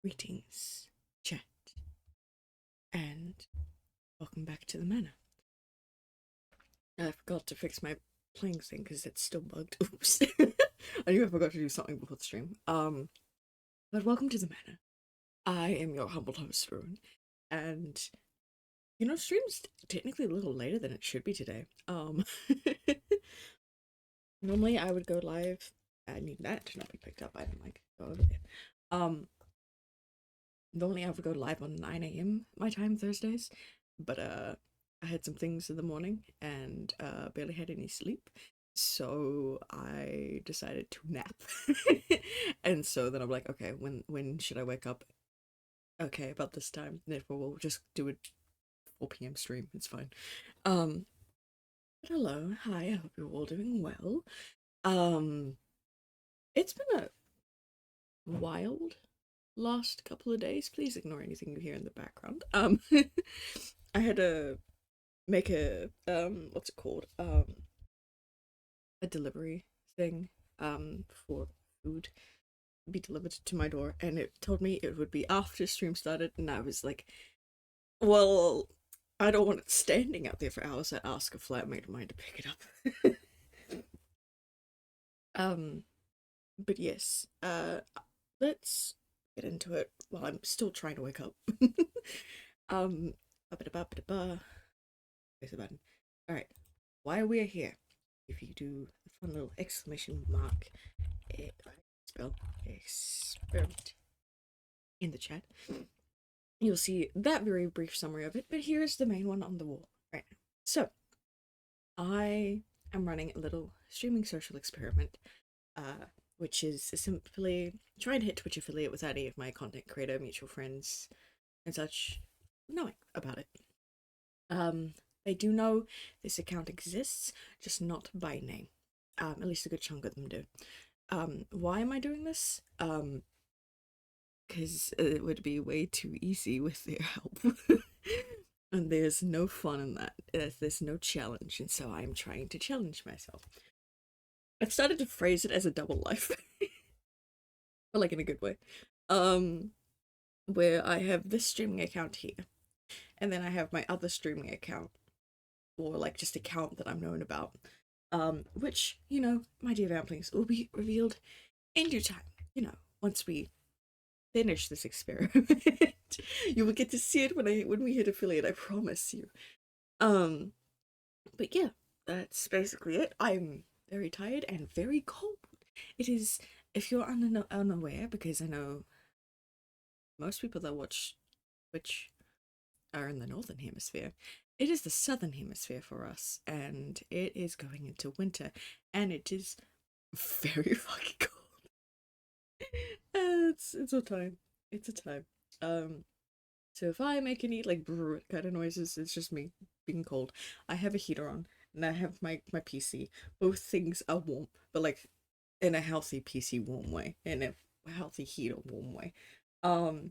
Greetings, chat, and welcome back to the manor. I forgot to fix my playing thing because it's still bugged. Oops. I knew I forgot to do something before the stream. But welcome to the manor. I am your humble host, Rune, and stream's technically a little later than it should be today. Normally I would go live. I need that to not be picked up by the mic. Go over there. Normally I would go live on 9 a.m. my time Thursdays, but I had some things in the morning and barely had any sleep, so I decided to nap. And so then I'm like, okay, when should I wake up? Okay, about this time. Therefore, we'll just do a 4 p.m. stream. It's fine. Um, but hello, hi. I hope you're all doing well. Um, it's been a wild last couple of days. Please ignore anything you hear in the background. I had to make a what's it called? A delivery thing for food be delivered to my door, and it told me it would be after stream started, and I was like, well, I don't want it standing out there for hours. I ask a flatmate of mine to pick it up. But yes, let's get into it while I'm still trying to wake up. Ba-ba-da-ba-ba-da-ba. There's the button. Alright, why we're here. If you do the fun little exclamation mark, spell experiment in the chat, you'll see that very brief summary of it, but here's the main one on the wall right now. So, I am running a little streaming social experiment, which is simply trying to hit Twitch affiliate without any of my content creator mutual friends and such knowing about it. They do know this account exists, just not by name. At least a good chunk of them do. Why am I doing this? Because it would be way too easy with their help. And there's no fun in that. There's no challenge, and so I'm trying to challenge myself. I've started to phrase it as a double life. But like in a good way. Where I have this streaming account here, and then I have my other streaming account, or like just account that I'm known about, which, my dear Vamplings, will be revealed in due time, once we finish this experiment. You will get to see it when we hit affiliate, I promise you. But yeah, that's basically it. I'm very tired and very cold. It is, if you're unaware, because I know most people that watch Twitch are in the northern hemisphere, it is the southern hemisphere for us, and it is going into winter, and it is very fucking cold. It's a time. It's a time. So if I make any like brrr kind of noises, it's just me being cold. I have a heater on, and I have my PC. Both things are warm, but like in a healthy PC warm way, in a healthy heater warm way. I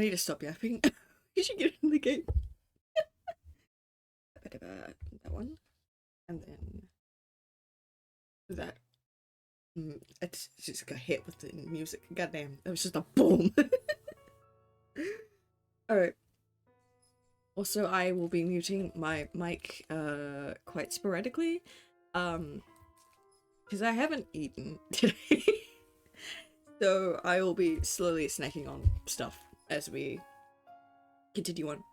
need to stop yapping. You should get in the game. That one, and then that. It just got hit with the music. Goddamn, that was just a boom. All right. Also, I will be muting my mic quite sporadically, because I haven't eaten today. So I will be slowly snacking on stuff as we continue on.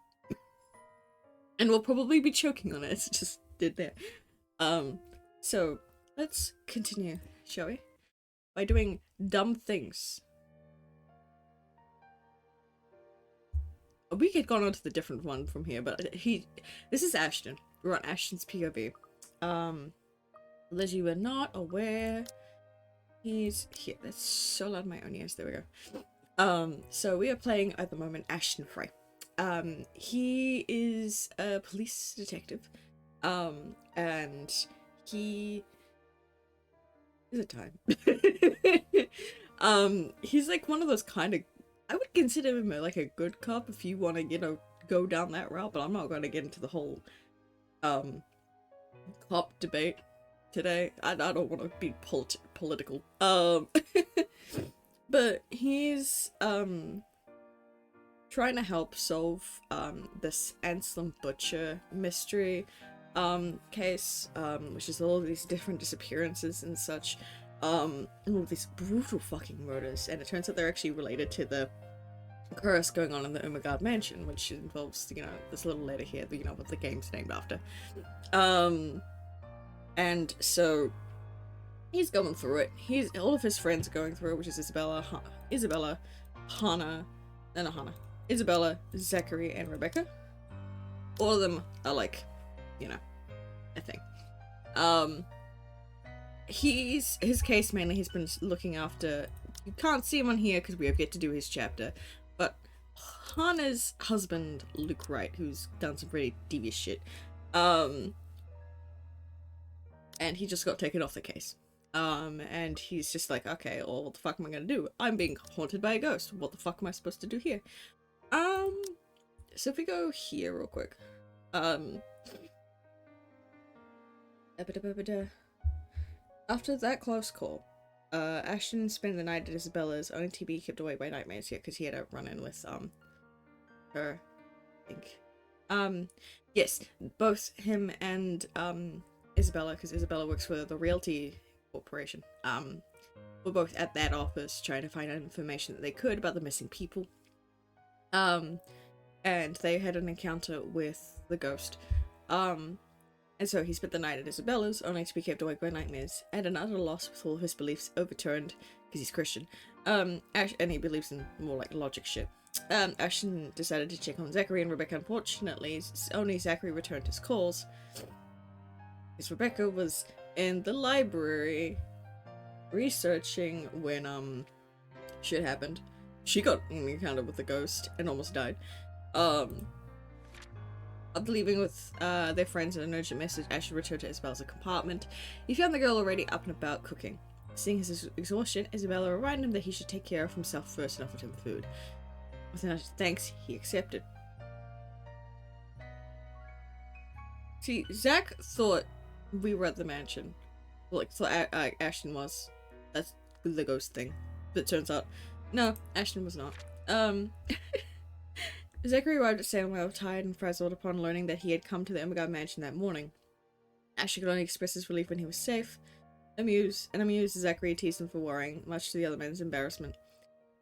And we'll probably be choking on it, as it just did there. So let's continue, shall we? By doing dumb things. We had gone on to the different one from here, but this is Ashton. We're on Ashton's POV. As you were not aware, he's here. That's so loud in my own ears. There we go. So we are playing at the moment Ashton Frey. He is a police detective. And he is a time. He's like one of those kind of, I would consider him like a good cop if you want to, go down that route, but I'm not going to get into the whole cop debate today. I don't want to be political. But he's trying to help solve this Anselm Butcher mystery case, which is all these different disappearances and such, and all these brutal fucking murders, and it turns out they're actually related to the curse going on in the Umagard mansion, which involves, you know, this little letter here, you know, what the game's named after. And so he's going through it. All of his friends are going through it, which is Isabella, Isabella, Zachary, and Rebecca. All of them are like, you know, a thing. His case mainly he's been looking after. You can't see him on here because we have yet to do his chapter, but Hannah's husband, Luke Wright, who's done some pretty devious shit, and he just got taken off the case. And he's just like, okay, well, what the fuck am I gonna do? I'm being haunted by a ghost. What the fuck am I supposed to do here? So if we go here real quick, after that close call, Ashton spent the night at Isabella's, only to be kept awake by nightmares here because he had a run-in with her, I think. Yes, both him and Isabella, because Isabella works for the Realty Corporation, were both at that office trying to find out information that they could about the missing people. And they had an encounter with the ghost. And so he spent the night at Isabella's, only to be kept awake by nightmares, at an utter loss with all his beliefs overturned, because he's Christian. And he believes in more like logic shit. Ashton decided to check on Zachary and Rebecca. Unfortunately, only Zachary returned his calls, because Rebecca was in the library researching when shit happened. She got in an encounter with the ghost and almost died. After leaving with their friends and an urgent message, Ashton returned to Isabella's compartment. He found the girl already up and about cooking. Seeing his exhaustion, Isabella reminded him that he should take care of himself first and offered him food. With an thanks, he accepted. See, Zach thought we were at the mansion. Like, thought Ashton was. That's the ghost thing. But it turns out, no, Ashton was not. Zachary arrived at Salem well, tired and frazzled upon learning that he had come to the Umagard mansion that morning. Ashton could only express his relief when he was safe. Amused, Zachary teased him for worrying, much to the other man's embarrassment.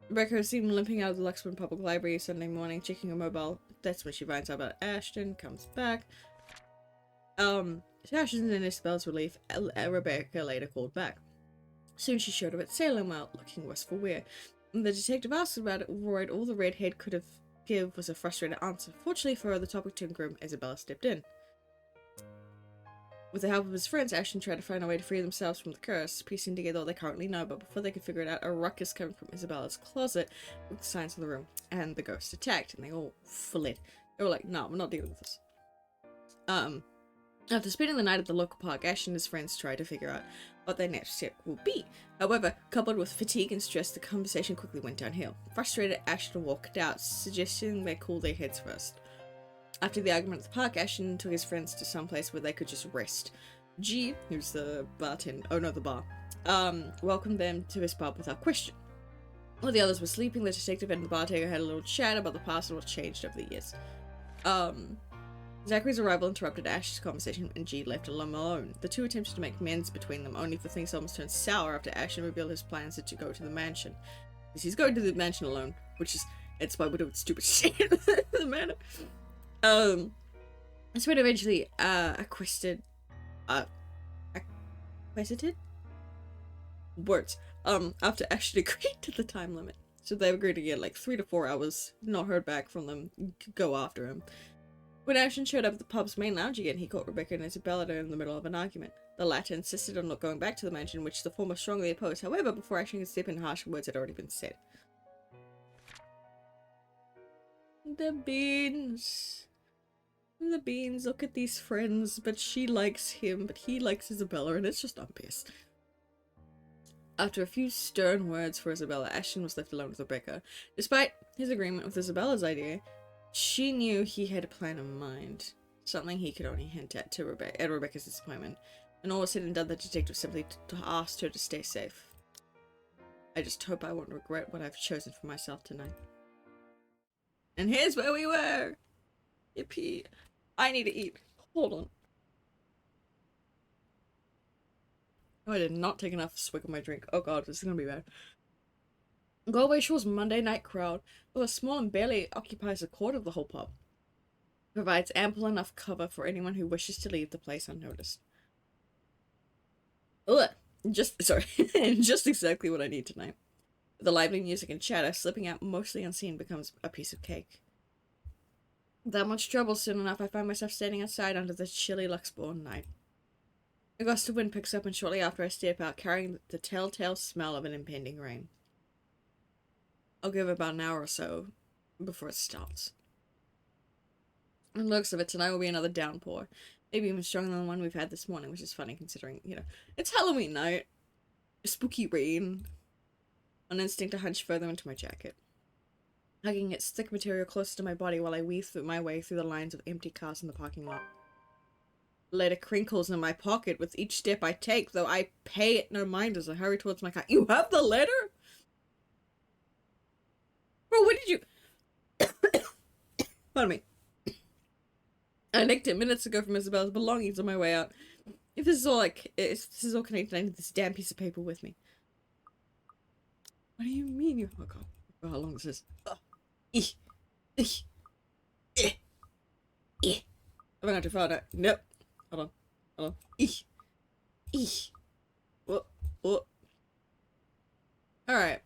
Rebecca was seen limping out of the Luxembourg Public Library Sunday morning, checking her mobile. That's when she finds out about Ashton, comes back. To Ashton's and Isabella's relief, Rebecca later called back. Soon she showed up at Salem well, looking worse for wear. When the detective asked about it, worried all the redhead could have give was a frustrated answer. Fortunately for her, the topic turned grim. Isabella stepped in. With the help of his friends, Ashton tried to find a way to free themselves from the curse, piecing together all they currently know, but before they could figure it out, a ruckus coming from Isabella's closet with the signs of the room, and the ghost attacked, and they all fled. They were like, no, we're not dealing with this. After spending the night at the local park, Ashton and his friends tried to figure out what their next step would be. However, coupled with fatigue and stress, the conversation quickly went downhill. Frustrated, Ashton walked out, suggesting they cool their heads first. After the argument at the park, Ashton took his friends to some place where they could just rest. G, who's the bar, welcomed them to his pub without question. While the others were sleeping, the detective and the bartender had a little chat about the past and what's changed over the years. Zachary's arrival interrupted Ash's conversation and G left them alone. The two attempted to make amends between them, only for things almost turned sour after Ashton revealed his plans to go to the mansion. Because he's going to the mansion alone, which is, it's why we're doing stupid shit in the manor. That's when eventually, acquisited? Words. After Ashton agreed to the time limit. So they agreed to get like 3 to 4 hours, not heard back from them, go after him. When Ashton showed up at the pub's main lounge again, he caught Rebecca and Isabella in the middle of an argument. The latter insisted on not going back to the mansion, which the former strongly opposed. However, before Ashton could step in, harsh words had already been said. The beans. The beans. Look at these friends, but she likes him, but he likes Isabella, and it's just obvious. After a few stern words for Isabella, Ashton was left alone with Rebecca. Despite his agreement with Isabella's idea, she knew he had a plan in mind, something he could only hint at to Rebecca's disappointment. And all was said and done, the detective simply asked her to stay safe. I just hope I won't regret what I've chosen for myself tonight. And here's where we were! Yippee. I need to eat. Hold on. Oh, I did not take enough swig of my drink. Oh god, this is gonna be bad. Galway Shore's Monday night crowd, although small and barely occupies a quarter of the whole pub, provides ample enough cover for anyone who wishes to leave the place unnoticed. Ugh. Sorry, just exactly what I need tonight. The lively music and chatter slipping out mostly unseen becomes a piece of cake. Without much trouble, soon enough I find myself standing outside under the chilly Luxembourg night. A gust of wind picks up, and shortly after I step out, carrying the telltale smell of an impending rain. I'll give it about an hour or so before it starts. And looks of it, tonight will be another downpour. Maybe even stronger than the one we've had this morning, which is funny considering, you know, it's Halloween night. Spooky rain. On instinct, I hunch further into my jacket, hugging its thick material closer to my body while I weave my way through the lines of empty cars in the parking lot. The letter crinkles in my pocket with each step I take, though I pay it no mind as I hurry towards my car. You have the letter? Bro, what did you... Pardon me. I nicked it minutes ago from Isabella's belongings on my way out. If this is all connected, I need this damn piece of paper with me. What do you mean you... Oh god. Oh, how long is this? Have I gone too far now? Nope. Hold on. What? Alright.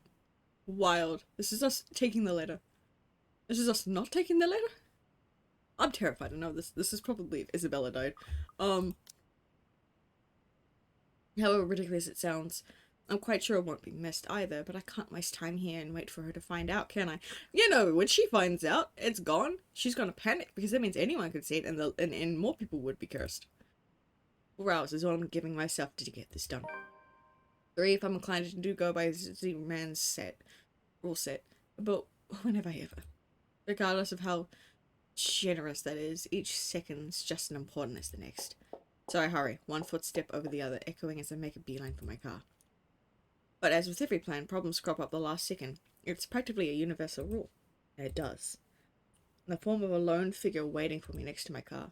Wild. This is us taking the letter. This is us not taking the letter? I'm terrified to know this. This is probably Isabella died. However ridiculous it sounds, I'm quite sure it won't be missed either, but I can't waste time here and wait for her to find out, can I? You know, when she finds out, it's gone. She's gonna panic, because that means anyone could see it, and more people would be cursed. 4 hours is all I'm giving myself to get this done. 3 if I'm inclined to do go by the man's rule set. But when have I ever? Regardless of how generous that is, each second's just as important as the next. So I hurry, one footstep over the other, echoing as I make a beeline for my car. But as with every plan, problems crop up the last second. It's practically a universal rule. And it does. In the form of a lone figure waiting for me next to my car.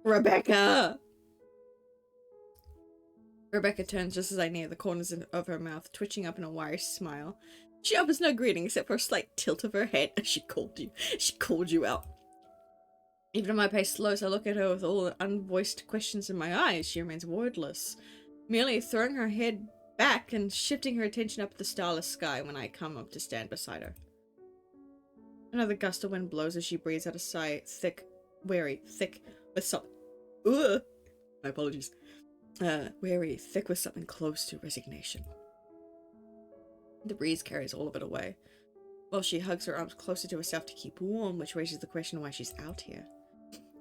Rebecca! Rebecca turns just as I near the corners of her mouth, twitching up in a wirish smile. She offers no greeting except for a slight tilt of her head as she called you out. Even if my pace slows, I look at her with all the unvoiced questions in my eyes. She remains wordless, merely throwing her head back and shifting her attention up at the starless sky when I come up to stand beside her. Another gust of wind blows as she breathes out a sigh, thick with something. Ugh! My apologies. Thick with something close to resignation. The breeze carries all of it away, while she hugs her arms closer to herself to keep warm, which raises the question why she's out here.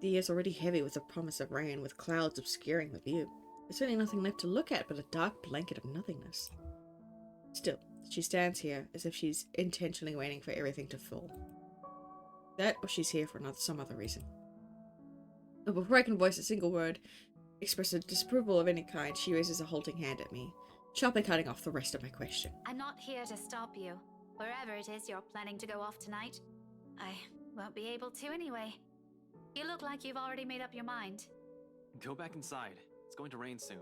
The air's already heavy with the promise of rain, with clouds obscuring the view. There's really nothing left to look at but a dark blanket of nothingness. Still, she stands here as if she's intentionally waiting for everything to fall. That, or she's here for some other reason. But before I can voice a single word, express a disapproval of any kind, she raises a halting hand at me, sharply cutting off the rest of my question. I'm not here to stop you. Wherever it is you're planning to go off tonight, I won't be able to anyway. You look like you've already made up your mind. Go back inside. It's going to rain soon.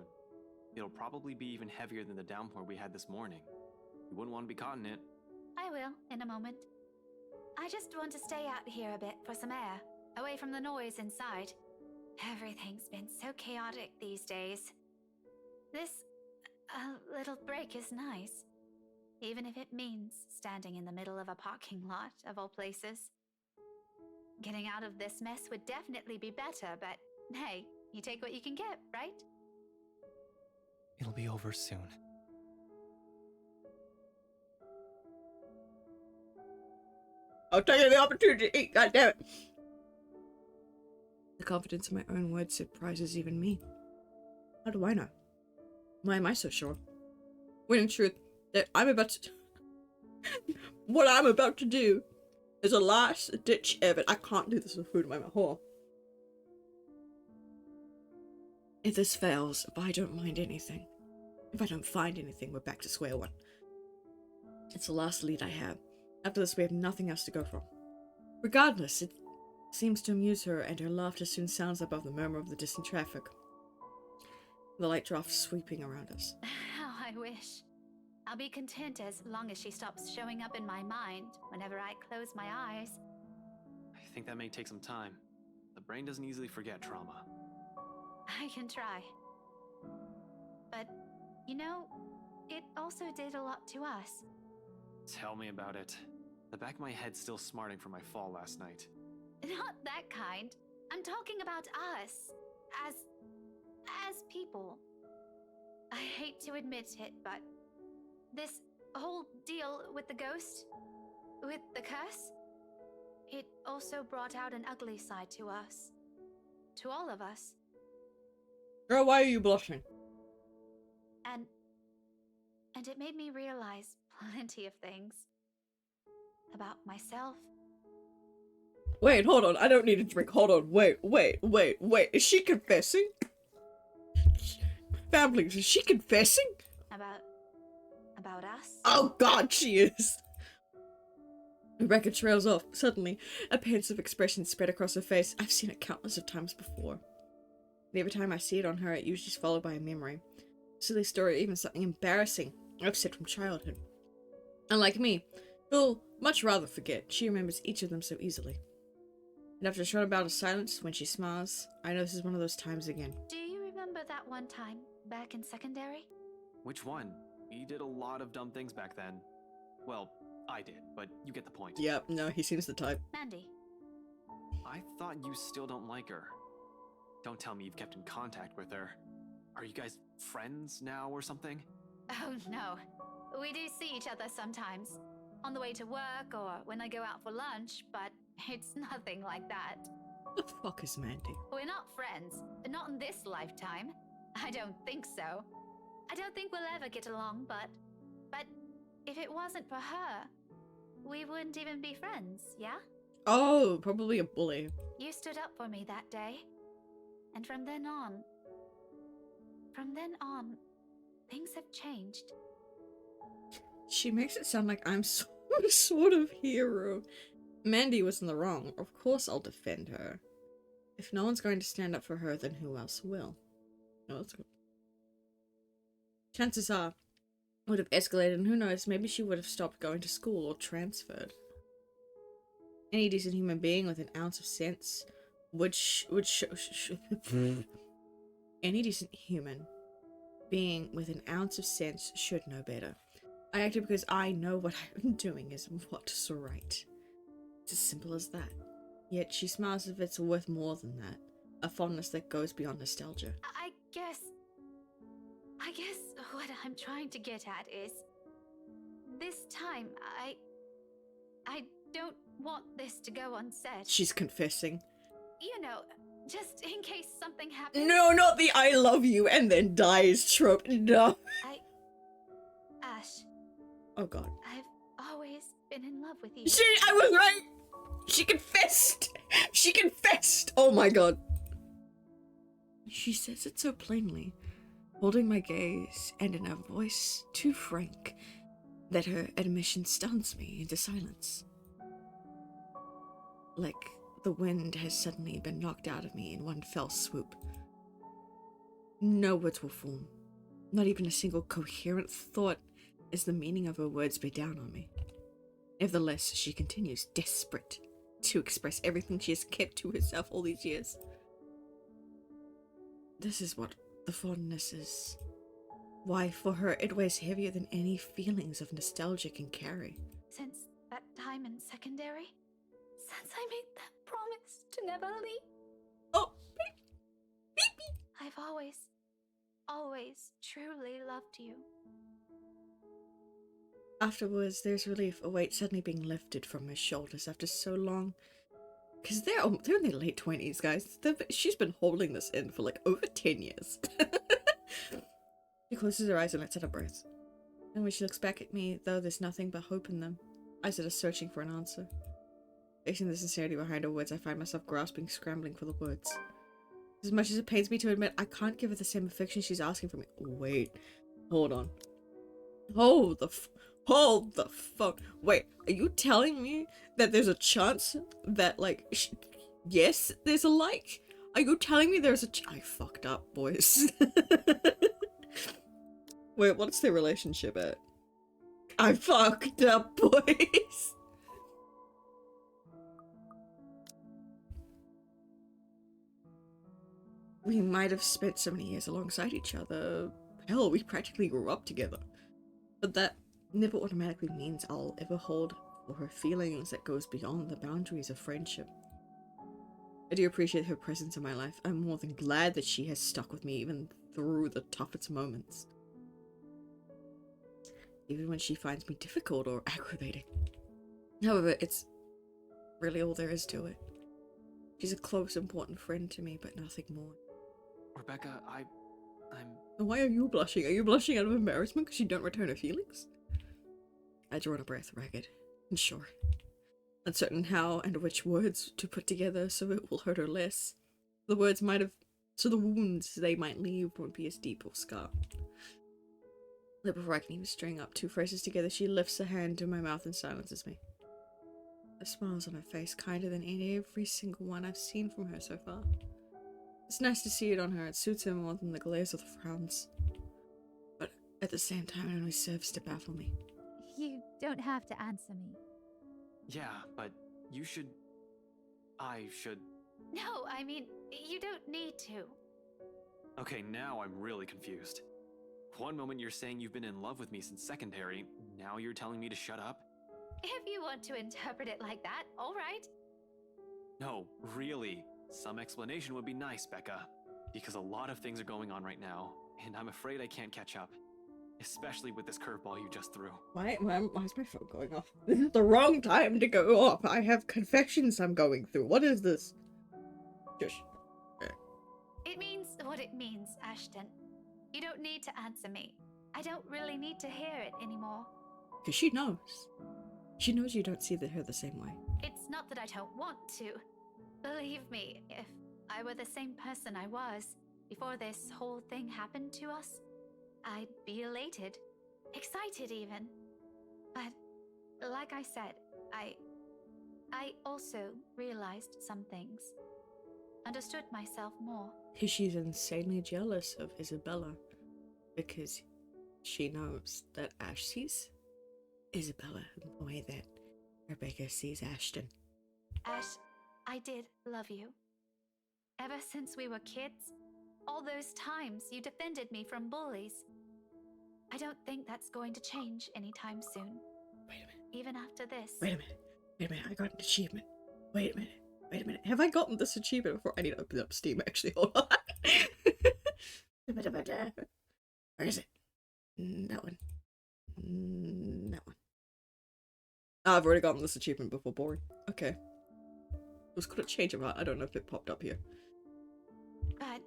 It'll probably be even heavier than the downpour we had this morning. You wouldn't want to be caught in it. I will, in a moment. I just want to stay out here a bit for some air, away from the noise inside. Everything's been so chaotic these days. This little break is nice, even if it means standing in the middle of a parking lot, of all places. Getting out of this mess would definitely be better, but hey, you take what you can get, right? It'll be over soon. I'll take the opportunity to eat, goddammit! The confidence in my own words surprises even me. How do I know? Why am I so sure? When in truth, that what I'm about to do is a last ditch effort. I can't do this with food in my mouth. If this fails, if I don't mind anything, if I don't find anything, we're back to square one. It's the last lead I have. After this, we have nothing else to go from. Regardless, it seems to amuse her, and her laughter soon sounds above the murmur of the distant traffic. The light drafts sweeping around us. How I wish. I'll be content as long as she stops showing up in my mind whenever I close my eyes. I think that may take some time. The brain doesn't easily forget trauma. I can try. But, you know, it also did a lot to us. Tell me about it. The back of my head's still smarting from my fall last night. Not that kind. I'm talking about us. As people. I hate to admit it, but this whole deal with the ghost, with the curse, it also brought out an ugly side to us. To all of us. Girl, why are you blushing? And it made me realize plenty of things. About myself. Wait, hold on. I don't need a drink. Hold on. Wait. Is she confessing? Family, is she confessing? About us? Oh god, she is. The record trails off. Suddenly, a pensive expression spread across her face. I've seen it countless of times before. And every time I see it on her, it usually is followed by a memory. A silly story, even something embarrassing I've said from childhood. Unlike me, who'll much rather forget, she remembers each of them so easily. And after a short bout of silence, when she smiles, I know this is one of those times again. Do you remember that one time, back in secondary? Which one? We did a lot of dumb things back then. Well, I did, but you get the point. Yep, no, he seems the type. Mandy. I thought you still don't like her. Don't tell me you've kept in contact with her. Are you guys friends now or something? Oh no. We do see each other sometimes. On the way to work or when I go out for lunch, but it's nothing like that. What the fuck is Mandy? We're not friends. Not in this lifetime. I don't think so. I don't think we'll ever get along, but if it wasn't for her, we wouldn't even be friends, yeah? Oh, probably a bully. You stood up for me that day. And from then on, things have changed. She makes it sound like I'm some sort of hero. Mandy was in the wrong. Of course I'll defend her. If no one's going to stand up for her, then who else will? No, that's good. Chances are, it would have escalated, and who knows, maybe she would have stopped going to school or transferred. Any decent human being with an ounce of sense any decent human being with an ounce of sense should know better. I acted because I know what I'm doing is what's right. It's as simple as that. Yet she smiles as if it's worth more than that. A fondness that goes beyond nostalgia. I guess what I'm trying to get at is, this time, I don't want this to go unsaid. She's confessing. You know, just in case something happens. No, not the I love you and then dies trope. No. Ash. Oh god. I've always been in love with you. I was right! She confessed! She confessed! Oh my god. She says it so plainly, holding my gaze and in a voice too frank that her admission stuns me into silence. Like the wind has suddenly been knocked out of me in one fell swoop. No words will form. Not even a single coherent thought as the meaning of her words bear down on me. Nevertheless, she continues, desperate to express everything she has kept to herself all these years. This is what the fondness is. Why, for her, it weighs heavier than any feelings of nostalgia can carry. Since that time in secondary? Since I made that promise to never leave? Oh, baby. I've always truly loved you. Afterwards, there's relief, a weight suddenly being lifted from her shoulders after so long. Because they're in their late 20s, guys. She's been holding this in for like over 10 years. She closes her eyes and lets out a breath. And when she looks back at me, though there's nothing but hope in them, eyes that are searching for an answer. Facing the sincerity behind her words, I find myself grasping, scrambling for the words. As much as it pains me to admit, I can't give her the same affection she's asking for me. Wait. Hold on. Hold the phone. Wait, are you telling me that there's a chance that, like, yes, there's a like? Are you telling me there's a I fucked up, boys. Wait, what's their relationship at? I fucked up, boys. We might have spent so many years alongside each other. Hell, we practically grew up together. But that never automatically means I'll ever hold for her feelings that goes beyond the boundaries of friendship. I do appreciate her presence in my life. I'm more than glad that she has stuck with me even through the toughest moments. Even when she finds me difficult or aggravating. However, it's really all there is to it. She's a close, important friend to me, but nothing more. Rebecca, I'm... Why are you blushing? Are you blushing out of embarrassment because you don't return her feelings? I draw a breath, ragged and sure. Uncertain how and which words to put together so it will hurt her less. The words might have... so the wounds they might leave won't be as deep or scar. But before I can even string up two phrases together, she lifts a hand to my mouth and silences me. The smile's on her face, kinder than every single one I've seen from her so far. It's nice to see it on her. It suits her more than the glares or the frowns. But at the same time, it only serves to baffle me. You don't have to answer me. Yeah, but you should... I should... No, I mean, you don't need to. Okay, now I'm really confused. One moment you're saying you've been in love with me since secondary, now you're telling me to shut up? If you want to interpret it like that, all right. No, really. Some explanation would be nice, Becca. Because a lot of things are going on right now, and I'm afraid I can't catch up. Especially with this curveball you just threw. Why's my phone going off? This is the wrong time to go off. I have confessions I'm going through. What is this? Shush. It means what it means, Ashton. You don't need to answer me. I don't really need to hear it anymore. Because she knows. She knows you don't see her the same way. It's not that I don't want to. Believe me, if I were the same person I was before this whole thing happened to us, I'd be elated, excited even. But like I said, I also realized some things. Understood myself more. Because she's insanely jealous of Isabella. Because she knows that Ash sees Isabella in the way that Rebecca sees Ashton. Ash, I did love you. Ever since we were kids, all those times you defended me from bullies. I don't think that's going to change anytime soon. Wait a minute. Even after this. Wait a minute. I got an achievement. Wait a minute. Have I gotten this achievement before? I need to open up Steam, actually. Hold on. Where is it? That one. That one. Oh, I've already gotten this achievement before. Boring. Okay. It was called a change of heart. I don't know if it popped up here. But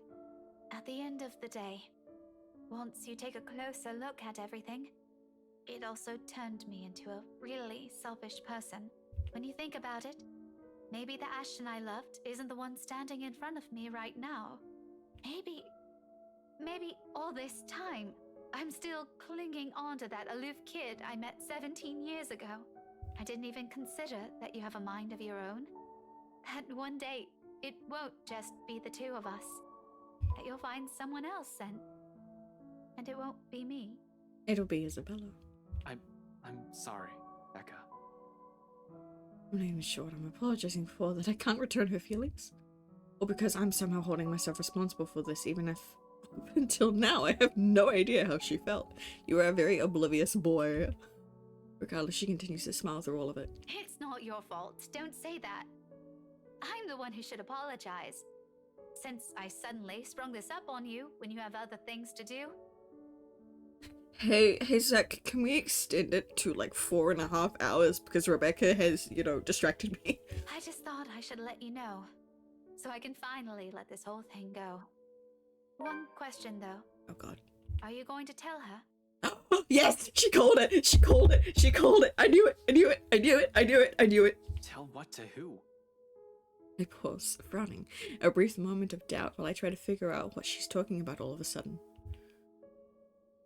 at the end of the day, once you take a closer look at everything, it also turned me into a really selfish person. When you think about it, maybe the Ashton I loved isn't the one standing in front of me right now. Maybe all this time, I'm still clinging on to that aloof kid I met 17 years ago. I didn't even consider that you have a mind of your own. That one day, it won't just be the two of us. That you'll find someone else and it won't be me. It'll be Isabella. I'm sorry, Becca. I'm not even sure what I'm apologizing for, that I can't return her feelings. Or because I'm somehow holding myself responsible for this, even if up until now I have no idea how she felt. You are a very oblivious boy. Regardless, she continues to smile through all of it. It's not your fault. Don't say that. I'm the one who should apologize. Since I suddenly sprung this up on you when you have other things to do. Hey Zach, can we extend it to like 4.5 hours because Rebecca has, distracted me? I just thought I should let you know, so I can finally let this whole thing go. One question though. Oh god. Are you going to tell her? Yes! She called it! I knew it! Tell what to who? I pause, frowning. A brief moment of doubt while I try to figure out what she's talking about all of a sudden.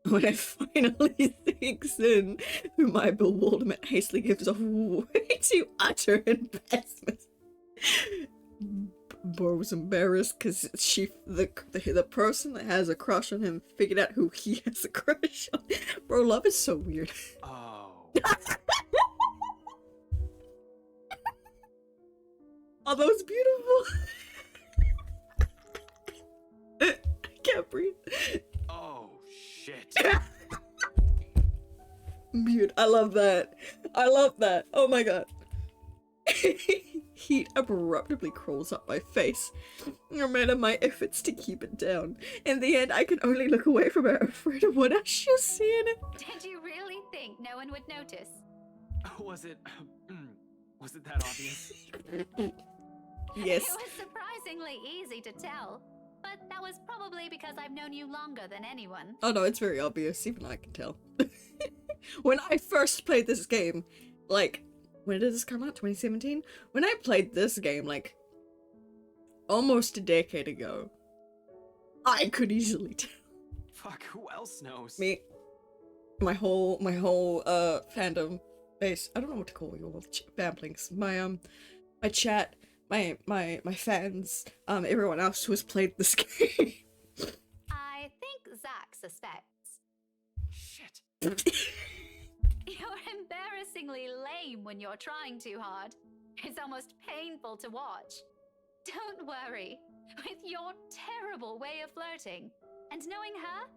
When I finally sinks in who my bewilderment hastily gives off way too utter embarrassment. Bro was embarrassed because the person that has a crush on him figured out who he has a crush on. Bro, love is so weird. Oh. Oh, that was beautiful. I can't breathe. Oh, shit. Mute. I love that. I love that. Oh my god. Heat abruptly crawls up my face, no matter my efforts to keep it down. In the end, I can only look away from her, afraid of what else she'll see in it. Did you really think no one would notice? Was it that obvious? Yes. It was surprisingly easy to tell. But that was probably because I've known you longer than anyone. Oh no, it's very obvious. Even I can tell. When I first played this game, like, when did this come out? 2017? When I played this game, like, almost a decade ago, I could easily tell. Fuck, who else knows? Me. My whole fandom base. I don't know what to call you all. Babblings. My chat, my fans, everyone else who has played this game. I think Zach suspects. Shit. You're embarrassingly lame when you're trying too hard. It's almost painful to watch. Don't worry. With your terrible way of flirting and knowing her,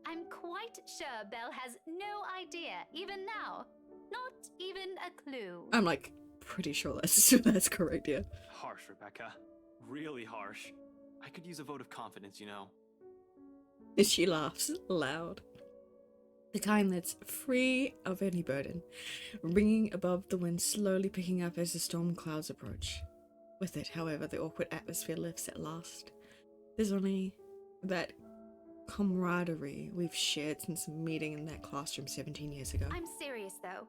I'm quite sure Belle has no idea, even now. Not even a clue. I'm like pretty sure that's correct, yeah. Harsh, Rebecca. Really harsh. I could use a vote of confidence, you know. And she laughs loud. The kind that's free of any burden, ringing above the wind, slowly picking up as the storm clouds approach. With it, however, the awkward atmosphere lifts at last. There's only that camaraderie we've shared since meeting in that classroom 17 years ago. I'm serious though.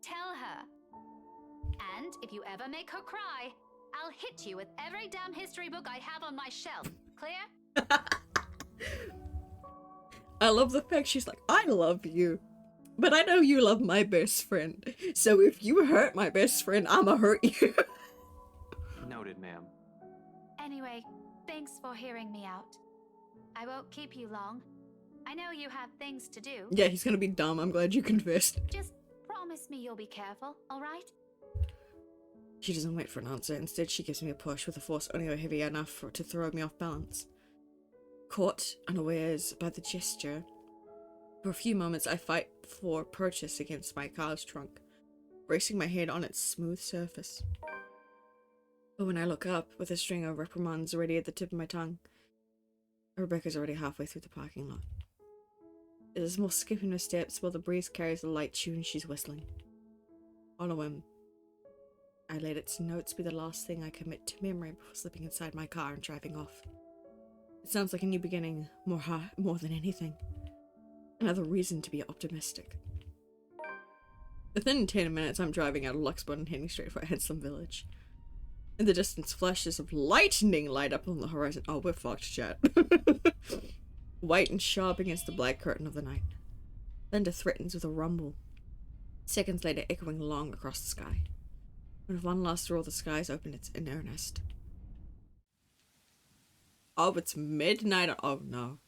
Tell her. And if you ever make her cry, I'll hit you with every damn history book I have on my shelf. Clear? I love the fact she's like, I love you, but I know you love my best friend. So if you hurt my best friend, I'ma hurt you. Noted, ma'am. Anyway, thanks for hearing me out. I won't keep you long. I know you have things to do. Yeah, he's gonna be dumb. I'm glad you confessed. Just promise me you'll be careful, alright? She doesn't wait for an answer. Instead, she gives me a push with a force only heavy enough to throw me off balance. Caught unawares by the gesture, for a few moments I fight for purchase against my car's trunk, bracing my head on its smooth surface. But when I look up, with a string of reprimands already at the tip of my tongue, Rebecca's already halfway through the parking lot. There's a small skip in her steps while the breeze carries the light tune she's whistling. On a whim, I let its notes be the last thing I commit to memory before slipping inside my car and driving off. It sounds like a new beginning, more than anything. Another reason to be optimistic. Within 10 minutes, I'm driving out of Luxburn and heading straight for Handsome Village. In the distance, flashes of lightning light up on the horizon. Oh, we're fucked, chat. White and sharp against the black curtain of the night. Thunder threatens with a rumble. Seconds later, echoing long across the sky. When with one last roar, the skies open in earnest. Oh, it's midnight. Oh no.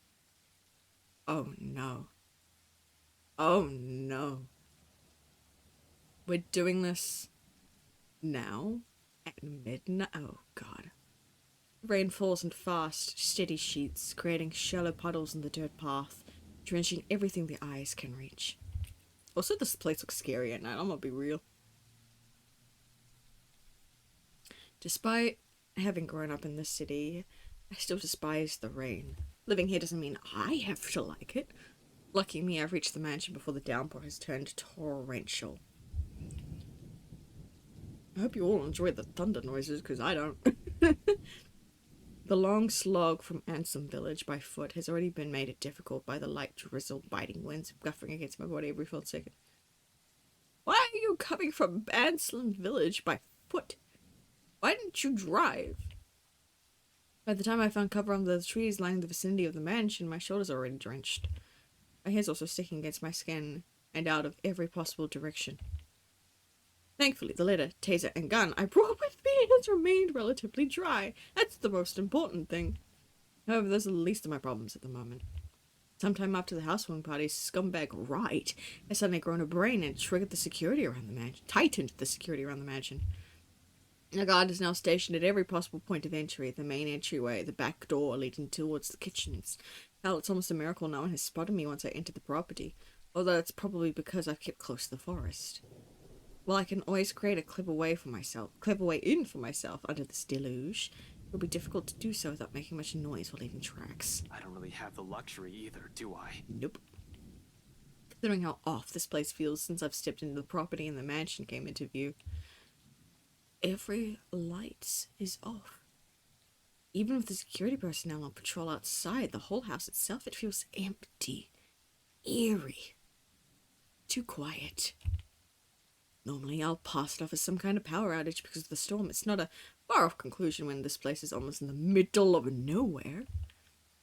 Oh no. Oh no. We're doing this now? At midnight? Oh god. Rain falls in fast, steady sheets, creating shallow puddles in the dirt path, drenching everything the eyes can reach. Also, this place looks scary at night, I'm gonna be real. Despite having grown up in this city, I still despise the rain. Living here doesn't mean I have to like it. Lucky me, I've reached the mansion before the downpour has turned torrential. I hope you all enjoy the thunder noises, because I don't. The long slog from Ansem Village by foot has already been made difficult by the light drizzle biting winds guffing against my body every 4 seconds. Why are you coming from Ansem Village by foot? Why didn't you drive? By the time I found cover under the trees lining the vicinity of the mansion, my shoulders are already drenched. My hair's also sticking against my skin and out of every possible direction. Thankfully, the letter, taser, and gun I brought with me has remained relatively dry. That's the most important thing. However, those are the least of my problems at the moment. Sometime after the housewarming party, scumbag Wright has suddenly grown a brain and triggered the security around the mansion, tightened the security around the mansion. A guard is now stationed at every possible point of entry, the main entryway, the back door leading towards the kitchens. Hell, it's almost a miracle no one has spotted me once I entered the property, although it's probably because I've kept close to the forest. While I can always create a clever way in for myself under this deluge, it'll be difficult to do so without making much noise while leaving tracks. I don't really have the luxury either, do I? Nope. Considering how off this place feels since I've stepped into the property and the mansion came into view, every light is off. Even with the security personnel on patrol outside the whole house itself, it feels empty, eerie, too quiet. Normally I'll pass it off as some kind of power outage because of the storm. It's not a far-off conclusion when this place is almost in the middle of nowhere.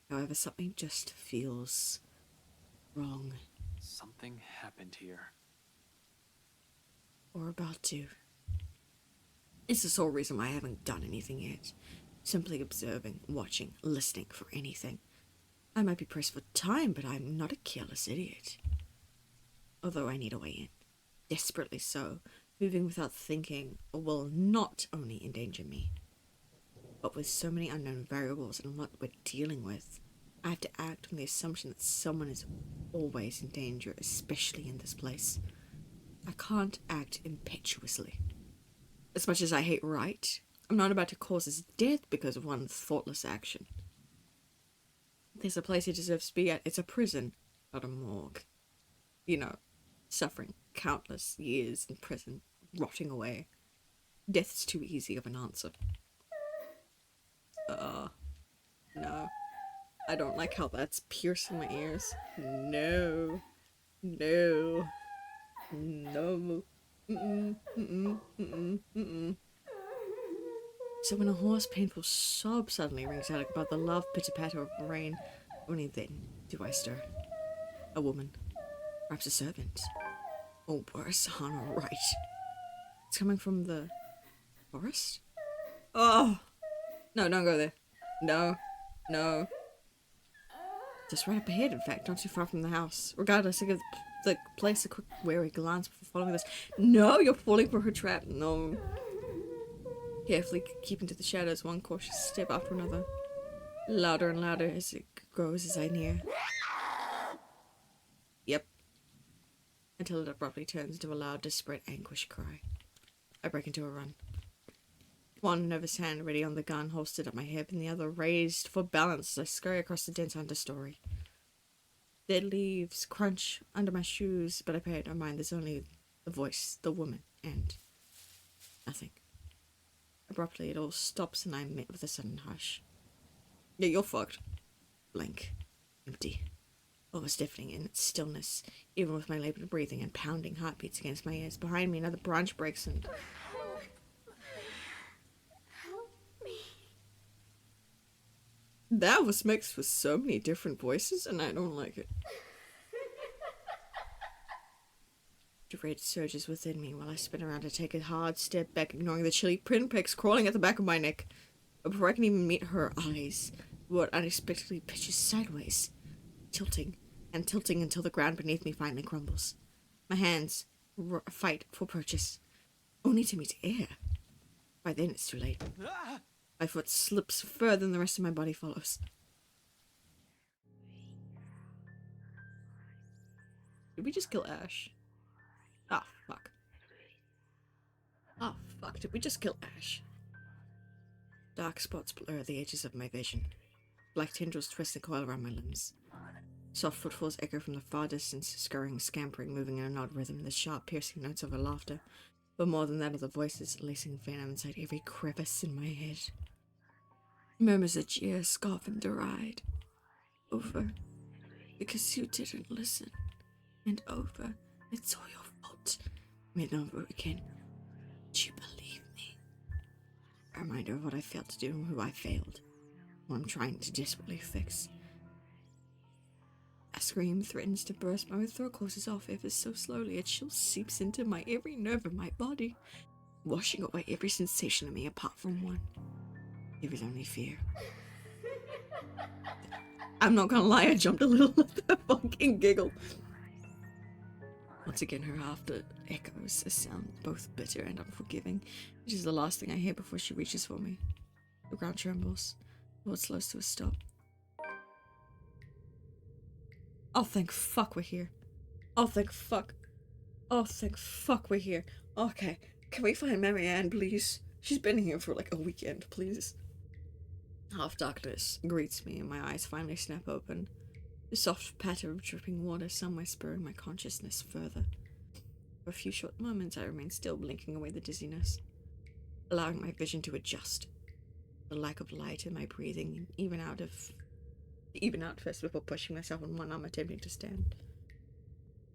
However, something just feels wrong. Something happened here. Or about to. It's the sole reason why I haven't done anything yet. Simply observing, watching, listening for anything. I might be pressed for time, but I'm not a careless idiot. Although I need a way in. Desperately so. Moving without thinking will not only endanger me, but with so many unknown variables and what we're dealing with, I have to act on the assumption that someone is always in danger, especially in this place. I can't act impetuously. As much as I hate Wright, I'm not about to cause his death because of one thoughtless action. If there's a place he deserves to be at, it's a prison, not a morgue. You know, suffering countless years in prison, rotting away. Death's too easy of an answer. No. I don't like how that's piercing my ears. No. No. No. So when a hoarse, painful sob suddenly rings out above the love pitter-patter of rain, only then do I stir. A woman. Perhaps a servant. Or worse, Hannah Wright. It's coming from the forest? Oh! No, don't go there. No. No. Just right up ahead, in fact, not too far from the house. Regardless, I give the place a quick, wary glance before following this. No, you're falling for her trap. No. Carefully keeping to the shadows, one cautious step after another. Louder and louder as it grows as I near. Yep. Until it abruptly turns into a loud, desperate anguish cry. I break into a run. One nervous hand ready on the gun holstered at my hip, and the other raised for balance as I scurry across the dense understory. Dead leaves crunch under my shoes, but I pay no mind. There's only the voice, the woman, and nothing. Abruptly, it all stops, and I'm met with a sudden hush. Yeah, you're fucked. Blank. Empty. Almost deafening in its stillness, even with my labored breathing and pounding heartbeats against my ears. Behind me, another branch breaks and... That was mixed with so many different voices, and I don't like it. Dread surges within me while I spin around to take a hard step back, ignoring the chilly pinpricks crawling at the back of my neck. But before I can even meet her eyes, the board unexpectedly pitches sideways, tilting and tilting until the ground beneath me finally crumbles. My hands fight for purchase, only to meet air. By then it's too late. My foot slips further than the rest of my body follows. Did we just kill Ash? Ah, fuck. Ah, fuck. Did we just kill Ash? Dark spots blur the edges of my vision. Black tendrils twist and coil around my limbs. Soft footfalls echo from the far distance, scurrying, scampering, moving in an odd rhythm, the sharp, piercing notes of her laughter. But more than that are the voices, lacing venom inside every crevice in my head. Murmurs that jeer, scoff, and deride. Over. Because you didn't listen. And over. It's all your fault. And over again. Did you believe me? A reminder of what I failed to do and who I failed. What I'm trying to desperately fix. A scream threatens to burst. My throat closes off ever so slowly. A chill seeps into my every nerve of my body, washing away every sensation of me apart from one. There is only fear. I'm not gonna lie, I jumped a little at the fucking giggle. Once again, her laughter echoes a sound both bitter and unforgiving, which is the last thing I hear before she reaches for me. The ground trembles. The world slows to a stop. Oh, thank fuck we're here. Oh, thank fuck. Oh, thank fuck we're here. Okay, can we find Marianne, please? She's been here for like a weekend, please. Half darkness greets me and my eyes finally snap open. The soft patter of dripping water somewhere spurring my consciousness further. For a few short moments I remain still, blinking away the dizziness, allowing my vision to adjust. The lack of light in my breathing even out first before pushing myself on one arm, attempting to stand.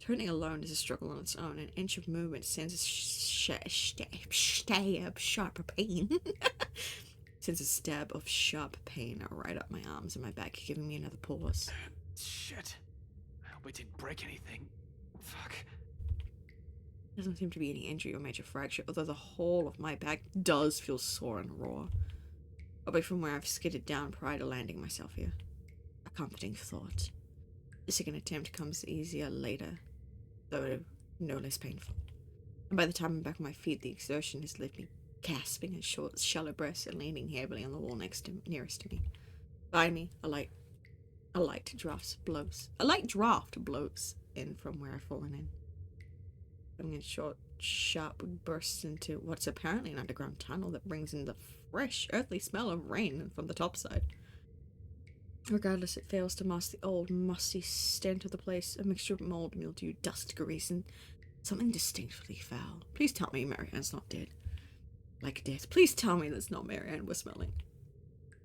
Turning alone is a struggle on its own. An inch of movement sends a sharp pain. Sends a stab of sharp pain right up my arms and my back, giving me another pause. Shit. I hope I didn't break anything. Fuck. Doesn't seem to be any injury or major fracture, although the whole of my back does feel sore and raw. Probably from where I've skidded down prior to landing myself here. A comforting thought. The second attempt comes easier later, though no less painful. And by the time I'm back on my feet, the exertion has left me gasping at short, shallow breaths and leaning heavily on the wall nearest to me. Behind me, a light draft blows in from where I've fallen in. Coming in short, sharp bursts into what's apparently an underground tunnel that brings in the fresh, earthly smell of rain from the topside. Regardless, it fails to mask the old, musty stench of the place, a mixture of mold, mildew, dust, grease, and something distinctly foul. Please tell me Marianne's not dead. Like death. Please tell me that's not Marianne we're smelling.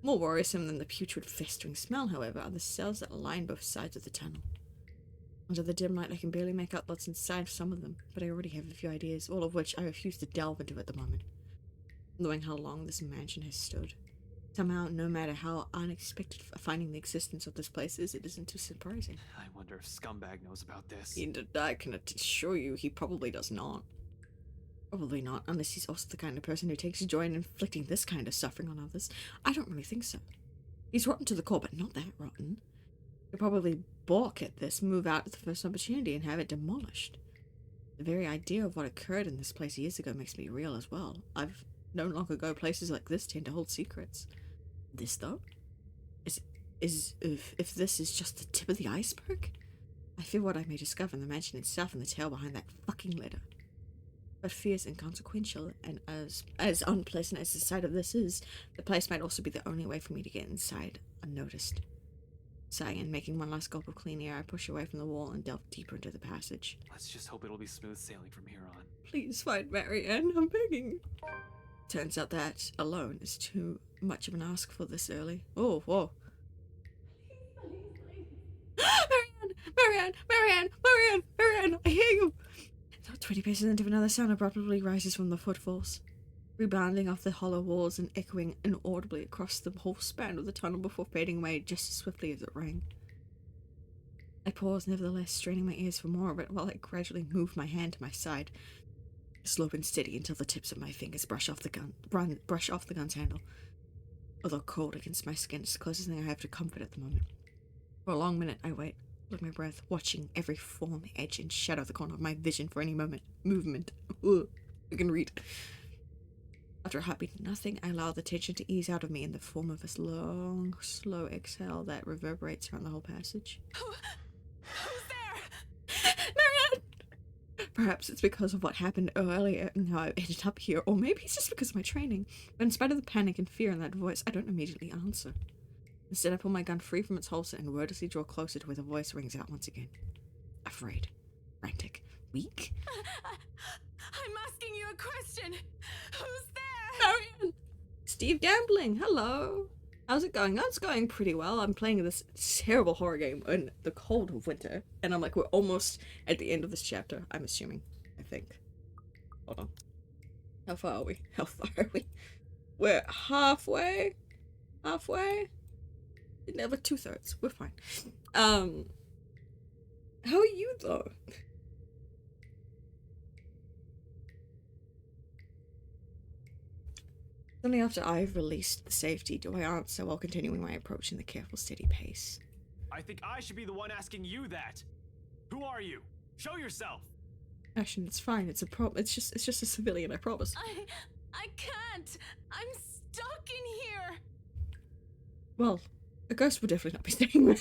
More worrisome than the putrid, festering smell, however, are the cells that line both sides of the tunnel. Under the dim light, I can barely make out what's inside some of them, but I already have a few ideas, all of which I refuse to delve into at the moment. Knowing how long this mansion has stood. Somehow, no matter how unexpected finding the existence of this place is, it isn't too surprising. I wonder if Scumbag knows about this. I can assure you he probably does not. Probably not, unless he's also the kind of person who takes joy in inflicting this kind of suffering on others. I don't really think so. He's rotten to the core, but not that rotten. He'll probably balk at this, move out at the first opportunity, and have it demolished. The very idea of what occurred in this place years ago makes me real as well. I've known long ago places like this tend to hold secrets. This, though? If this is just the tip of the iceberg? I fear what I may discover in the mansion itself and the tale behind that fucking letter. But fear's inconsequential, and as unpleasant as the sight of this is, the place might also be the only way for me to get inside, unnoticed. Sighing and making one last gulp of clean air, I push away from the wall and delve deeper into the passage. Let's just hope it'll be smooth sailing from here on. Please find Marianne, I'm begging. Turns out that alone is too much of an ask for this early. Oh, whoa. Marianne, I hear you. 20 paces into another sound abruptly rises from the footfalls, rebounding off the hollow walls and echoing inaudibly across the whole span of the tunnel before fading away just as swiftly as it rang. I pause, nevertheless, straining my ears for more of it while I gradually move my hand to my side, slow and steady until the tips of my fingers brush off the gun's handle. Although cold against my skin, it's the closest thing I have to comfort at the moment. For a long minute, I wait, hold my breath, watching every form, edge, and shadow of the corner of my vision for any movement. Ugh, I can read. After a heartbeat nothing, I allow the tension to ease out of me in the form of a long, slow exhale that reverberates around the whole passage. Who's there? Marianne! Perhaps it's because of what happened earlier and how I ended up here, or maybe it's just because of my training. But in spite of the panic and fear in that voice, I don't immediately answer. Instead, I pull my gun free from its holster and wordlessly draw closer to where the voice rings out once again. Afraid. Frantic. Weak? I'm asking you a question. Who's there? Marianne! Steve Gambling, hello! How's it going? That's going pretty well. I'm playing this terrible horror game in the cold of winter, and I'm like, we're almost at the end of this chapter, I'm assuming. I think. Hold on. How far are we? We're halfway? Halfway? Never 2/3. We're fine. How are you, though? Only after I've released the safety do I answer while continuing my approach in the careful, steady pace. I think I should be the one asking you that. Who are you? Show yourself. Ashen, it's fine. It's a it's just a civilian, I promise. I can't. I'm stuck in here. Well, a ghost would definitely not be staying there.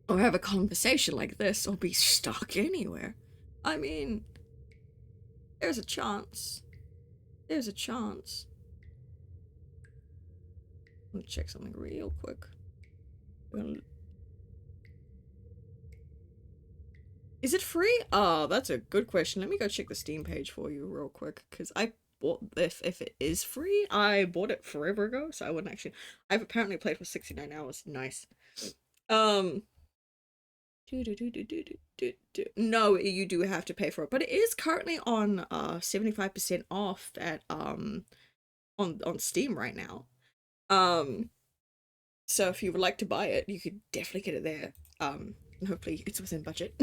Or have a conversation like this, or be stuck anywhere. I mean, there's a chance. There's a chance. Let me check something real quick. Is it free? Oh, that's a good question. Let me go check the Steam page for you real quick, because I bought if it is free, I bought it forever ago, so I wouldn't actually. I've apparently played for 69 hours. Nice. No, you do have to pay for it, but it is currently on 75% off at on Steam right now. So if you would like to buy it, you could definitely get it there. And hopefully it's within budget.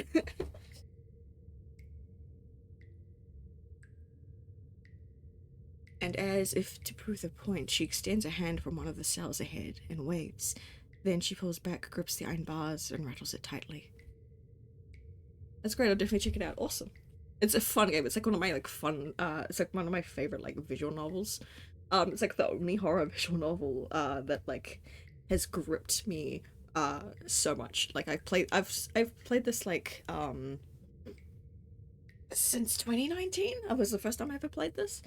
And as if to prove the point, she extends a hand from one of the cells ahead and waves. Then she pulls back, grips the iron bars, and rattles it tightly. That's great, I'll definitely check it out. Awesome. It's a fun game. It's like one of my it's like one of my favorite visual novels. It's like the only horror visual novel that has gripped me so much. Like I've played this since 2019. That was the first time I ever played this.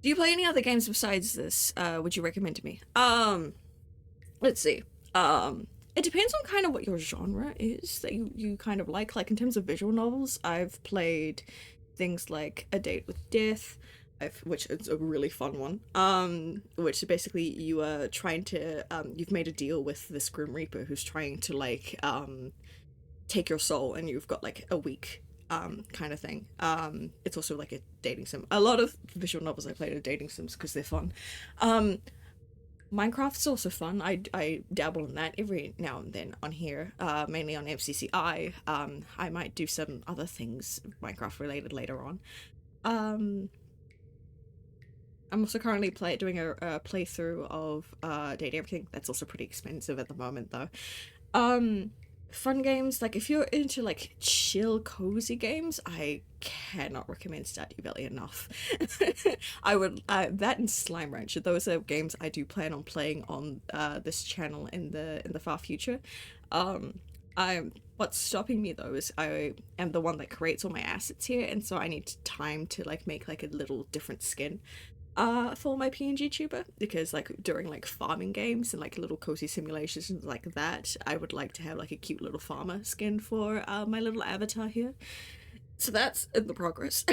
Do you play any other games besides this? Would you recommend to me? Let's see. It depends on kind of what your genre is that you kind of like. Like in terms of visual novels, I've played things like A Date with Death, which is a really fun one. Which basically you are trying to you've made a deal with this Grim Reaper who's trying to take your soul, and you've got a week kind of thing. It's also like a dating sim. A lot of visual novels I played are dating sims because they're fun. Minecraft's also fun. I dabble in that every now and then on here, mainly on MCCI. I might do some other things Minecraft related later on. I'm also currently doing a playthrough of Date Everything. That's also pretty expensive at the moment though. Fun games, if you're into chill cozy games, I cannot recommend Stardew Valley enough. I would that and Slime Rancher. Those are games I do plan on playing on this channel in the far future. What's stopping me though is I am the one that creates all my assets here, and so I need time to make a little different skin for my PNG tuber, because during farming games and little cozy simulations like that, I would like to have a cute little farmer skin for my little avatar here. So that's in the progress.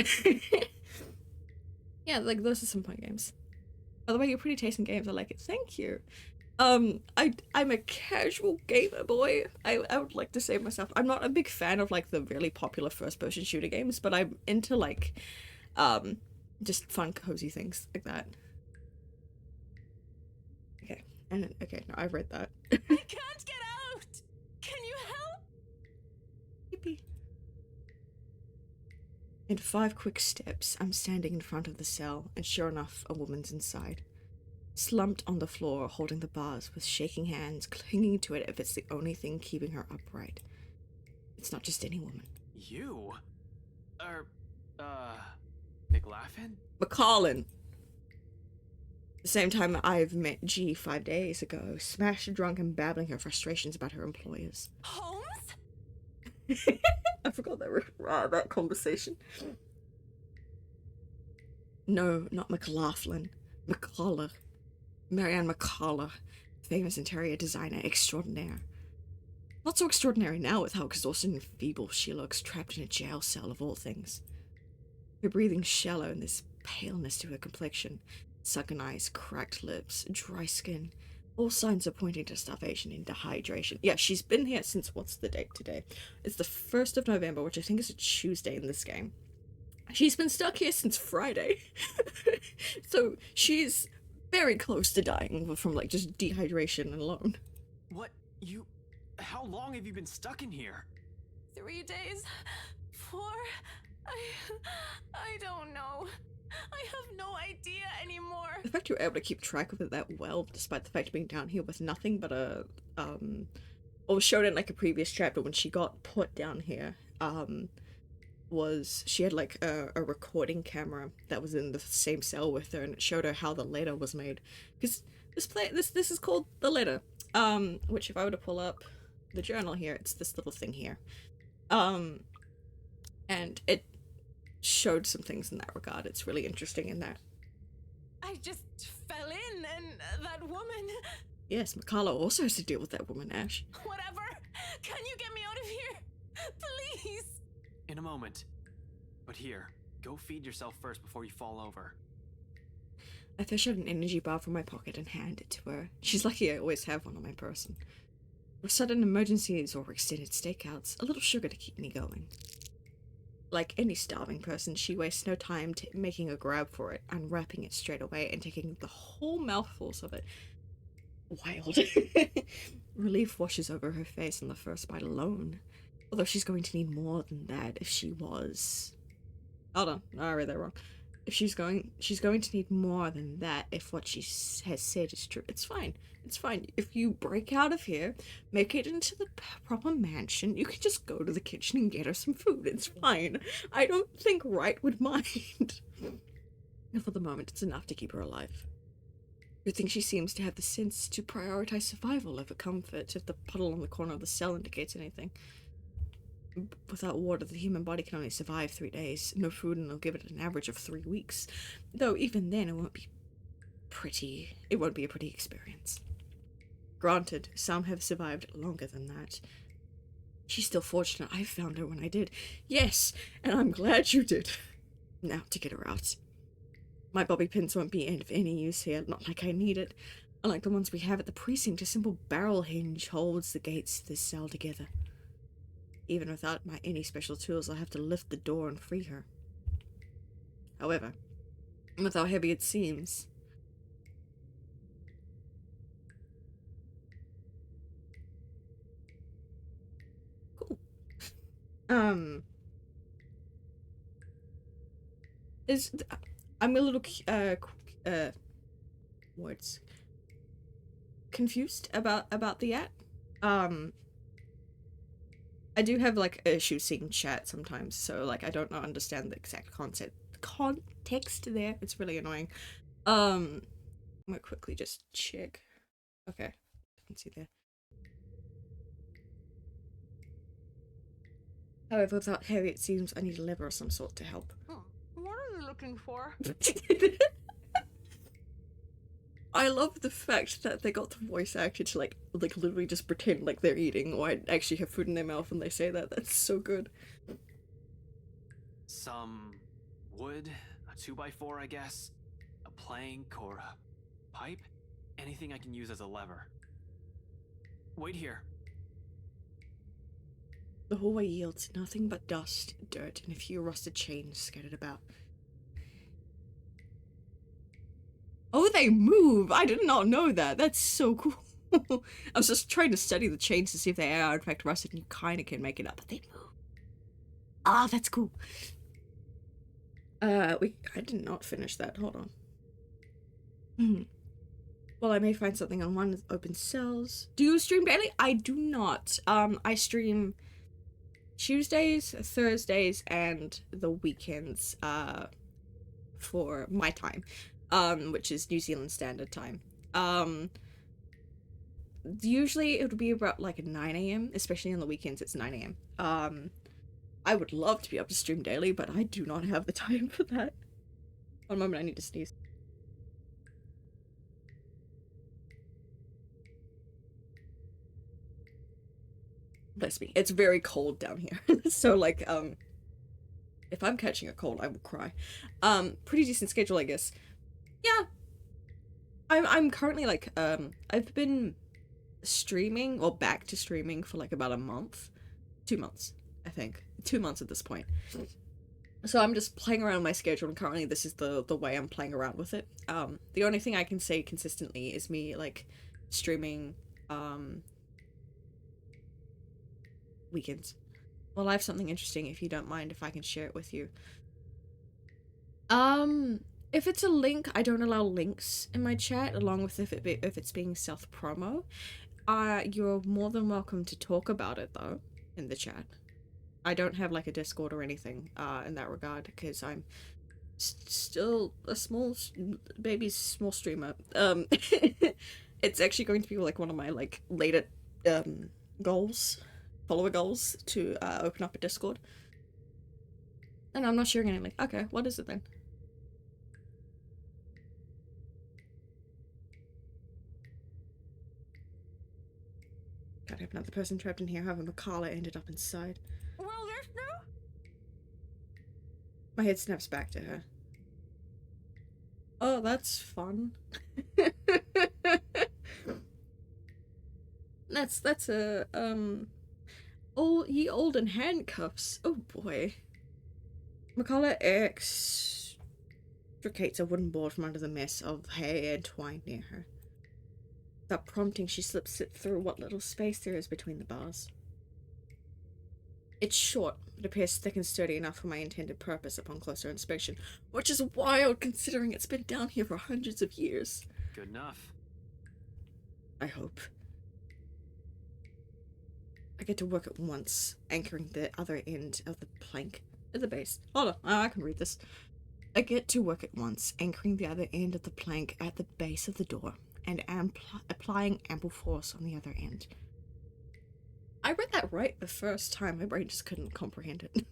Yeah, those are some fun games. By the way, your pretty taste in games, I like it. Thank you. I'm a casual gamer boy. I would like to say myself. I'm not a big fan of the really popular first person shooter games, but I'm into just fun, cozy things like that. Okay, and okay, no, I've read that. I can't get out! Can you help? Yippee. In 5 quick steps, I'm standing in front of the cell, and sure enough, a woman's inside. Slumped on the floor, holding the bars with shaking hands, clinging to it if it's the only thing keeping her upright. It's not just any woman. You? McLaughlin? McCollin. The same time I've met G 5 days ago, smashed drunk and babbling her frustrations about her employers. Holmes? I forgot that conversation. No, not McLaughlin. McCullough. Marianne McCullough, famous interior designer extraordinaire. Not so extraordinary now with how exhausted and feeble she looks, trapped in a jail cell of all things. Her breathing shallow and this paleness to her complexion, sunken eyes, cracked lips, dry skin. All signs are pointing to starvation and dehydration. Yeah, she's been here since, what's the date today? It's the 1st of November, which I think is a Tuesday in this game. She's been stuck here since Friday. So she's very close to dying from just dehydration alone. What? You How long have you been stuck in here? 3 days? 4? I don't know. I have no idea anymore. The fact you were able to keep track of it that well, despite the fact of being down here with nothing but a, or showed in like a previous chapter when she got put down here, was she had like a recording camera that was in the same cell with her, and it showed her how the letter was made. Because this is called The Letter, which if I were to pull up the journal here, it's this little thing here. And it showed some things in that regard. It's really interesting in that. I just fell in, and that woman... Yes, Makala also has to deal with that woman, Ash. Whatever! Can you get me out of here? Please! In a moment. But here, go feed yourself first before you fall over. I fish out an energy bar from my pocket and hand it to her. She's lucky I always have one on my person. For sudden emergencies or extended stakeouts, a little sugar to keep me going. Like any starving person, she wastes no time making a grab for it, unwrapping it straight away and taking the whole mouthfuls of it. Wild. Relief washes over her face on the first bite alone. Although she's going to need more than that if she was... Hold on, I read that wrong. If she's going to need more than that if what she has said is true. It's fine. It's fine. If you break out of here, make it into the proper mansion, you can just go to the kitchen and get her some food. It's fine. I don't think Wright would mind. And for the moment, it's enough to keep her alive. Good thing she seems to have the sense to prioritize survival over comfort if the puddle on the corner of the cell indicates anything. Without water, the human body can only survive 3 days. No food, and they'll give it an average of 3 weeks. Though even then, it won't be a pretty experience. Granted, some have survived longer than that. She's still fortunate I found her when I did. Yes, and I'm glad you did. Now to get her out. My bobby pins won't be of any use here, not like I need it. Unlike the ones we have at the precinct, a simple barrel hinge holds the gates to this cell together. Even without any special tools, I'll have to lift the door and free her. However, with how heavy it seems... Cool. I'm a little, words. Confused about the at. I do have, like, issues seeing chat sometimes, so, like, I don't understand the exact context there. It's really annoying. I'm gonna quickly just check. Okay, I can see there. However, without heavy, it seems I need a lever of some sort to help. What are you looking for? I love the fact that they got the voice actor to like literally just pretend like they're eating or actually have food in their mouth when they say that. That's so good. Some wood, a 2x4, I guess, a plank or a pipe, anything I can use as a lever. Wait here. The hallway yields nothing but dust, dirt, and a few rusted chains scattered about. Oh, they move! I did not know that. That's so cool. I was just trying to study the chains to see if they are in fact rusted, and you kind of can make it up, but they move. Ah, that's cool. I did not finish that. Hold on. Well, I may find something on one of the open cells. Do you stream daily? I do not. I stream Tuesdays, Thursdays, and the weekends, for my time. Which is New Zealand Standard Time. Usually it would be about like 9 AM, especially on the weekends it's 9 AM. I would love to be able to stream daily, but I do not have the time for that. One moment, I need to sneeze. Bless me. It's very cold down here. So like, if I'm catching a cold, I will cry. Pretty decent schedule, I guess. Yeah. I'm currently like, I've been streaming, or back to streaming for like about a month. 2 months, I think. 2 months at this point. So I'm just playing around with my schedule, and currently this is the way I'm playing around with it. The only thing I can say consistently is me, like, streaming, weekends. Well, I have something interesting if you don't mind if I can share it with you. If it's a link, I don't allow links in my chat, along with if it's being self-promo. You're more than welcome to talk about it, though, in the chat. I don't have, like, a Discord or anything, in that regard, because I'm still a small streamer. It's actually going to be, like, one of my, like, later, follower goals, to, open up a Discord. And I'm not sharing any link. Okay, what is it then? Gotta have another person trapped in here. However, Makala ended up inside. Well, there's no. My head snaps back to her. Oh, that's fun. that's a ye olden handcuffs. Oh boy. Makala extricates a wooden board from under the mess of hay and twine near her. Without prompting, she slips it through what little space there is between the bars. It's short, but appears thick and sturdy enough for my intended purpose upon closer inspection, which is wild considering it's been down here for hundreds of years. Good enough. I hope. I get to work at once, anchoring the other end of the plank at the base. Hold on, I can read this. I get to work at once, anchoring the other end of the plank at the base of the door, and applying ample force on the other end. I read that right the first time. My brain just couldn't comprehend it.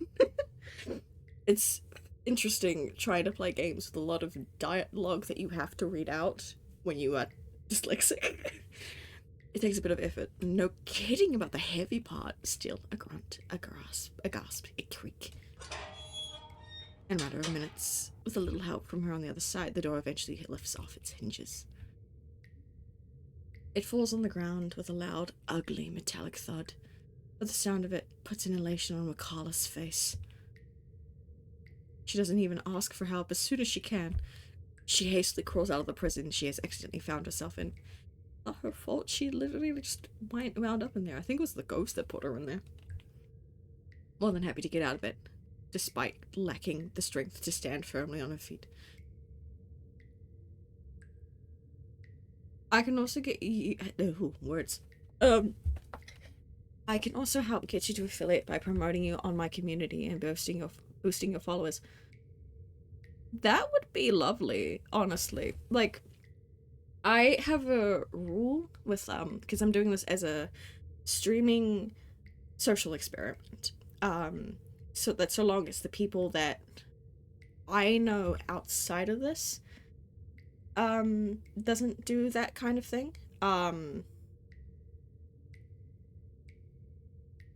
It's interesting trying to play games with a lot of dialogue that you have to read out when you are dyslexic. It takes a bit of effort. No kidding about the heavy part. Still, a grunt, a gasp, a creak. In a matter of minutes, with a little help from her on the other side, the door eventually lifts off its hinges. It falls on the ground with a loud, ugly, metallic thud, but the sound of it puts an elation on Makala's face. She doesn't even ask for help. As soon as she can, she hastily crawls out of the prison she has accidentally found herself in. Not her fault, she literally just wound up in there. I think it was the ghost that put her in there. More than happy to get out of it, despite lacking the strength to stand firmly on her feet. I can also get you... words. I can also help get you to affiliate by promoting you on my community and boosting your followers. That would be lovely, honestly. Like, I have a rule with, because I'm doing this as a streaming social experiment. So that so long as the people that I know outside of this, doesn't do that kind of thing.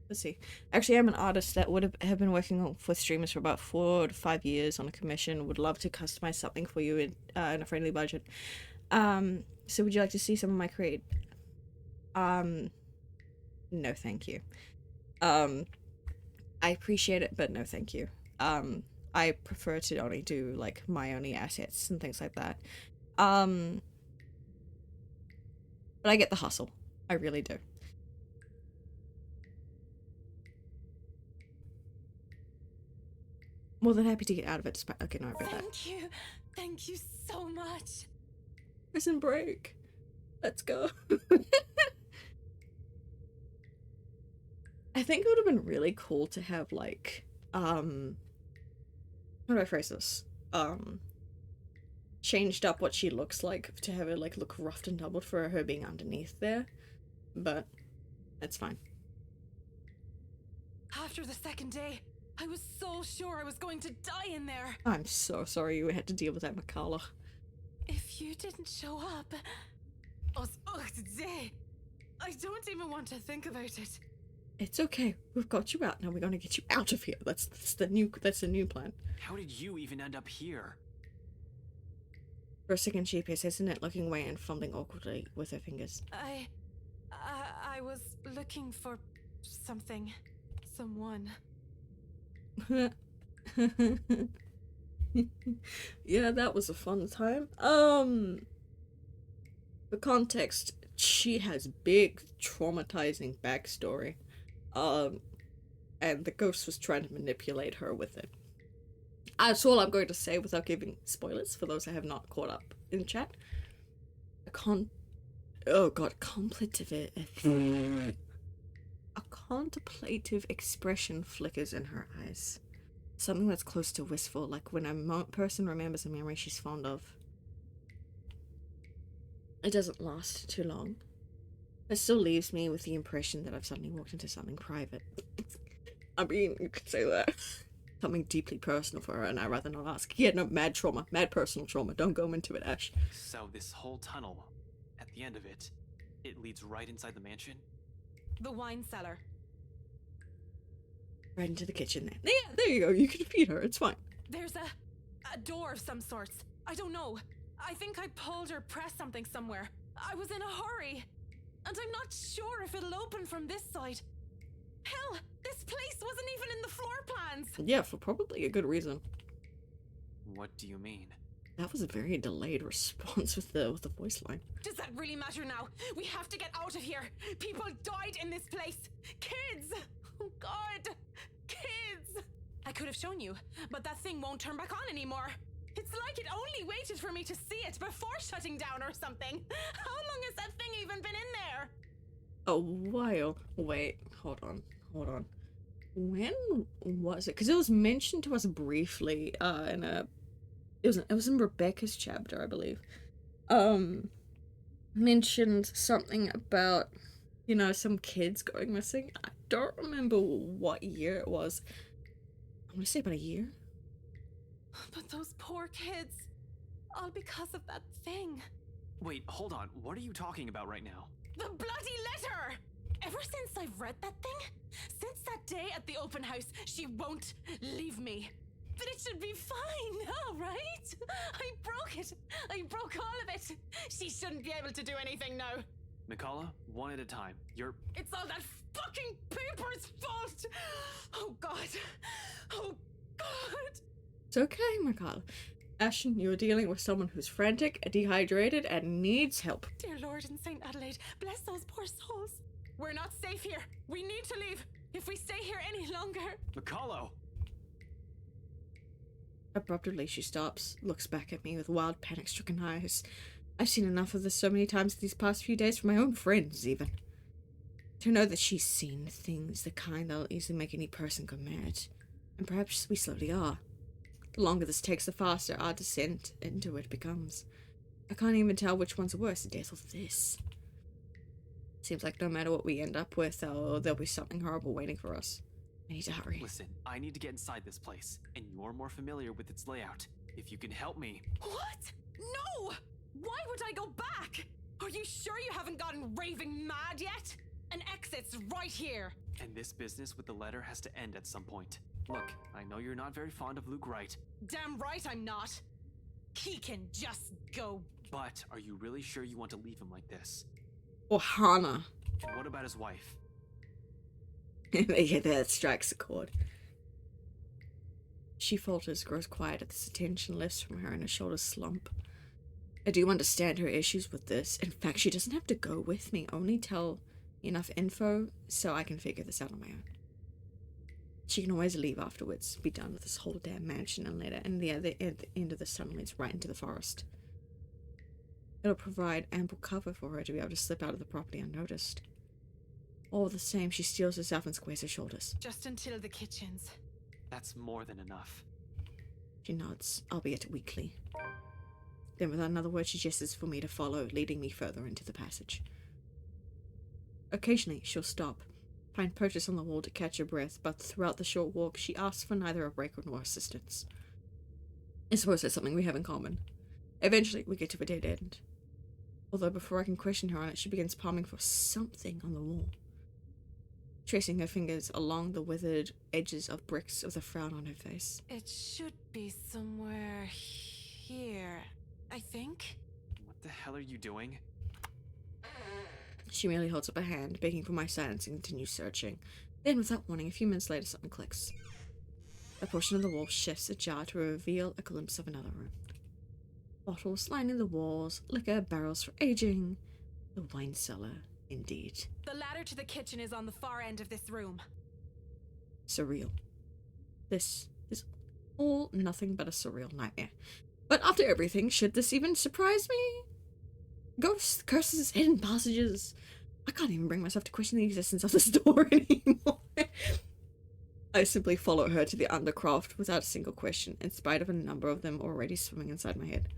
Let's see. Actually, I'm an artist that would have been working with streamers for about 4 to 5 years on a commission. Would love to customize something for you in a friendly budget. So would you like to see some of my create? No, thank you. I appreciate it, but no, thank you. I prefer to only do, like, my only assets and things like that. But I get the hustle. I really do. More than happy to get out of it despite... Okay, no, I read that. Thank you. Thank you so much. Prison break. Let's go. I think it would have been really cool to have, like, how do I phrase this? Changed up what she looks like to have her, like, look roughed and doubled for her being underneath there. But that's fine. After the second day, I was so sure I was going to die in there. I'm so sorry you had to deal with that, Makala. If you didn't show up... today. I don't even want to think about it. It's okay. We've got you out. Now we're gonna get you out of here. That's the new plan. How did you even end up here? For a second she appears hesitant, looking away and fumbling awkwardly with her fingers. I was looking for something. Someone. Yeah, that was a fun time. For context, she has big traumatizing backstory. And the ghost was trying to manipulate her with it. That's all I'm going to say without giving spoilers for those I have not caught up in chat. A contemplative expression flickers in her eyes. Something that's close to wistful, like when a person remembers a memory she's fond of. It doesn't last too long. It still leaves me with the impression that I've suddenly walked into something private. I mean, you could say that. Something deeply personal for her, and I'd rather not ask. Yeah, no, mad trauma. Mad personal trauma. Don't go into it, Ash. So this whole tunnel, at the end of it, it leads right inside the mansion? The wine cellar. Right into the kitchen then. Yeah, there you go. You can feed her. It's fine. There's a door of some sorts. I don't know. I think I pulled or pressed something somewhere. I was in a hurry. And I'm not sure if it'll open from this side. Hell, this place wasn't even in the floor plans. Yeah, for probably a good reason. What do you mean? That was a very delayed response with the voice line. Does that really matter now? We have to get out of here. People died in this place. Kids! Oh God! Kids! I could have shown you, but that thing won't turn back on anymore. It's like it only waited for me to see it before shutting down or something. How long has that thing even been in there? A while. Wait, hold on. When was it? Because it was mentioned to us briefly it was in Rebecca's chapter, I believe. Mentioned something about, some kids going missing. I don't remember what year it was. I'm gonna say about a year. But those poor kids. All because of that thing. Wait, hold on. What are you talking about right now? The bloody letter! Ever since I've read that thing, since that day at the open house, she won't leave me. But it should be fine now, right? I broke it. I broke all of it. She shouldn't be able to do anything now. Mikala, one at a time. It's all that fucking paper's fault! Oh God. Oh God. It's okay, Mikala. Ashen, you're dealing with someone who's frantic, dehydrated, and needs help. Dear Lord in St. Adelaide, bless those poor souls. We're not safe here. We need to leave. If we stay here any longer... Mikalo! Abruptly, she stops, looks back at me with wild, panic-stricken eyes. I've seen enough of this so many times these past few days from my own friends, even. To know that she's seen things, the kind that'll easily make any person go mad. And perhaps we slowly are. The longer this takes, the faster our descent into it becomes. I can't even tell which one's worse, death or this. Seems like no matter what we end up with, there'll be something horrible waiting for us. I need to hurry. Listen, I need to get inside this place, and you're more familiar with its layout. If you can help me... What? No! Why would I go back? Are you sure you haven't gotten raving mad yet? An exit's right here. And this business with the letter has to end at some point. Look, I know you're not very fond of Luke Wright. Damn right I'm not. He can just go. But are you really sure you want to leave him like this? Or Hana. And what about his wife? Yeah, that strikes a chord. She falters, grows quiet as this attention lifts from her and her shoulders slump. I do understand her issues with this. In fact, she doesn't have to go with me, only tell enough info so I can figure this out on my own. She can always leave afterwards, be done with this whole damn mansion and later, and the other end of the tunnel leads right into the forest. It'll provide ample cover for her to be able to slip out of the property unnoticed. All the same, she steels herself and squares her shoulders. Just until the kitchens. That's more than enough. She nods, albeit weakly. Then without another word, she gestures for me to follow, leading me further into the passage. Occasionally, she'll stop, find purchase on the wall to catch her breath, but throughout the short walk, she asks for neither a break nor assistance. I suppose that's something we have in common. Eventually, we get to a dead end. Although before I can question her on it, she begins palming for something on the wall. Tracing her fingers along the withered edges of bricks with a frown on her face. It should be somewhere here, I think. What the hell are you doing? She merely holds up a hand, begging for my silence and continues searching. Then, without warning, a few minutes later, something clicks. A portion of the wall shifts ajar to reveal a glimpse of another room. Bottles lining the walls, liquor barrels for aging, the wine cellar. Indeed. The ladder to the kitchen is on the far end of this room. Surreal. This is all nothing but a surreal nightmare. But after everything, should this even surprise me? Ghosts, curses, hidden passages. I can't even bring myself to question the existence of this door anymore. I simply follow her to the undercroft without a single question, in spite of a number of them already swimming inside my head.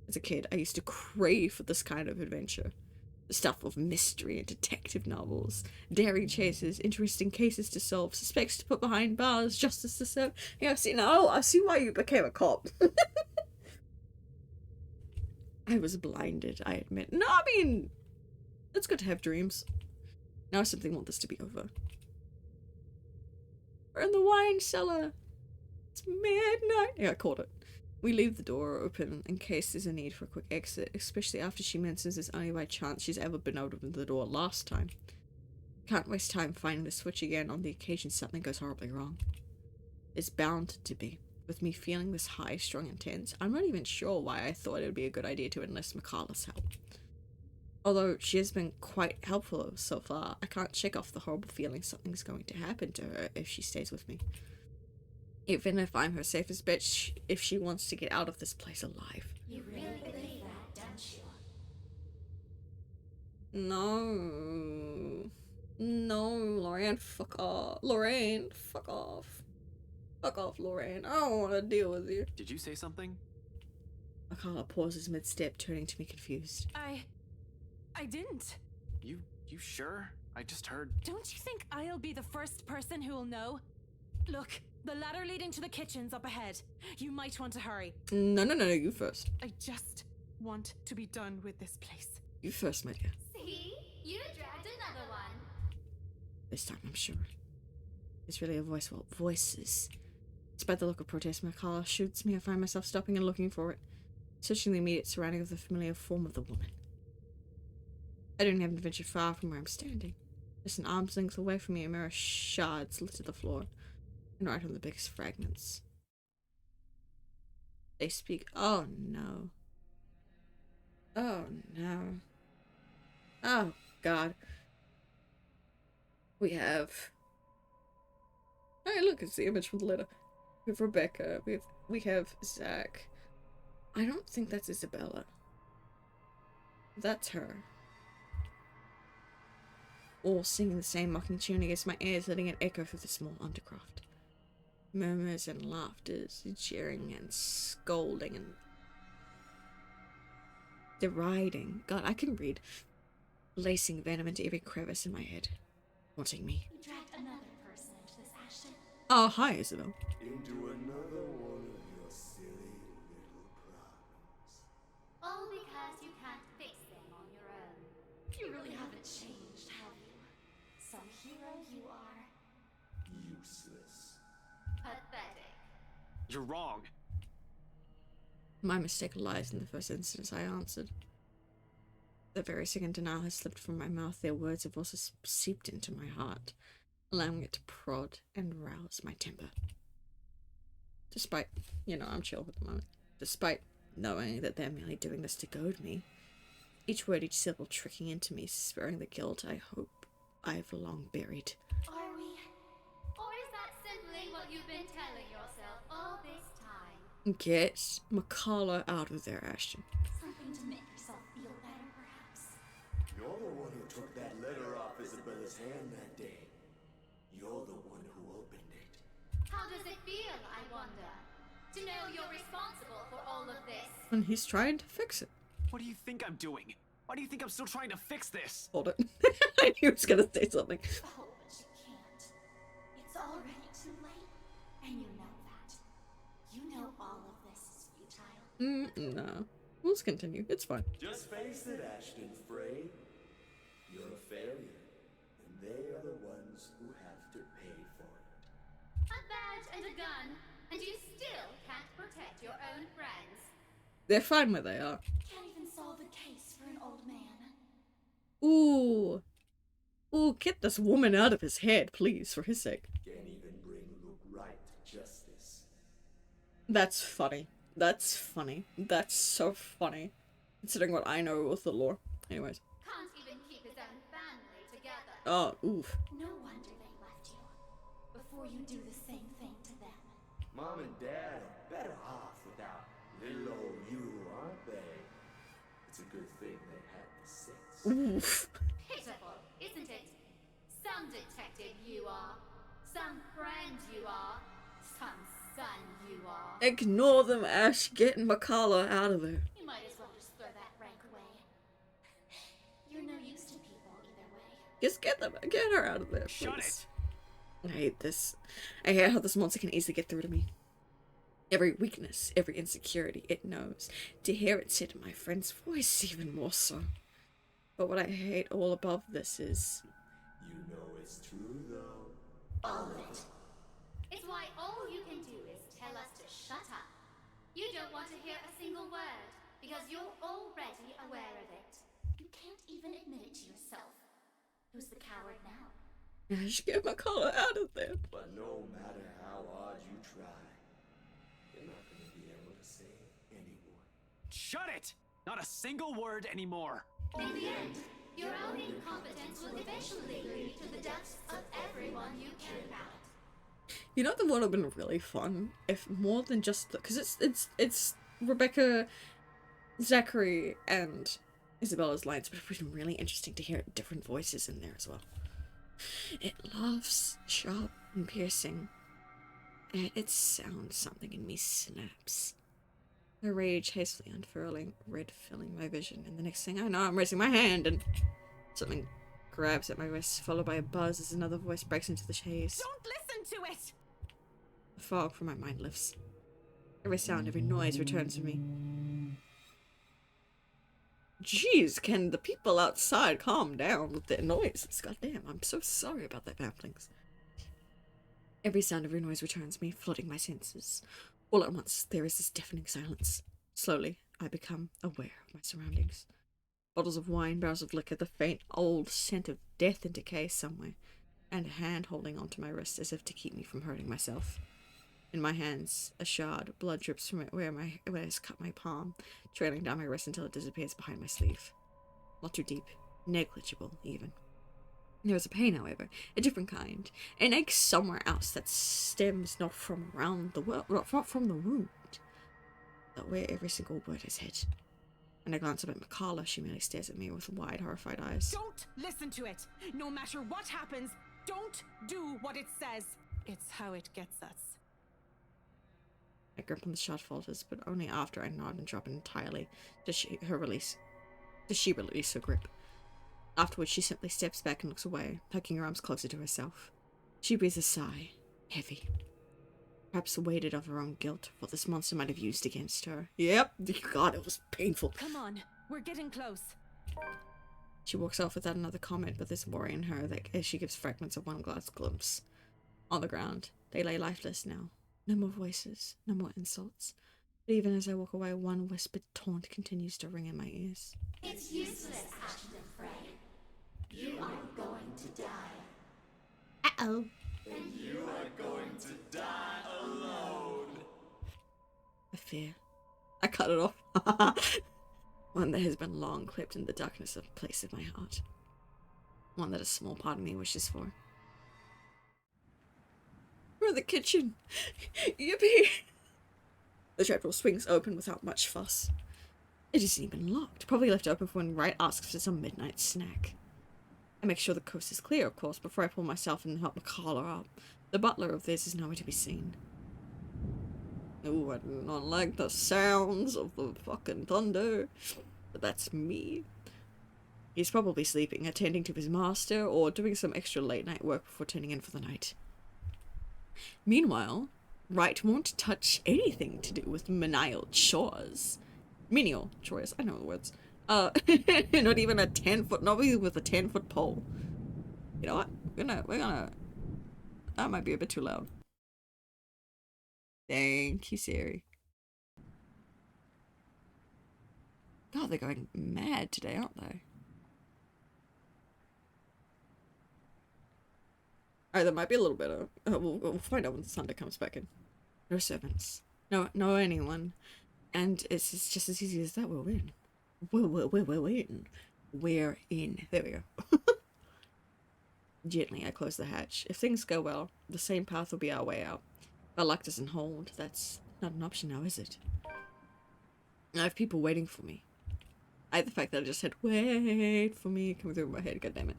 As a kid, I used to crave for this kind of adventure. The stuff of mystery and detective novels, daring chases, interesting cases to solve, suspects to put behind bars, justice to serve. Yeah, see, now I see why you became a cop. I was blinded, I admit. No, I mean, it's good to have dreams. Now I simply want this to be over. We're in the wine cellar. It's midnight. Yeah, I caught it. We leave the door open in case there's a need for a quick exit, especially after she mentions it's only by chance she's ever been out of the door last time. Can't waste time finding the switch again on the occasion something goes horribly wrong. It's bound to be. With me feeling this high, strong, intense, I'm not even sure why I thought it would be a good idea to enlist Mikhala's help. Although she has been quite helpful so far, I can't shake off the horrible feeling something's going to happen to her if she stays with me. Even if I'm her safest bet, if she wants to get out of this place alive. You really believe that, don't you? No. No, Lorraine, fuck off. Lorraine, fuck off. Fuck off, Lorraine. I don't want to deal with you. Did you say something? Mikala pauses mid-step, turning to me confused. I didn't. You sure? I just heard. Don't you think I'll be the first person who'll know? Look, the ladder leading to the kitchen's up ahead. You might want to hurry. No, you first. I just want to be done with this place. You first, my dear. See? You dragged another one. This time, I'm sure. It's really a voice. Well, voices. Despite the look of protest Mikala shoots me, I find myself stopping and looking for it, searching the immediate surrounding of the familiar form of the woman. I don't even venture far from where I'm standing. Just an arm's length away from me, a mirror shards litter the floor, and right on the biggest fragments. They speak. Oh no. Oh no. Oh god. We have. Hey, look, it's the image from the letter. We have Rebecca. We have Zach. I don't think that's Isabella. That's her. All singing the same mocking tune against my ears, letting it echo through the small undercroft. Murmurs and laughters, jeering and scolding and deriding. God, I can read. Lacing venom into every crevice in my head. Wanting me. You dragged another person into this, Ashton. Oh, hi, Isabel. Into another one of your silly little problems. All because you can't fix them on your own. You really haven't changed, have you? Some hero you are. Useless. Pathetic. You're wrong. My mistake lies in the first instance I answered. The very second denial has slipped from my mouth, their words have also seeped into my heart, allowing it to prod and rouse my temper. Despite, I'm chill at the moment. Despite knowing that they're merely doing this to goad me, each word, each syllable tricking into me, sparing the guilt I hope I've long buried. Are we? Or is that simply what you've been telling yourself all this time? Get Mikala out of there, Ashton. Something to make yourself feel better, perhaps? You're the one who took that letter off Isabella's hand that day. You're the one who opened it. How does it feel, I wonder? To know you're responsible for all of this? And he's trying to fix it. What do you think I'm doing? Why do you think I'm still trying to fix this? Hold it. I knew he was gonna say something. Oh, but you can't. It's already too late. And you know that. You know all of this is futile. No. Let's continue. It's fine. Just face it, Ashton Frey. You're a failure, and they are the ones who have to pay for it. A badge and a gun, and you still can't protect your own friends. They're fine where they are. Can't even solve a case for an old man. Ooh. Ooh, get this woman out of his head, please, for his sake. Can't even bring Luke right to justice. That's funny. That's funny. That's so funny. Considering what I know with the lore. Anyways. Can't even keep his own family Oh, oof. No wonder they left you. Before you do the same thing to them. Mom and Dad are better off without little old you, aren't they? It's a good thing they had the sense. Oof. Pitiful, isn't it? Some detective you are. Some friend you are. Some son you are. Ignore them, Ash. Get Makala out of there. You might as well just throw that rank away. You're no use to people either way. Just get her out of there, please. Shut it! I hate this. I hate how this monster can easily get through to me. Every weakness, every insecurity, it knows. To hear it said in my friend's voice, even more so. But what I hate all above this is... You know it's true, though. All of it. It's why all you can do is tell us to shut up. You don't want to hear a single word, because you're already aware of it. You can't even admit it to yourself. Who's the coward now? Ash, get Makala out of there. But no matter how hard you try, you're not going to be able to save anyone. Shut it! Not a single word anymore. In the end, your own incompetence will eventually lead to the deaths of everyone you care about. You know, that would have been really fun if more than just because it's Rebecca, Zachary, and Isabella's lines, but it would have been really interesting to hear different voices in there as well. It laughs, sharp and piercing, and it sounds something in me snaps. The rage hastily unfurling, red filling my vision, and the next thing I know, I'm raising my hand and something grabs at my wrist, followed by a buzz as another voice breaks into the haze. Don't listen to it! The fog from my mind lifts. Every sound, every noise returns to me. Jeez, can the people outside calm down with their noises? Goddamn, I'm so sorry about that, Bamplings. Every sound, every noise returns me, flooding my senses. All at once, there is this deafening silence. Slowly, I become aware of my surroundings. Bottles of wine, barrels of liquor, the faint, old scent of death and decay somewhere, and a hand holding onto my wrist as if to keep me from hurting myself. In my hands, a shard, blood drips from it where it has cut my palm, trailing down my wrist until it disappears behind my sleeve. Not too deep, negligible even. There is a pain, however, a different kind, an ache somewhere else that stems not from around the world, not from the wound, but where every single word is hit. And I glance up at Makala, she merely stares at me with wide, horrified eyes. Don't listen to it! No matter what happens, don't do what it says! It's how it gets us. I grip on the shard falters, but only after I nod and drop it entirely does she release her grip. Afterwards, she simply steps back and looks away, hugging her arms closer to herself. She breathes a sigh, heavy. Perhaps weighted of her own guilt, for what this monster might have used against her. Yep, God, it was painful. Come on, we're getting close. She walks off without another comment, but there's worry in her as she gives fragments of one last glimpse. On the ground, they lay lifeless now. No more voices, no more insults. But even as I walk away, one whispered taunt continues to ring in my ears. It's useless, Ashton Frey. You are going to die. Uh-oh. And you are going to die alone. A fear. I cut it off. One that has been long clipped in the darkness of place of my heart. One that a small part of me wishes for. We're in the kitchen. Yippee! The trapdoor swings open without much fuss. It isn't even locked, probably left open for when Wright asks for some midnight snack. I make sure the coast is clear, of course, before I pull myself in and help Makala up. The butler of this is nowhere to be seen. Oh, I do not like the sounds of the fucking thunder. But that's me. He's probably sleeping, attending to his master, or doing some extra late night work before turning in for the night. Meanwhile, Wright won't touch anything to do with menial chores. Menial chores, I know the words. Not even a 10-foot, not even with a 10-foot pole. You know what? We're gonna, that might be a bit too loud. Thank you, Siri. God, they're going mad today, aren't they? Alright, there might be a little bit of... we'll find out when Sunday comes back in. No servants. No anyone. And it's just as easy as that. We'll win. We'll win. We're in. There we go. Gently, I close the hatch. If things go well, the same path will be our way out. If our luck doesn't hold, that's not an option now, is it? I have people waiting for me. I hate the fact that I just said, wait for me, coming through my head, goddammit.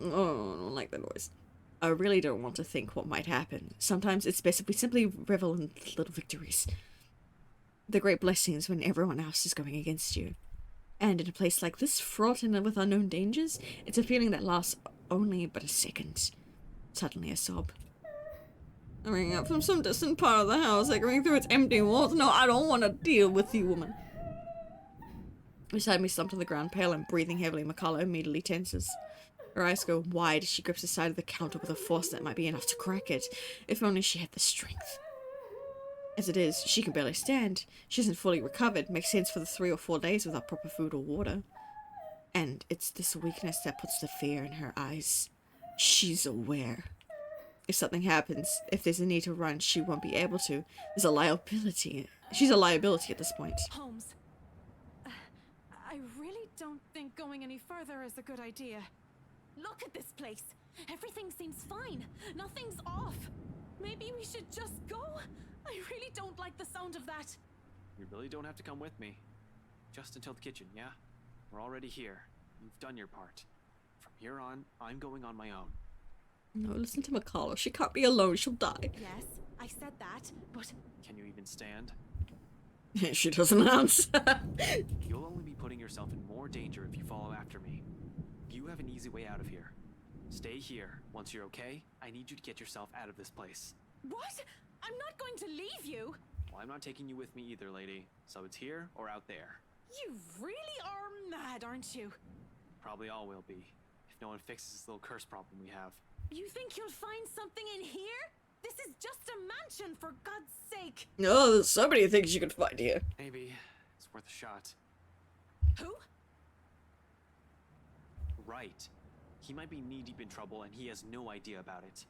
Oh, I don't like that noise. I really don't want to think what might happen. Sometimes it's best if we simply revel in little victories. The great blessings when everyone else is going against you. And in a place like this, fraught and with unknown dangers, it's a feeling that lasts only but a second. Suddenly a sob. Ringing up from some distant part of the house, echoing through its empty walls. No, I don't want to deal with you, woman. Beside me, slumped on the ground, pale and breathing heavily, Makala immediately tenses. Her eyes go wide as she grips the side of the counter with a force that might be enough to crack it, if only she had the strength. As it is, she can barely stand. She isn't fully recovered. Makes sense for the 3 or 4 days without proper food or water. And it's this weakness that puts the fear in her eyes. She's aware. If something happens, if there's a need to run, she won't be able to. There's a liability. She's a liability at this point. Holmes, I really don't think going any further is a good idea. Look at this place. Everything seems fine. Nothing's off. Maybe we should just go? I really don't like the sound of that. You really don't have to come with me. Just until the kitchen, yeah? We're already here. You've done your part. From here on, I'm going on my own. No, listen to Makala. She can't be alone. She'll die. Yes, I said that, but... Can you even stand? She doesn't answer. You'll only be putting yourself in more danger if you follow after me. You have an easy way out of here. Stay here. Once you're okay, I need you to get yourself out of this place. What? I'm not going to leave you! Well, I'm not taking you with me either, lady. So it's here or out there. You really are mad, aren't you? Probably all will be, if no one fixes this little curse problem we have. You think you'll find something in here? This is just a mansion, for God's sake! No, there's so many things you can find here. Maybe. It's worth a shot. Who? Right. He might be knee-deep in trouble and he has no idea about it.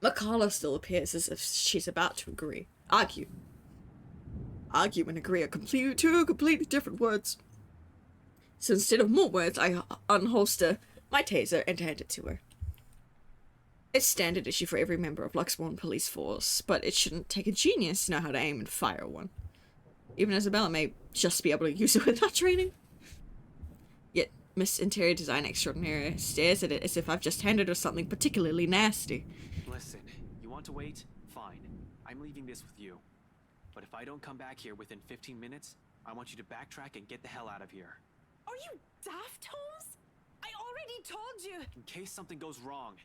Makala still appears as if she's about to agree. Argue. Argue and agree are two completely different words. So instead of more words, I unholster my taser and hand it to her. It's standard issue for every member of Luxborn police force, but it shouldn't take a genius to know how to aim and fire one. Even Isabella may just be able to use it without training. Yet Miss Interior Design Extraordinaire stares at it as if I've just handed her something particularly nasty. Listen, you want to wait? Fine. I'm leaving this with you. But if I don't come back here within 15 minutes, I want you to backtrack and get the hell out of here. Are you daft, Holmes? I already told you! In case something goes wrong,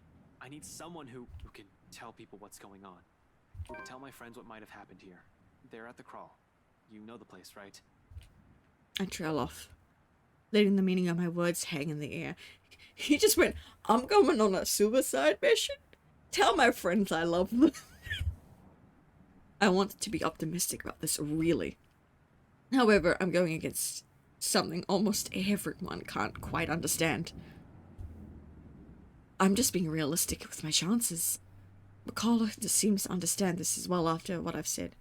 I need someone who can tell people what's going on. Who can tell my friends what might have happened here. They're at the crawl. You know the place, right? I trail off, letting the meaning of my words hang in the air. He just went, I'm going on a suicide mission? Tell my friends I love them. I want to be optimistic about this, really. However, I'm going against something almost everyone can't quite understand. I'm just being realistic with my chances. Makala just seems to understand this as well after what I've said.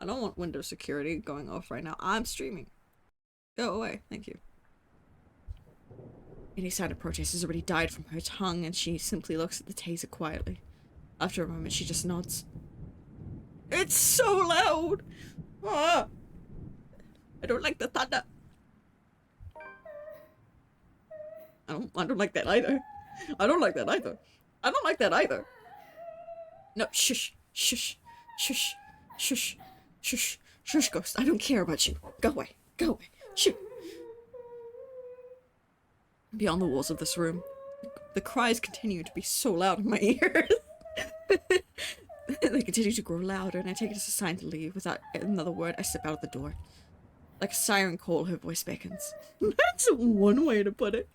I don't want window security going off right now. I'm streaming. Go away. Thank you. Any sign of protest has already died from her tongue, and she simply looks at the taser quietly. After a moment, she just nods. It's so loud! Ah! I don't like the thunder. I don't like that either. I don't like that either. I don't like that either. No, shush, shush, shush, shush, shush, shush, ghost. I don't care about you. Go away. Go away. Shoot. Beyond the walls of this room, the cries continue to be so loud in my ears. They continue to grow louder, and I take it as a sign to leave. Without another word, I step out of the door. Like a siren call, her voice beckons. That's one way to put it.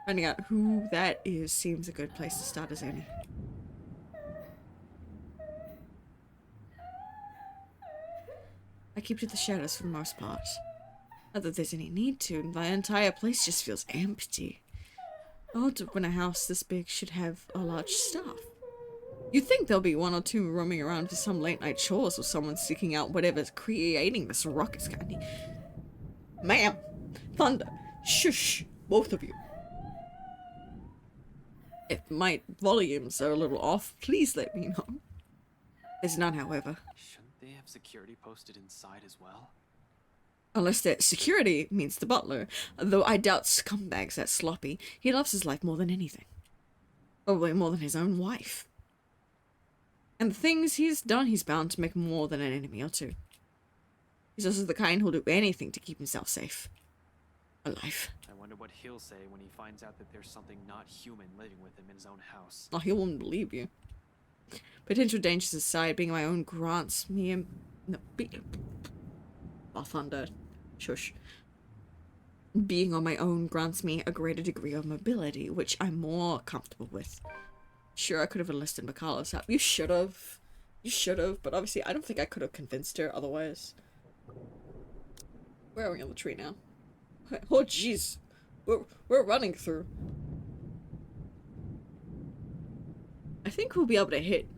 Finding out who that is seems a good place to start as any. I keep to the shadows for the most part. Not that there's any need to, my entire place just feels empty. Odd when a house this big should have a large staff. You'd think there'll be 1 or 2 roaming around for some late night chores or someone seeking out whatever's creating this ruckus candy. Ma'am! Thunder! Shush, both of you. If my volumes are a little off, please let me know. It's none, however. Shouldn't they have security posted inside as well? Unless that security means the butler, though I doubt scumbag's that sloppy. He loves his life more than anything. Probably more than his own wife. And the things he's done, he's bound to make more than an enemy or two. He's also the kind who'll do anything to keep himself safe. Alive. I wonder what he'll say when he finds out that there's something not human living with him in his own house. Oh, he won't believe you. Potential dangers aside, being my own grants me a... No, thunder. Shush. Being on my own grants me a greater degree of mobility, which I'm more comfortable with. Sure, I could have enlisted Mikala's help. You should have. You should have, but obviously I don't think I could have convinced her otherwise. Where are we on the tree now? Oh, jeez. We're running through. I think we'll be able to hit...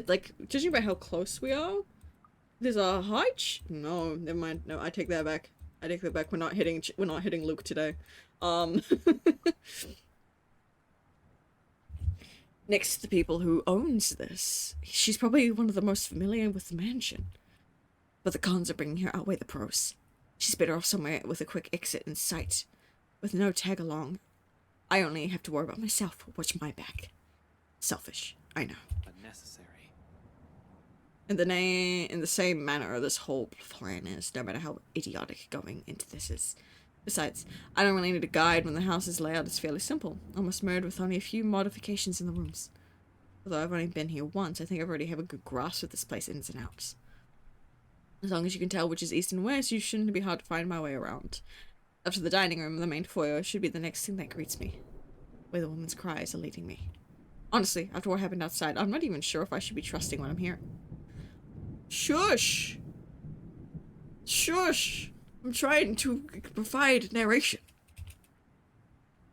like, judging by how close we are... There's a height? No, never mind. No, I take that back. I take that back. We're not hitting Luke today. Next to the people who owns this, she's probably one of the most familiar with the mansion. But the cons of bringing her outweigh the pros. She's better off somewhere with a quick exit in sight. With no tag along. I only have to worry about myself. Watch my back. Selfish, I know. But necessary. In the same manner this whole plan is, no matter how idiotic going into this is. Besides, I don't really need a guide when the house's layout is fairly simple, almost mirrored with only a few modifications in the rooms. Although I've only been here once, I think I already have a good grasp of this place ins and outs. As long as you can tell which is east and west, you shouldn't be hard to find my way around. After the dining room, the main foyer should be the next thing that greets me, where the woman's cries are leading me. Honestly, after what happened outside, I'm not even sure if I should be trusting what I'm hearing. Shush! Shush! I'm trying to provide narration.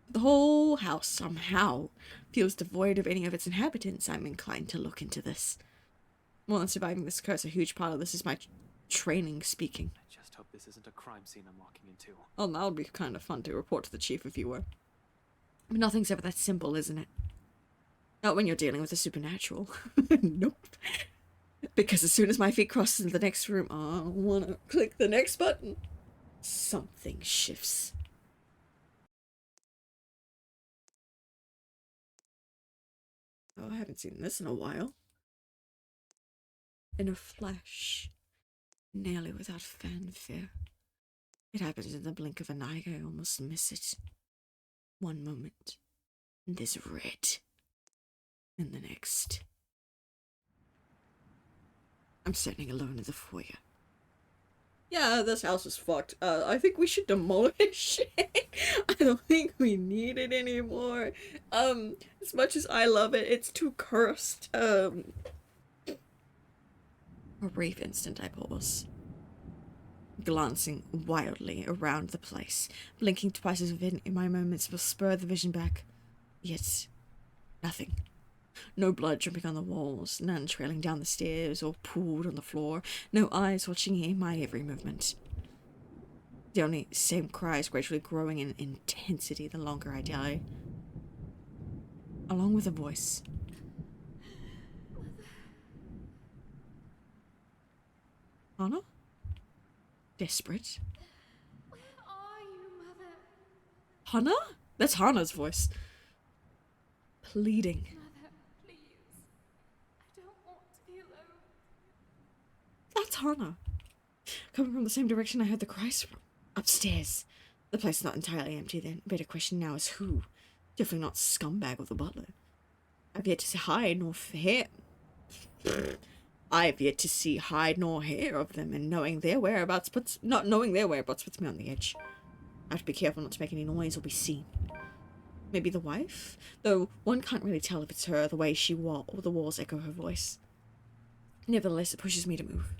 The whole house, somehow, feels devoid of any of its inhabitants. I'm inclined to look into this. More than surviving this curse, a huge part of this is my training speaking. I just hope this isn't a crime scene I'm walking into. Oh, that would be kind of fun to report to the chief if you were. But nothing's ever that simple, isn't it? Not when you're dealing with the supernatural. Nope. Because as soon as my feet cross into the next room, I want to click the next button. Something shifts. Oh, I haven't seen this in a while. In a flash, nearly without fanfare. It happens in the blink of an eye, I almost miss it. One moment, and there's red. And the next. I'm standing alone in the foyer. Yeah, this house is fucked. I think we should demolish it. I don't think we need it anymore. As much as I love it, it's too cursed. A brief instant I pause, glancing wildly around the place, blinking twice as if in my moments will spur the vision back. Yet, nothing. No blood dripping on the walls, none trailing down the stairs or pooled on the floor, no eyes watching my every movement. The only same cries gradually growing in intensity the longer I die. Along with a voice. Hannah? Desperate? Where are you, Mother? Hannah? That's Hannah's voice. Pleading. Mother, please. I don't want to be alone. That's Hannah. Coming from the same direction I heard the cries from. Upstairs. The place is not entirely empty then. Better question now is who? Definitely not scumbag or the butler. I've yet to see hide nor hair. I've yet to see hide nor hair of them, and not knowing their whereabouts puts me on the edge. I have to be careful not to make any noise or be seen. Maybe the wife? Though one can't really tell if it's her, the way she walks, or the walls echo her voice. Nevertheless, it pushes me to move.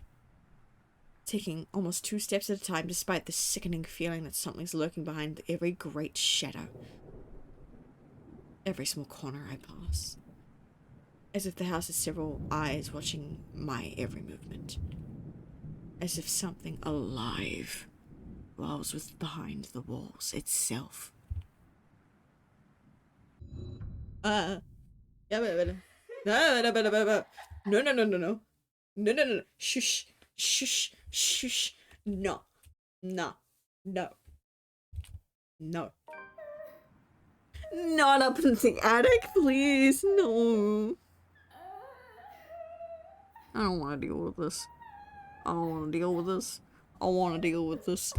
Taking almost 2 steps at a time, despite the sickening feeling that something's lurking behind every great shadow. Every small corner I pass. As if the house has several eyes watching my every movement. As if something alive dwells with behind the walls itself. Yeah, no, no, no, no, no, no, no, no, no, shush, shush, shush, no, no, no, no. Not up in the attic, please, no. I don't want to deal with this. I don't want to deal with this. I want to deal with this.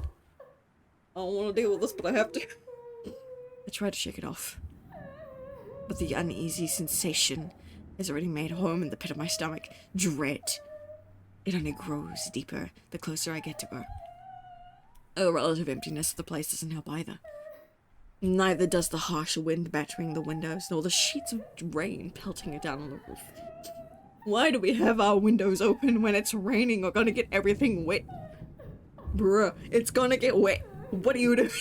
I don't want to deal with this, but I have to. I try to shake it off, but the uneasy sensation has already made home in the pit of my stomach. Dread. It only grows deeper the closer I get to her. A relative emptiness of the place doesn't help either. Neither does the harsh wind battering the windows, nor the sheets of rain pelting it down on the roof. Why do we have our windows open when it's raining or gonna get everything wet? Bruh, it's gonna get wet. What are you doing?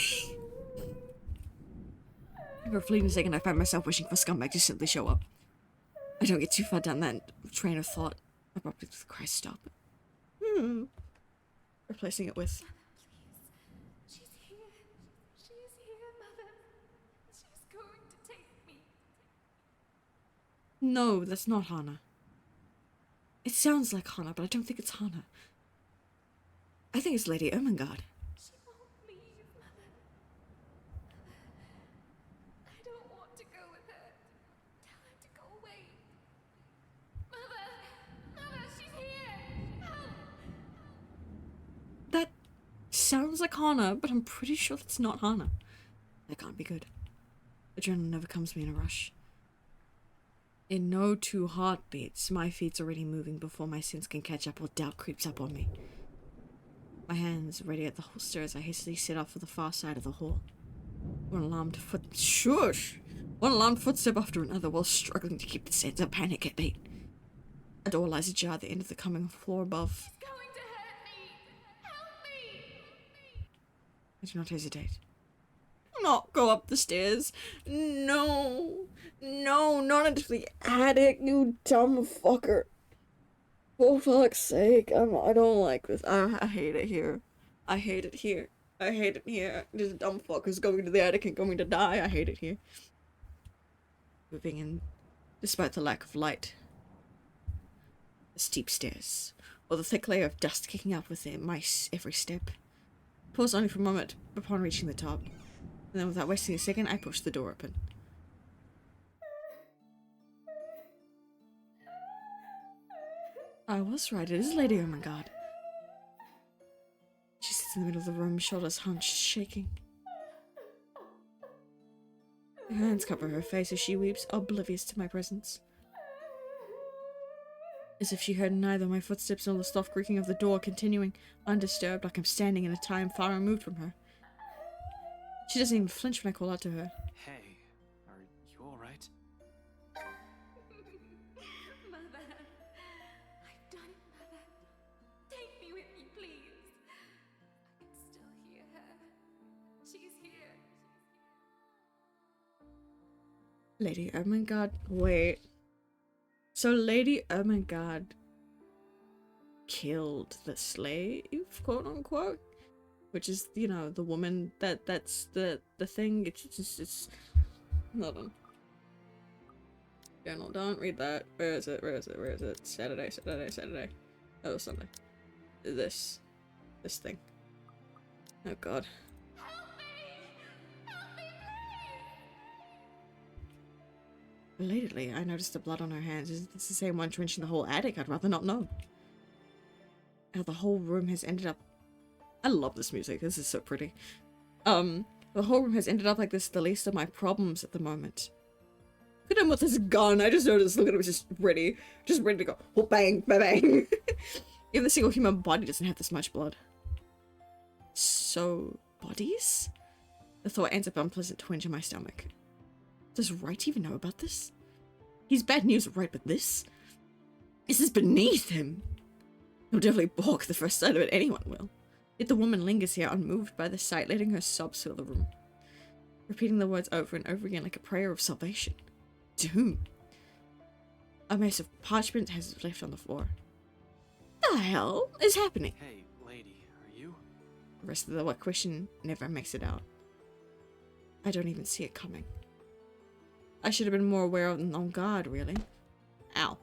For a fleeting second, I find myself wishing for Scumbag to simply show up. I don't get too far down that train of thought. Abruptly, Christ, stop. Replacing it with... She's here. She's here, Mother. She's going to take me. No, that's not Hana. It sounds like Hana, but I don't think it's Hana. I think it's Lady Ermengarde. She won't leave, Mother. I don't want to go with her. Tell her to go away. Mother! Mother, she's here! Help! That sounds like Hana, but I'm pretty sure that's not Hana. That can't be good. Adrenaline never comes to me in a rush. In no 2 heartbeats, my feet's already moving before my sense can catch up or doubt creeps up on me. My hands ready at the holster as I hastily set off for the far side of the hall. One alarmed footstep after another while struggling to keep the sense of panic at bay. A door lies ajar at the end of the coming floor above. She's going to hurt me! Help me! I do not hesitate. Not go up the stairs. No. No, not into the attic, you dumb fucker. For fuck's sake, I don't like this. I hate it here. I hate it here. I hate it here. This dumb fucker's going to the attic and going to die. I hate it here. Moving in, despite the lack of light. The steep stairs, or the thick layer of dust kicking up with their mice every step. Pause only for a moment upon reaching the top. And then without wasting a second, I push the door open. I was right, it is Lady Ermengarde. She sits in the middle of the room, shoulders hunched, shaking. Her hands cover her face as she weeps, oblivious to my presence. As if she heard neither my footsteps nor the soft creaking of the door, continuing undisturbed like I'm standing in a time far removed from her. She doesn't even flinch when I call out to her. Hey, are you alright? Mother, I've done it, Mother. Take me with you, please. I can still hear her. She's here. Lady Ermengarde, wait. So Lady Ermengarde killed the slave, quote unquote? Which is, you know, the woman that's the thing. It's hold on. Journal, don't read that. Where is it? Saturday. Oh, Sunday. This thing. Oh god. Help me! Help me, please! Belatedly, I noticed the blood on her hands. It's the same one drenching the whole attic. I'd rather not know. How the whole room has ended up. I love this music. This is so pretty. The whole room has ended up like this. The least of my problems at the moment. Look at him with his gun. I just noticed. Look at him, just ready to go. Oh, bang, bang, bang. Even the single human body doesn't have this much blood. So, bodies? The thought ends up an unpleasant twinge in my stomach. Does Wright even know about this? He's bad news, right? But this is beneath him. He'll definitely balk the first sight of it. Anyone will. Yet the woman lingers here, unmoved by the sight, letting her sobs fill the room, repeating the words over and over again like a prayer of salvation. To whom? A mess of parchment has left on the floor. The hell is happening? Hey, lady, are you? The rest of the question never makes it out. I don't even see it coming. I should have been more aware of and on guard, really. Ow.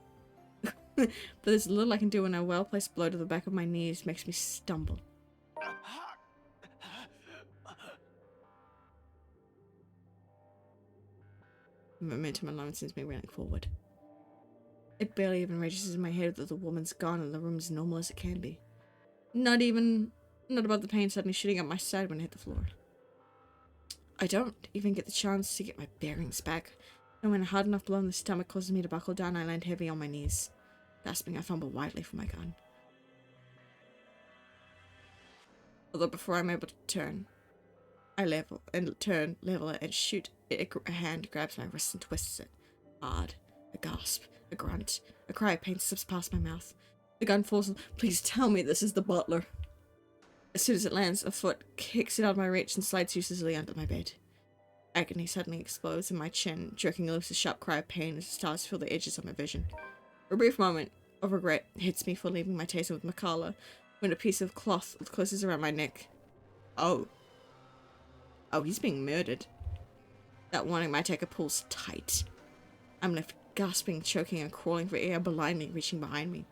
But there's little I can do when a well-placed blow to the back of my knees makes me stumble. The momentum alone sends me running forward. It barely even registers in my head that the woman's gone and the room is normal as it can be. Not about the pain suddenly shooting up my side when I hit the floor. I don't even get the chance to get my bearings back, and when a hard enough blow in the stomach causes me to buckle down, I land heavy on my knees. Gasping, I fumble widely for my gun. Although before I'm able to turn, I level it, and shoot. A hand grabs my wrist and twists it. Hard. A gasp. A grunt. A cry of pain slips past my mouth. The gun falls. Please tell me this is the butler. As soon as it lands, a foot kicks it out of my reach and slides uselessly under my bed. Agony suddenly explodes in my chin, jerking loose a sharp cry of pain as it starts to feel the edges of my vision. A brief moment of regret hits me for leaving my taser with Makala when a piece of cloth closes around my neck. Oh, he's being murdered. That warning my taker pulls tight. I'm left gasping, choking, and crawling for air, blindly reaching behind me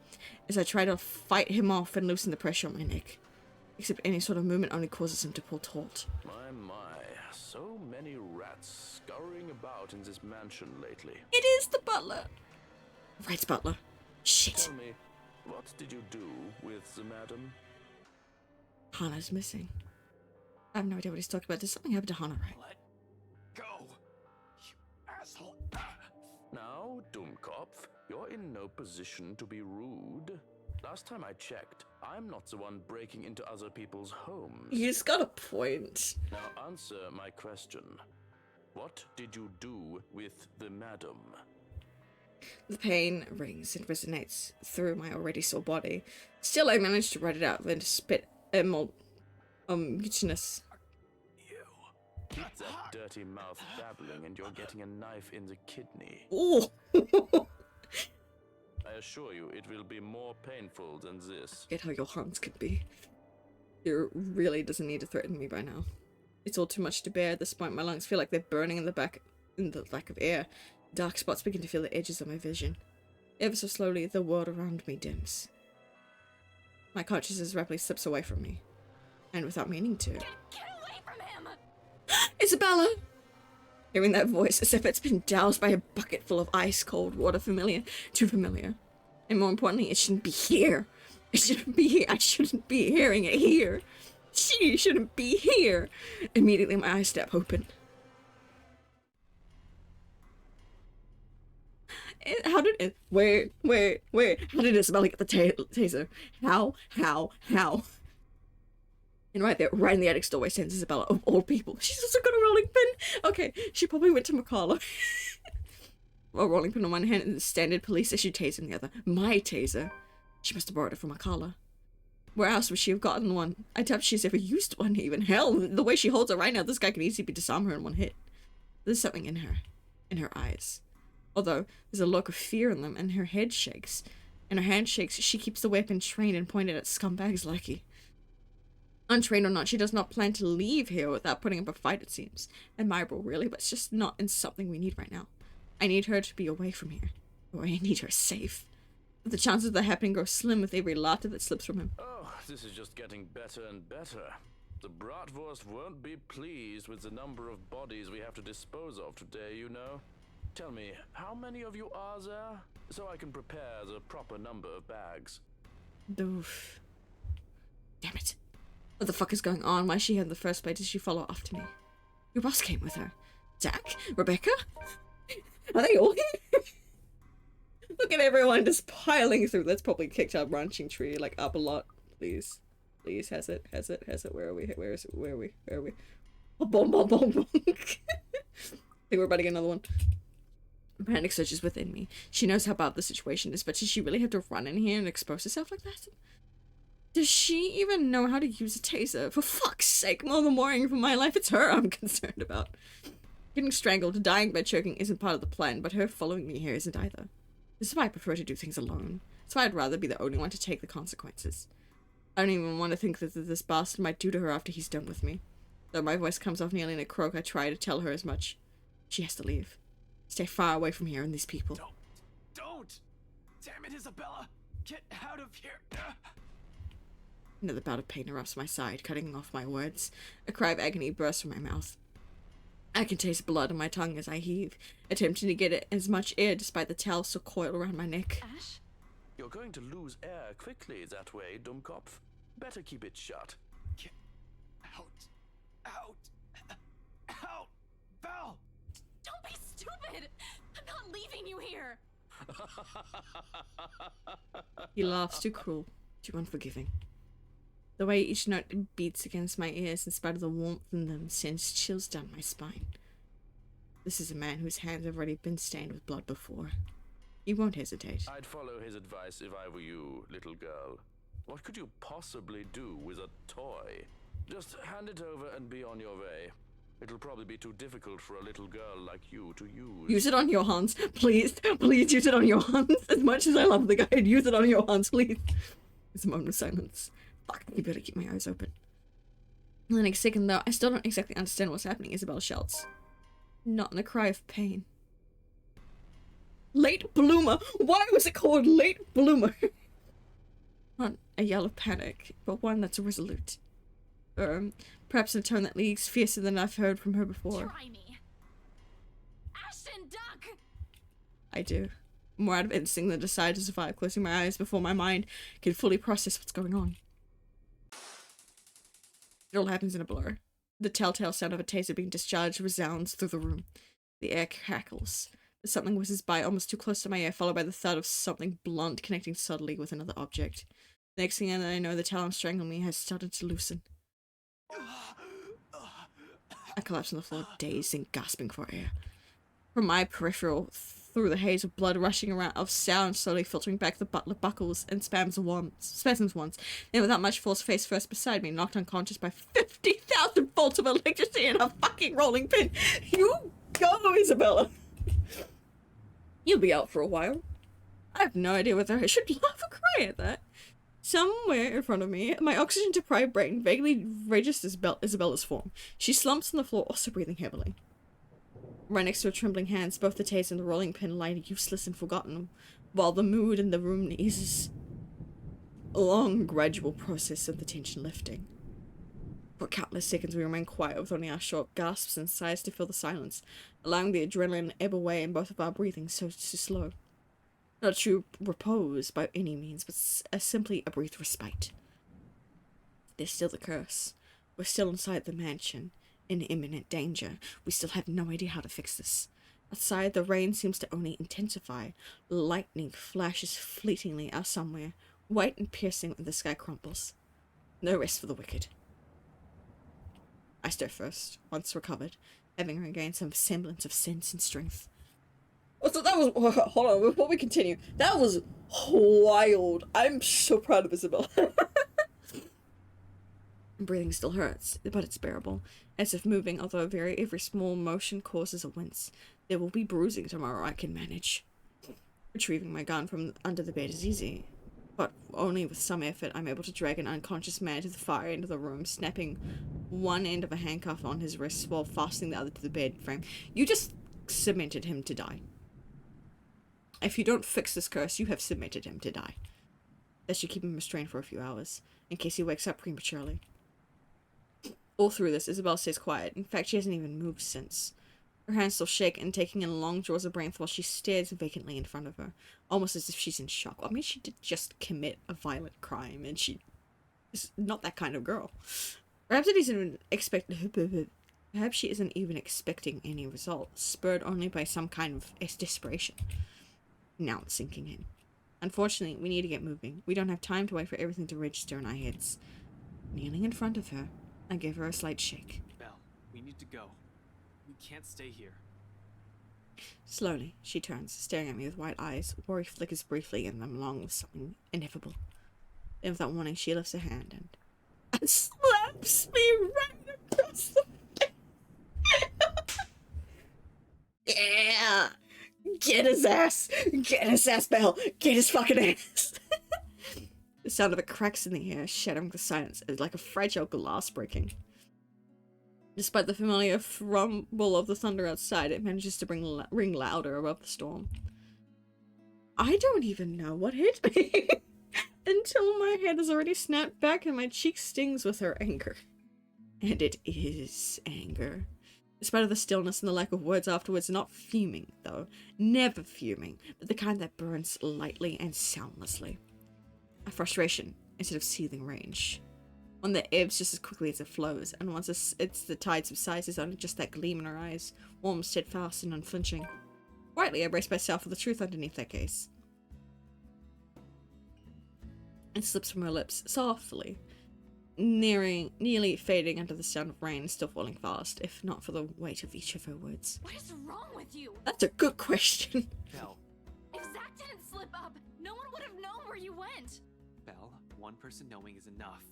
as I try to fight him off and loosen the pressure on my neck. Except any sort of movement only causes him to pull taut. My, so many rats scurrying about in this mansion lately. It is the butler. Right, butler. Shit. Tell me, what did you do with the madam? Hana's missing. I have no idea what he's talking about. Does something happen to Hana, right? Let go, you asshole. Now, Dummkopf, you're in no position to be rude. Last time I checked, I'm not the one breaking into other people's homes. He's got a point. Now answer my question. What did you do with the madam? The pain rings and resonates through my already sore body. Still, I managed to write it out, then to spit mutinous. Keep that dirty mouth babbling and you're getting a knife in the kidney. Ooh. I assure you, it will be more painful than this. Get how your hands can be. You really doesn't need to threaten me by now. It's all too much to bear at this point. My lungs feel like they're burning in the lack of air. Dark spots begin to feel the edges of my vision. Ever so slowly, the world around me dims. My consciousness rapidly slips away from me. And without meaning to. Get away from him! Isabella! Hearing that voice as if it's been doused by a bucket full of ice-cold water, too familiar. And more importantly, it shouldn't be here. It shouldn't be here. I shouldn't be hearing it here. She shouldn't be here. Immediately, my eyes step open. How did it? Wait. How did Isabella get the taser? How? And right there, right in the attic doorway, stands Isabella, of all people. She's also got a rolling pin. Okay, she probably went to Makala. A rolling pin on one hand and the standard police-issued taser in the other. My taser. She must have borrowed it from Makala. Where else would she have gotten one? I doubt she's ever used one even. Hell, the way she holds it right now, this guy could easily disarm her in one hit. There's something in her eyes. Although, there's a look of fear in them, and her head shakes. And her hand shakes, she keeps the weapon trained and pointed at scumbag's lackey. Untrained or not, she does not plan to leave here without putting up a fight, it seems. Admirable, really, but it's just not in something we need right now. I need her to be away from here. Or I need her safe. But the chances of that happening grow slim with every laughter that slips from him. Oh, this is just getting better and better. The Bratwurst won't be pleased with the number of bodies we have to dispose of today, you know. Tell me, how many of you are there? So I can prepare the proper number of bags. Doof. Damn it. What the fuck is going on? Why is she here in the first place? Did she follow after me? Your boss came with her. Zach? Rebecca? Are they all here? Look at everyone just piling through. That's probably kicked our branching tree like up a lot. Please. Please, has it? Where are we? Where are we? Oh, boom. I think we're about to get another one. Panic surges within me. She knows how bad the situation is, but does she really have to run in here and expose herself like that? Does she even know how to use a taser? For fuck's sake, more than worrying for my life, it's her I'm concerned about. Getting strangled, dying by choking isn't part of the plan, but her following me here isn't either. This is why I prefer to do things alone. That's why I'd rather be the only one to take the consequences. I don't even want to think that this bastard might do to her after he's done with me. Though my voice comes off nearly in a croak, I try to tell her as much. She has to leave. Stay far away from here and these people. Don't! Damn it, Isabella! Get out of here! Another bout of pain erupts my side, cutting off my words. A cry of agony bursts from my mouth. I can taste blood on my tongue as I heave, attempting to get as much air despite the towel still coiled around my neck. Ash? You're going to lose air quickly that way, Dummkopf. Better keep it shut. Get out! Out! Out! Val! Don't be stupid! I'm not leaving you here! He laughs, too cruel, too unforgiving. The way each note beats against my ears in spite of the warmth in them sends chills down my spine. This is a man whose hands have already been stained with blood before. He won't hesitate. I'd follow his advice if I were you, little girl. What could you possibly do with a toy? Just hand it over and be on your way. It'll probably be too difficult for a little girl like you to use. Use it on your hands, please. Please use it on your hands. As much as I love the guy, use it on your hands, please. There's a moment of silence. Fuck, I better keep my eyes open. And the next second, though, I still don't exactly understand what's happening, Isabel shouts. Not in a cry of pain. Late bloomer! Why was it called late bloomer? Not a yell of panic, but one that's resolute. Perhaps in a tone that leagues fiercer than I've heard from her before. Try me. Ashton, duck! I do. More out of instinct than decide to survive, closing my eyes before my mind can fully process what's going on. It all happens in a blur. The telltale sound of a taser being discharged resounds through the room. The air crackles. Something whizzes by almost too close to my ear, followed by the thud of something blunt connecting subtly with another object. The next thing I know, the talon strangling me has started to loosen. I collapse on the floor, dazed and gasping for air. From my peripheral, through the haze of blood rushing around, of sound slowly filtering back, the butler buckles and spasms once, then without much force face first beside me, knocked unconscious by 50,000 volts of electricity and a fucking rolling pin. You go, Isabella! You'll be out for a while. I have no idea whether I should laugh or cry at that. Somewhere in front of me, my oxygen-deprived brain vaguely registers Isabella's form. She slumps on the floor, also breathing heavily. Right next to her trembling hands, both the taser and the rolling pin lie useless and forgotten, while the mood in the room eases. A long, gradual process of the tension lifting. For countless seconds we remain quiet, with only our short gasps and sighs to fill the silence, allowing the adrenaline to ebb away and both of our breathing so slow. Not true repose by any means, but simply a brief respite. There's still the curse. We're still inside the mansion, in imminent danger. We still have no idea how to fix this. Outside, the rain seems to only intensify. Lightning flashes fleetingly out somewhere, white and piercing when the sky crumbles. No rest for the wicked. I stir first, once recovered, having regained some semblance of sense and strength. So that was, hold on, before we continue, that was wild. I'm so proud of Isabel. Breathing still hurts, but it's bearable, as if moving, although every small motion causes a wince. There will be bruising tomorrow I can manage. Retrieving my gun from under the bed is easy, but only with some effort I'm able to drag an unconscious man to the far end of the room, snapping one end of a handcuff on his wrist while fastening the other to the bed frame. You just cemented him to die. If you don't fix this curse, you have cemented him to die. That should keep him restrained for a few hours, in case he wakes up prematurely. All through this, Isabel stays quiet. In fact, she hasn't even moved since. Her hands still shake and taking in long draws of breath while she stares vacantly in front of her, almost as if she's in shock. I mean, she did just commit a violent crime, and she is not that kind of girl. Perhaps she isn't even expecting any result, spurred only by some kind of desperation. Now it's sinking in. Unfortunately, we need to get moving. We don't have time to wait for everything to register in our heads. Kneeling in front of her, I give her a slight shake. Belle, we need to go. We can't stay here. Slowly, she turns, staring at me with wide eyes. Worry flickers briefly in them, along with something ineffable. Then without warning, she lifts a hand and slaps me right across the face. Yeah! Get his ass! Get his ass, Belle! Get his fucking ass! The sound of it cracks in the air, shattering the silence like a fragile glass breaking. Despite the familiar rumble of the thunder outside, it manages to ring louder above the storm. I don't even know what hit me until my head has already snapped back and my cheek stings with her anger. And it is anger. Despite of the stillness and the lack of words afterwards, not fuming, though. Never fuming, but the kind that burns lightly and soundlessly. A frustration instead of seething rage. One that ebbs just as quickly as it flows, and once the tide subsides, it's only just that gleam in her eyes, warm, steadfast, and unflinching. Quietly, I brace myself for the truth underneath that gaze. It slips from her lips, softly, nearly fading under the sound of rain still falling fast, if not for the weight of each of her words. What is wrong with you? That's a good question. Belle. If Zach didn't slip up, no one would have known where you went. Belle, one person knowing is enough.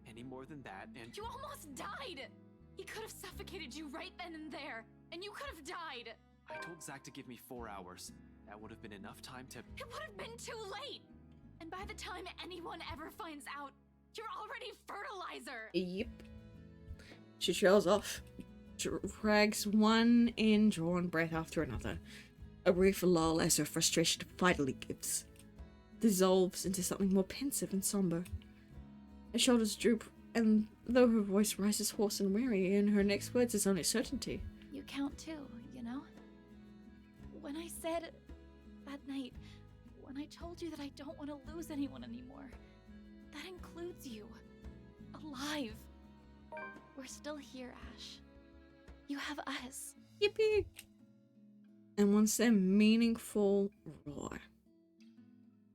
Any more than that, and You almost died. He could have suffocated you right then and there, and you could have died. I told Zach to give me 4 hours. That would have been enough time to. It would have been too late. And by the time anyone ever finds out, you're already fertilizer. Yep. She trails off, drags one indrawn breath after another. A brief lull as her frustration finally gives. Dissolves into something more pensive and somber. Her shoulders droop, and though her voice rises hoarse and weary, in her next words is only certainty. You count too, you know? When I said that night, when I told you that I don't want to lose anyone anymore, that includes you. Alive. We're still here, Ash. You have us. Yippee! And once their meaningful roar.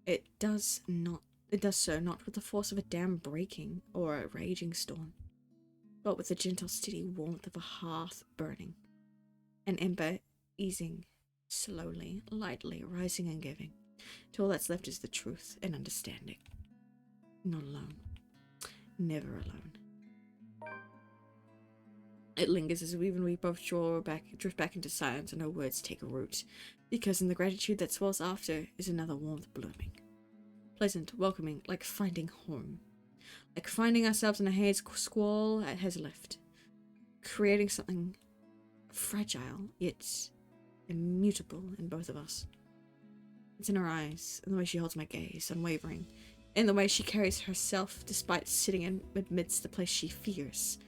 It does so not with the force of a dam breaking or a raging storm, but with the gentle steady warmth of a hearth burning. An ember easing, slowly, lightly, rising and giving, till all that's left is the truth and understanding. Not alone. Never alone. It lingers as we both drift back into silence and our words take root, because in the gratitude that swells after is another warmth blooming. Pleasant, welcoming, like finding home. Like finding ourselves in a haze squall has left. Creating something fragile, yet immutable in both of us. It's in her eyes, in the way she holds my gaze, unwavering. In the way she carries herself despite sitting amidst the place she fears.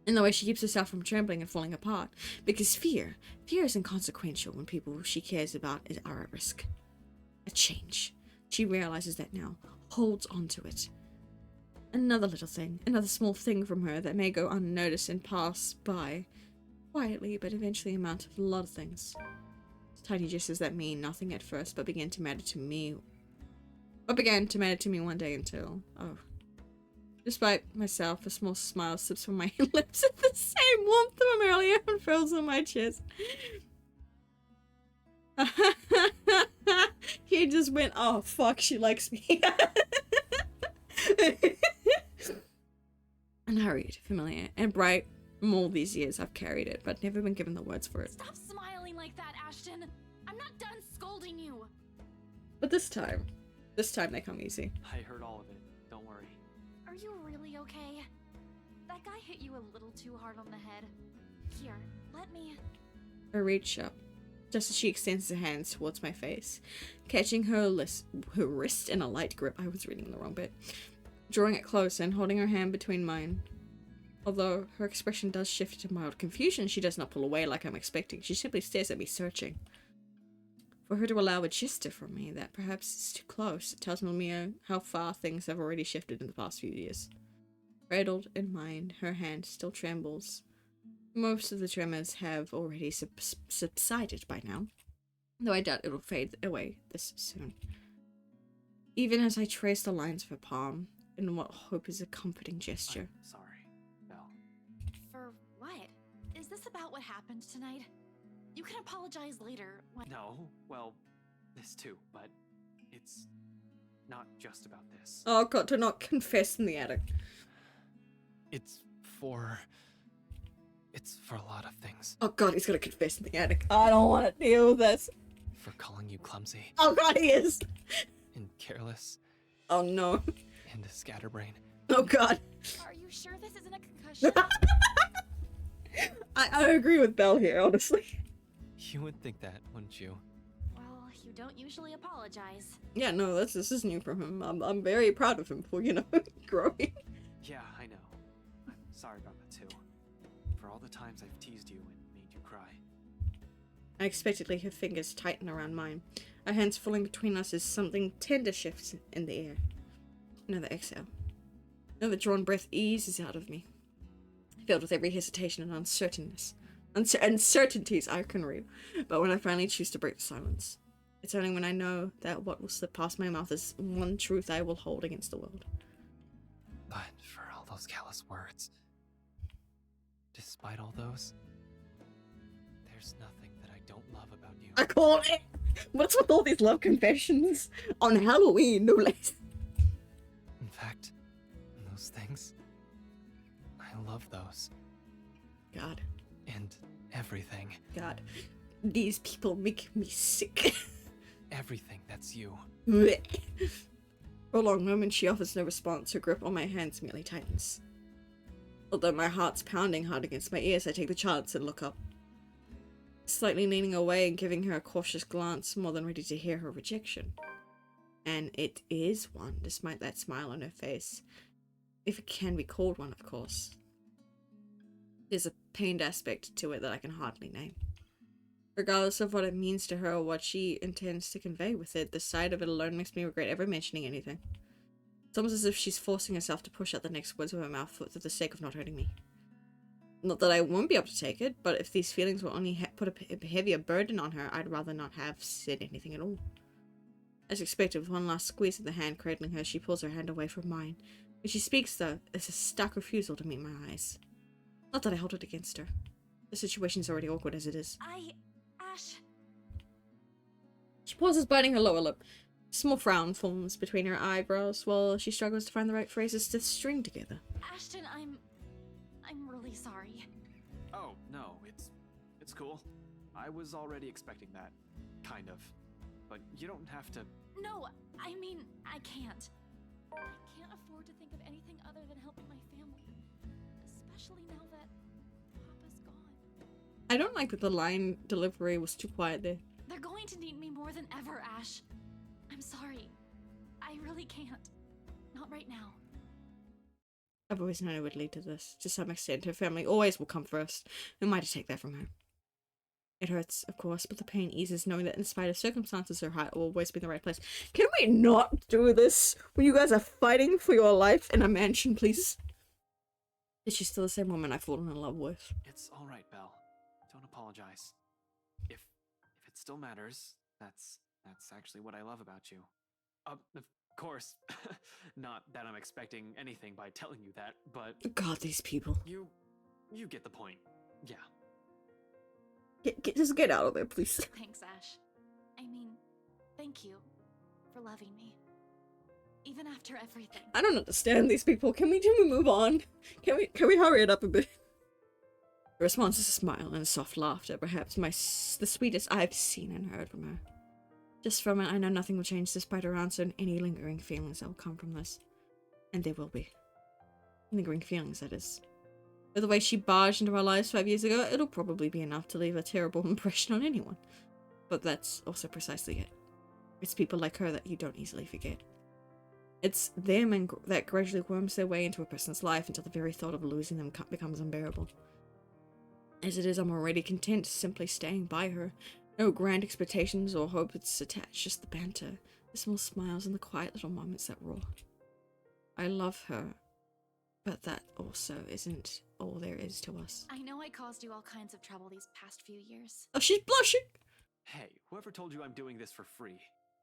In the way she keeps herself from trembling and falling apart. Because fear is inconsequential when people she cares about are at risk. A change. She realizes that now, holds on to it. Another little thing, another small thing from her that may go unnoticed and pass by, quietly, but eventually amount to a lot of things. Tiny gestures that mean nothing at first, but began to matter to me one day until, despite myself, a small smile slips from my lips at the same warmth from earlier and fills in my chest. He just went, oh fuck, she likes me. Unhurried, familiar, and bright. All these years I've carried it, but never been given the words for it. Stop smiling like that, Ashton. I'm not done scolding you. But this time they come easy. I heard all of it. Don't worry. Are you really okay? That guy hit you a little too hard on the head. Here, let me... I reach up, just as she extends her hands towards my face, catching her wrist in a light grip. I was reading the wrong bit. Drawing it close and holding her hand between mine. Although her expression does shift to mild confusion, she does not pull away like I'm expecting. She simply stares at me, searching. For her to allow a gesture from me that perhaps is too close, it tells me how far things have already shifted in the past few years. Cradled in mind, her hand still trembles. Most of the tremors have already subsided by now, though I doubt it'll fade away this soon. Even as I trace the lines of her palm, in what hope is a comforting gesture. I'm sorry, Belle. For what? Is this about what happened tonight? You can apologize later when... No, well, this too, but it's not just about this. Oh god, to not confess in the attic. It's for a lot of things. Oh god, he's gonna confess in the attic. I don't want to deal with this. For calling you clumsy Oh god, he is. and careless Oh no. and a scatterbrain. Oh god. Are you sure this isn't a concussion? I agree with Belle here, honestly. You would think that, wouldn't you? Well, you don't usually apologize. Yeah, no, this is new from him. I'm very proud of him for, growing. Yeah, I know. I'm sorry about that too. For all the times I've teased you and made you cry. Unexpectedly, her fingers tighten around mine. Our hands falling between us as something tender shifts in the air. Another exhale. Another drawn breath eases out of me, filled with every hesitation and uncertainties I can read. But when I finally choose to break the silence, it's only when I know that what will slip past my mouth is one truth I will hold against the world. But for all those callous words, despite all those, there's nothing that I don't love about you. I call it! What's with all these love confessions? On Halloween, no less. In fact, those things, I love those. God. And everything. God. These people make me sick. Everything that's you. For a long moment, she offers no response. Her grip on my hands merely tightens. Although my heart's pounding hard against my ears, I take the chance and look up. Slightly leaning away and giving her a cautious glance, more than ready to hear her rejection. And it is one, despite that smile on her face. If it can be called one, of course. There's a pained aspect to it that I can hardly name. Regardless of what it means to her or what she intends to convey with it, the sight of it alone makes me regret ever mentioning anything. It's almost as if she's forcing herself to push out the next words of her mouth for the sake of not hurting me. Not that I won't be able to take it, but if these feelings will only put a heavier burden on her, I'd rather not have said anything at all. As expected, with one last squeeze of the hand cradling her, she pulls her hand away from mine. When she speaks, though, it's a stark refusal to meet my eyes. Not that I hold it against her. The situation's already awkward as it is. Ash. She pauses, biting her lower lip. A small frown forms between her eyebrows while she struggles to find the right phrases to string together. Ashton, I'm really sorry. Oh, no, it's cool. I was already expecting that. Kind of. But you don't have to... No, I mean, I can't. I can't afford to think of anything other than helping my family. Especially now that Papa's gone. I don't like that the line delivery was too quiet there. They're going to need me more than ever, Ash. I'm sorry. I really can't. Not right now. I've always known it would lead to this. To some extent, her family always will come first. Who am I to take that from her? It hurts, of course, but the pain eases knowing that in spite of circumstances, her heart will always be in the right place. Can we not do this when you guys are fighting for your life in a mansion, please? Is she still the same woman I've fallen in love with? It's alright, Belle. Don't apologize. If it still matters, that's actually what I love about you. Of course, not that I'm expecting anything by telling you that, but... God, these people. You get the point. Yeah. Just get out of there, please. Thanks, Ash. I mean, thank you for loving me. Even after everything. I don't understand these people. Can we move on? Can we hurry it up a bit? The response is a smile and a soft laughter, perhaps the sweetest I've seen and heard from her. Just from it, I know nothing will change despite her answer and any lingering feelings that will come from this. And there will be. Lingering feelings, that is. With the way she barged into our lives 5 years ago, it'll probably be enough to leave a terrible impression on anyone. But that's also precisely it. It's people like her that you don't easily forget. It's them that gradually worms their way into a person's life until the very thought of losing them becomes unbearable. As it is, I'm already content simply staying by her. No grand expectations or hope it's attached, just the banter, the small smiles and the quiet little moments that roar. I love her, but that also isn't all there is to us. I know I caused you all kinds of trouble these past few years. Oh, she's blushing! Hey, whoever told you I'm doing this for free?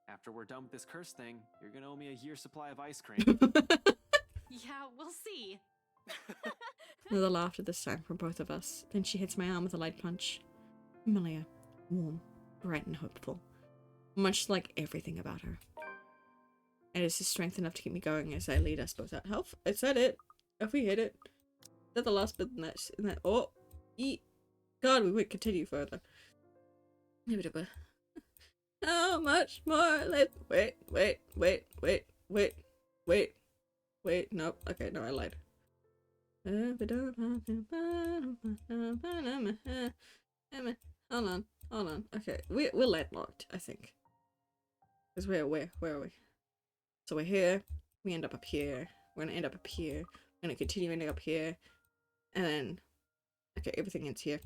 After we're done with this curse thing, you're gonna owe me a year's supply of ice cream. Yeah, we'll see. Another laughter this time from both of us. Then she hits my arm with a light punch. Familiar, warm, bright and hopeful. Much like everything about her. And it's just strength enough to keep me going as I lead us both out. Health? Is that it? If we hit it? Is that the last bit in that? Oh! God, we would continue further. How much more? Wait. Wait. Wait, nope. Okay, no, I lied. Hold on. Okay, we're landlocked, I think. Because where are we? So we're here, we end up here, we're gonna end up here, we're gonna continue ending up here, and then, okay, everything ends here.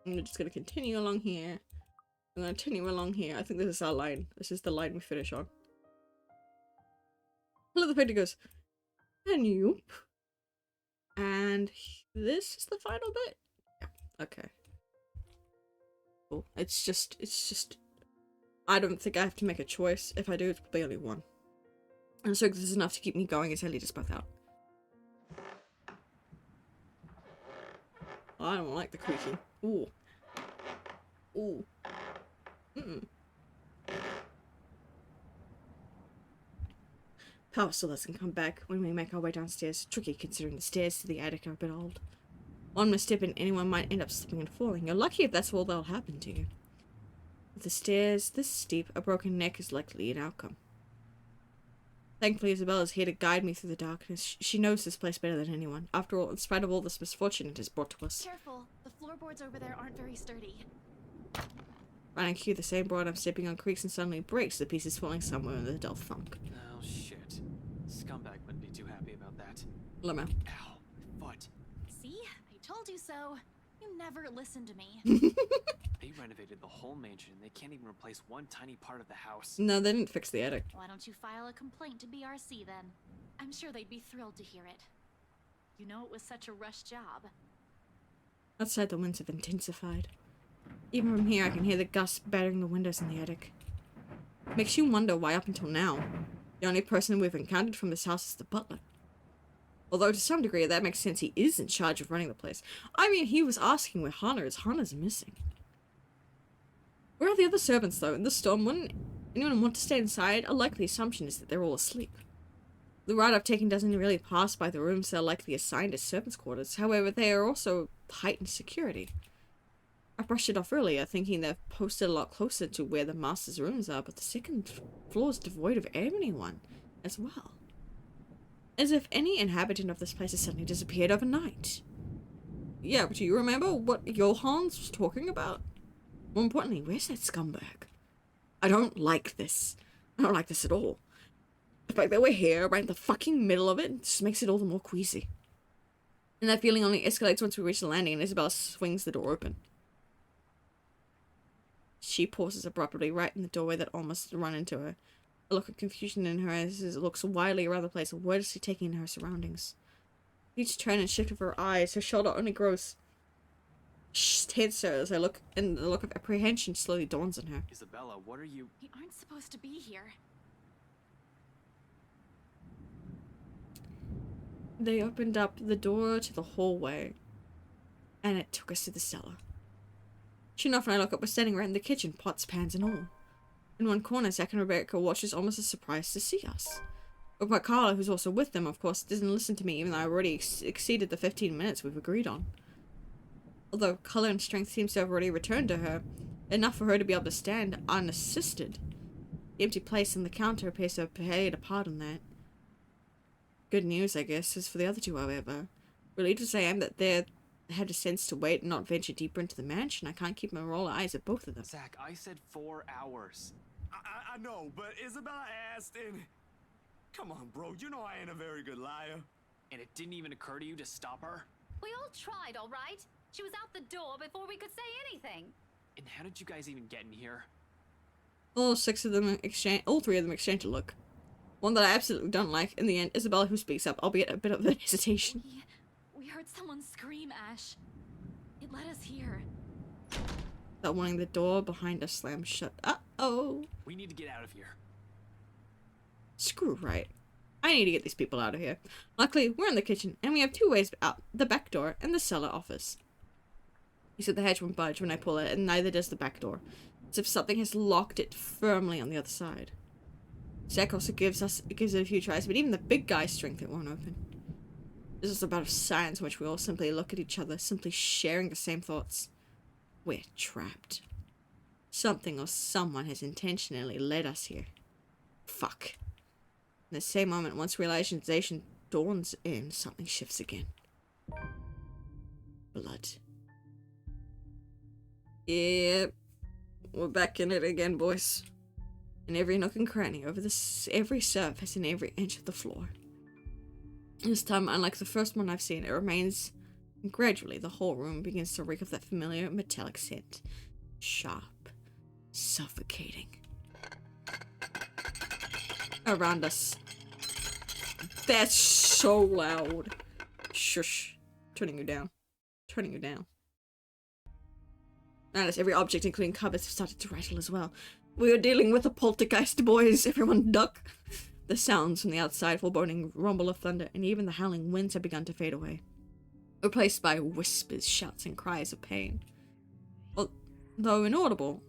And we're just gonna continue along here. I'm gonna continue along here. I think this is our line. This is the line we finish on. Hello, the painter goes, and you. And this is the final bit? Yeah, okay. Cool. It's just, I don't think I have to make a choice. If I do, it's probably only one. And so this is enough to keep me going until he just both out. I don't like the creaking. Ooh. Ooh. Mm-mm. Power still doesn't come back when we make our way downstairs. Tricky considering the stairs to the attic are a bit old. One misstep and anyone might end up slipping and falling. You're lucky if that's all that'll happen to you. With the stairs this steep, a broken neck is likely an outcome. Thankfully, Isabella is here to guide me through the darkness. She knows this place better than anyone. After all, in spite of all this misfortune it has brought to us. Careful, the floorboards over there aren't very sturdy. Running cue, the same board I'm stepping on creaks and suddenly breaks, the pieces falling somewhere in the dull thunk. Oh shit. Scumbag wouldn't be too happy about that. Lama. Ow, my foot. See? I told you so. You never listen to me. They renovated the whole mansion and they can't even replace one tiny part of the house. No, they didn't fix the attic. Why don't you file a complaint to BRC then? I'm sure they'd be thrilled to hear it. You know it was such a rush job. Outside, the winds have intensified. Even from here, I can hear the gusts battering the windows in the attic. Makes you wonder why up until now, the only person we've encountered from this house is the butler. Although to some degree that makes sense, he is in charge of running the place. I mean, he was asking where Hana is. Hana's missing. Where are the other servants though? In the storm, wouldn't anyone want to stay inside? A likely assumption is that they're all asleep. The route I've taken doesn't really pass by the rooms they're likely assigned as servants' quarters. However, they are also heightened security. I brushed it off earlier, thinking they're posted a lot closer to where the master's rooms are, but the second floor is devoid of anyone as well. As if any inhabitant of this place has suddenly disappeared overnight. Yeah, but do you remember what Johans was talking about? More importantly, where's that scumbag? I don't like this. I don't like this at all. The fact that we're here, right in the fucking middle of it, just makes it all the more queasy. And that feeling only escalates once we reach the landing and Isabella swings the door open. She pauses abruptly right in the doorway that almost run into her. A look of confusion in her eyes as it looks wildly around the place, wordlessly taking in her surroundings. Each turn and shift of her eyes, her shoulder only grows tenser as I look, and the look of apprehension slowly dawns on her. Isabella, what are you... We aren't supposed to be here. They opened up the door to the hallway, and it took us to the cellar. Sure enough, when I look up, we're standing right in the kitchen, pots, pans, and all. In one corner, Zach and Rebecca watches almost as surprised to see us. But Carla, who's also with them, of course, doesn't listen to me, even though I already exceeded the 15 minutes we've agreed on. Although color and strength seems to have already returned to her, enough for her to be able to stand unassisted. The empty place on the counter appears to have played a part in that. Good news, I guess, is for the other two, however. Relieved as I am that they had a sense to wait and not venture deeper into the mansion, I can't keep my roll of eyes at both of them. Zach, I said 4 hours. I know, but Isabella asked and... Come on, bro, you know I ain't a very good liar. And it didn't even occur to you to stop her? We all tried, all right? She was out the door before we could say anything. And how did you guys even get in here? All three of them exchange a look. One that I absolutely don't like. In the end, Isabella who speaks up, albeit a bit of a hesitation. We heard someone scream, Ash. It led us here. That warning, the door behind us slammed shut. Uh-oh. We need to get out of here. Screw right. I need to get these people out of here. Luckily, we're in the kitchen, and we have two ways out. The back door and the cellar office. You said the hedge won't budge when I pull it, and neither does the back door. As if something has locked it firmly on the other side. Zach also gives it a few tries, but even the big guy's strength it won't open. This is about a science in which we all simply look at each other, simply sharing the same thoughts. We're trapped. Something or someone has intentionally led us here. Fuck. In the same moment, once realization dawns in, something shifts again. Blood. Yep. We're back in it again, boys. In every nook and cranny, over every surface, and every inch of the floor. This time, unlike the first one I've seen, it remains, and gradually the whole room begins to reek of that familiar metallic scent. Sharp. Suffocating. Around us. That's so loud. Shush. Turning you down. Turning you down. Notice every object, including cupboards, have started to rattle as well. We are dealing with a poltergeist, boys. Everyone duck. The sounds from the outside, foreboding rumble of thunder, and even the howling winds have begun to fade away, replaced by whispers, shouts, and cries of pain. Although inaudible,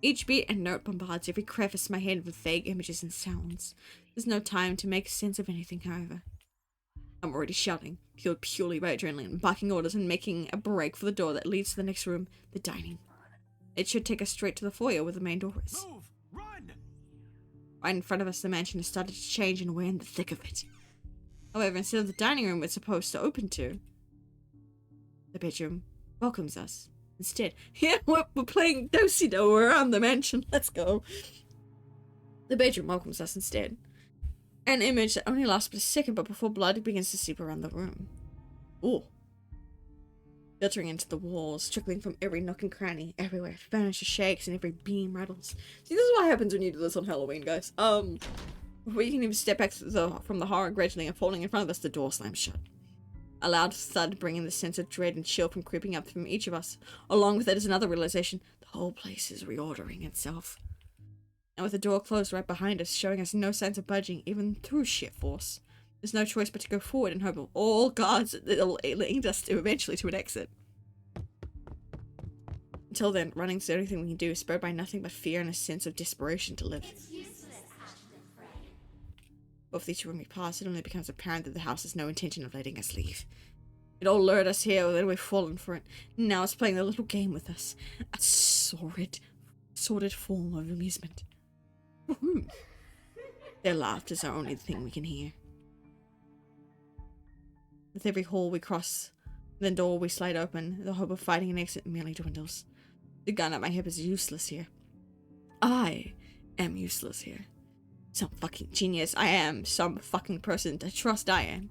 each beat and note bombards every crevice in my head with vague images and sounds. There's no time to make sense of anything, however. I'm already shouting, fueled purely by adrenaline, barking orders and making a break for the door that leads to the next room, the dining. It should take us straight to the foyer where the main door is. Move! Run! Right in front of us, the mansion has started to change, and we're in the thick of it. However, instead of the dining room it's supposed to open to, the bedroom welcomes us. Instead, yeah, we're playing do-si-do around the mansion. Let's go. The bedroom welcomes us instead. An image that only lasts but a second, but before blood begins to seep around the room. Ooh. Filtering into the walls, trickling from every nook and cranny, everywhere. Furniture shakes and every beam rattles. See, this is what happens when you do this on Halloween, guys. Before you can even step back from the horror gradually unfolding in front of us, the door slams shut. A loud thud bringing the sense of dread and chill from creeping up from each of us. Along with it is another realization. The whole place is reordering itself. And with the door closed right behind us, showing us no signs of budging, even through sheer force. There's no choice but to go forward and hope of all gods that it'll lead us eventually to an exit. Until then, running's the only thing we can do, spurred by nothing but fear and a sense of desperation to live. It's useless, Ashton Frey. Both each room we pass, it only becomes apparent that the house has no intention of letting us leave. It all lured us here, then we've fallen for it. Now it's playing a little game with us. A sordid form of amusement. Their laughter is our only thing we can hear. With every hall we cross, the door we slide open, the hope of finding an exit merely dwindles. The gun at my hip is useless here. I am useless here. Some fucking genius I am. Some fucking person to trust I am.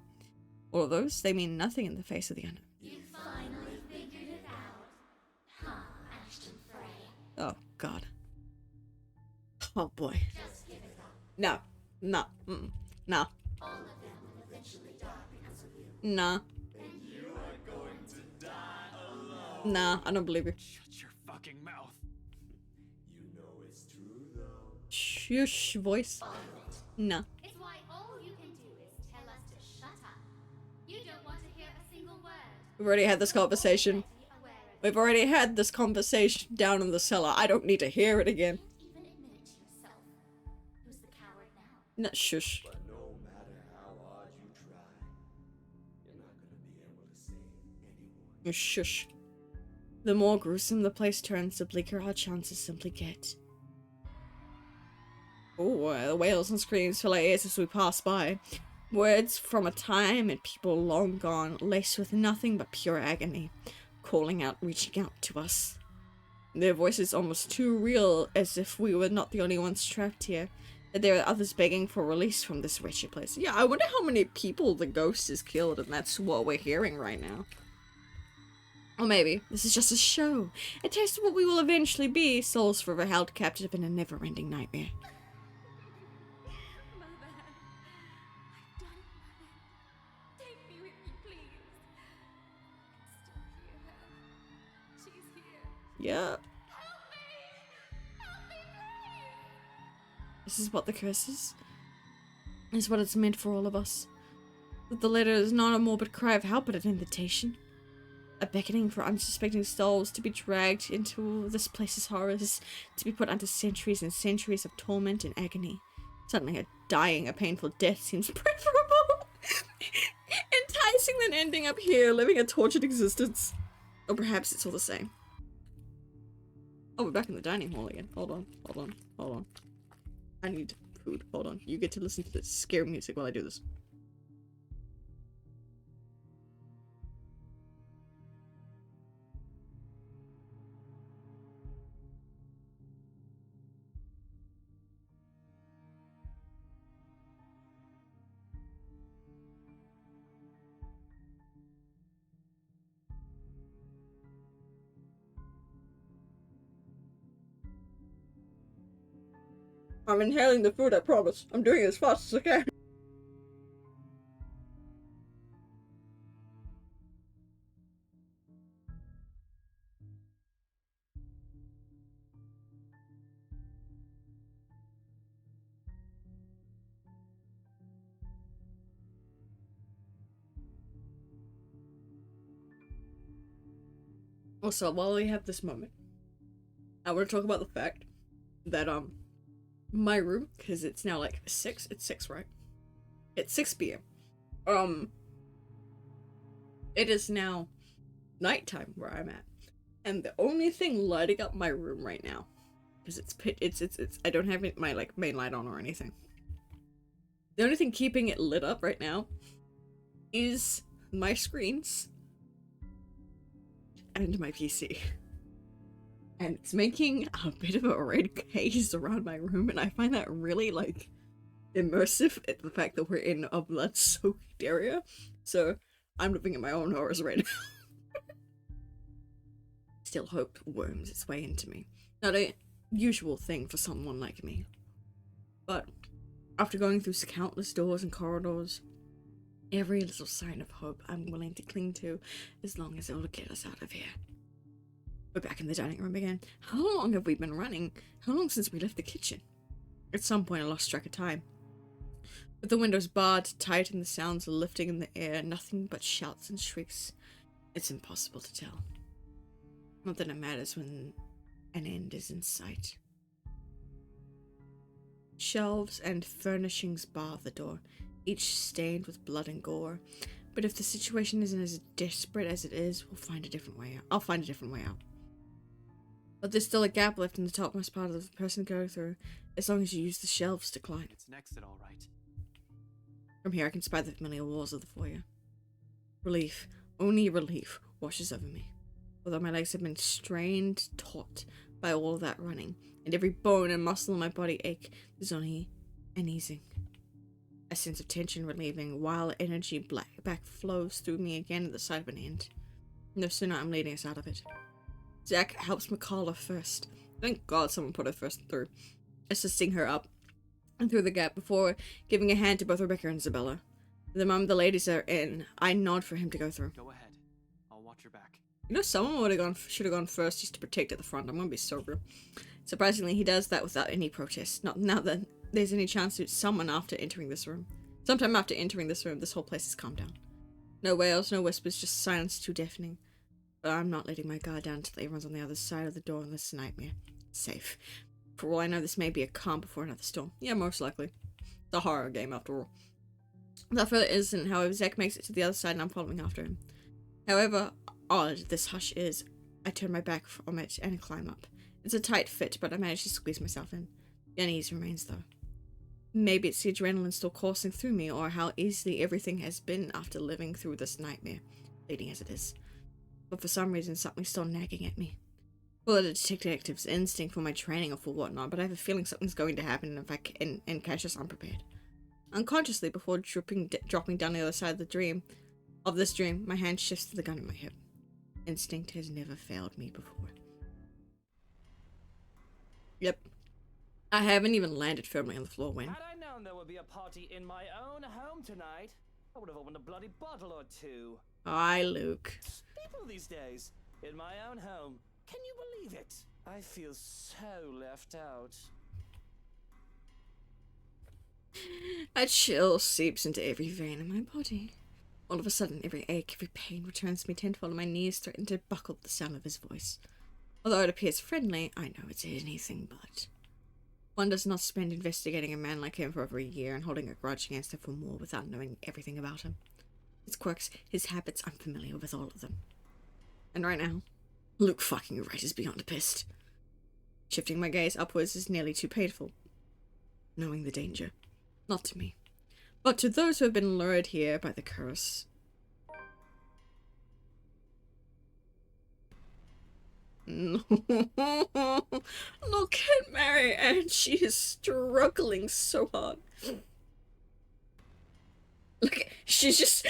All of those, they mean nothing in the face of the unknown. You finally figured it out. Huh, Ashton Frey. Oh, God. Oh, boy. Just give it up. No. No. No. All of them will eventually die because of you. Nah. And you are going to die alone. Nah, I don't believe you. Shut your fucking mouth. You know it's true, though. Shush, voice. Nah. It's why all you can do is tell us to shut up. You don't want to hear a single word. We've already had this conversation. We've already had this conversation down in the cellar. I don't need to hear it again. Even admit it to yourself. Who's the coward now? No, shush. But no matter how hard you try, you're not gonna be able to save anyone. Shush. The more gruesome the place turns, the bleaker our chances simply get. Oh, the wails and screams fill our ears as we pass by. Words from a time and people long gone, laced with nothing but pure agony, calling out, reaching out to us. Their voices almost too real, as if we were not the only ones trapped here, that there are others begging for release from this wretched place. Yeah, I wonder how many people the ghost has killed, and that's what we're hearing right now. Or maybe this is just a show, a taste of what we will eventually be, souls forever held captive in a never-ending nightmare. Mother, I've done it, Mother. Take me with you, please. I can still hear her. She's here. Yeah. Help me! Help me, please! This is what the curse is. This is what it's meant for all of us. That the letter is not a morbid cry of help, but an invitation. A beckoning for unsuspecting souls to be dragged into this place's horrors, to be put under centuries and centuries of torment and agony. Suddenly a painful death seems preferable. Enticing than ending up here, living a tortured existence. Or perhaps it's all the same. Oh, we're back in the dining hall again. Hold on. I need food. Hold on. You get to listen to this scary music while I do this. I'm inhaling the food, I promise. I'm doing it as fast as I can. Also, while we have this moment, I want to talk about the fact that, my room, because it's now like 6, it's 6, right? It's 6 p.m. It is now nighttime where I'm at. And the only thing lighting up my room right now, because it's I don't have my like main light on or anything. The only thing keeping it lit up right now is my screens and my PC. And it's making a bit of a red haze around my room, and I find that really like immersive at the fact that we're in a blood-soaked area. So I'm living in my own horrors right now. Still hope worms its way into me. Not a usual thing for someone like me. But after going through countless doors and corridors, every little sign of hope I'm willing to cling to as long as it'll get us out of here. We're back in the dining room again. How long have we been running? How long since we left the kitchen? At some point I lost track of time. With the windows barred tight and the sounds lifting in the air, nothing but shouts and shrieks. It's impossible to tell. Not that it matters when an end is in sight. Shelves and furnishings bar the door, each stained with blood and gore. But if the situation isn't as desperate as it is, we'll find a different way out. I'll find a different way out. But there's still a gap left in the topmost part of the person go through, as long as you use the shelves to climb. It's an exit, all right. From here I can spy the familiar walls of the foyer. Relief, only relief, washes over me. Although my legs have been strained taut by all of that running, and every bone and muscle in my body ache, there's only an easing. A sense of tension relieving, while energy back flows through me again at the sight of an end. No sooner I'm leading us out of it. Zach helps Makala first. Thank God someone put her first through, assisting her up and through the gap before giving a hand to both Rebecca and Isabella. The moment the ladies are in, I nod for him to go through. Go ahead. I'll watch your back. You know, someone should have gone first just to protect at the front. I'm gonna be so real. Surprisingly, he does that without any protest. Not now that there's any chance to someone after entering this room. Sometime after entering this room, this whole place has calmed down. No wails, no whispers, just silence too deafening. But I'm not letting my guard down until everyone's on the other side of the door in this nightmare. Safe. For all I know, this may be a calm before another storm. Yeah, most likely. It's a horror game, after all. Without further incident, however, Zach makes it to the other side and I'm following after him. However odd this hush is, I turn my back from it and climb up. It's a tight fit, but I manage to squeeze myself in. The unease remains, though. Maybe it's the adrenaline still coursing through me, or how easily everything has been after living through this nightmare, fleeting as it is. But for some reason, something's still nagging at me. Call it a detective's instinct for my training or for whatnot, but I have a feeling something's going to happen if I catch us unprepared. Unconsciously, before dropping down the other side of this dream, my hand shifts to the gun at my hip. Instinct has never failed me before. Yep. I haven't even landed firmly on the floor when... Had I known there would be a party in my own home tonight, I would have opened a bloody bottle or two. Hi, Luke. People these days, in my own home. Can you believe it? I feel so left out. A chill seeps into every vein in my body. All of a sudden, every ache, every pain returns to me tenfold, and my knees threaten to buckle at the sound of his voice. Although it appears friendly, I know it's anything but. One does not spend investigating a man like him for over a year and holding a grudge against him for more without knowing everything about him. His quirks, his habits, I'm familiar with all of them. And right now, Luke fucking Wright is beyond pissed. Shifting my gaze upwards is nearly too painful. knowing the danger. Not to me, but to those who have been lured here by the curse. No. Look at Mary, and she is struggling so hard. Look, she's just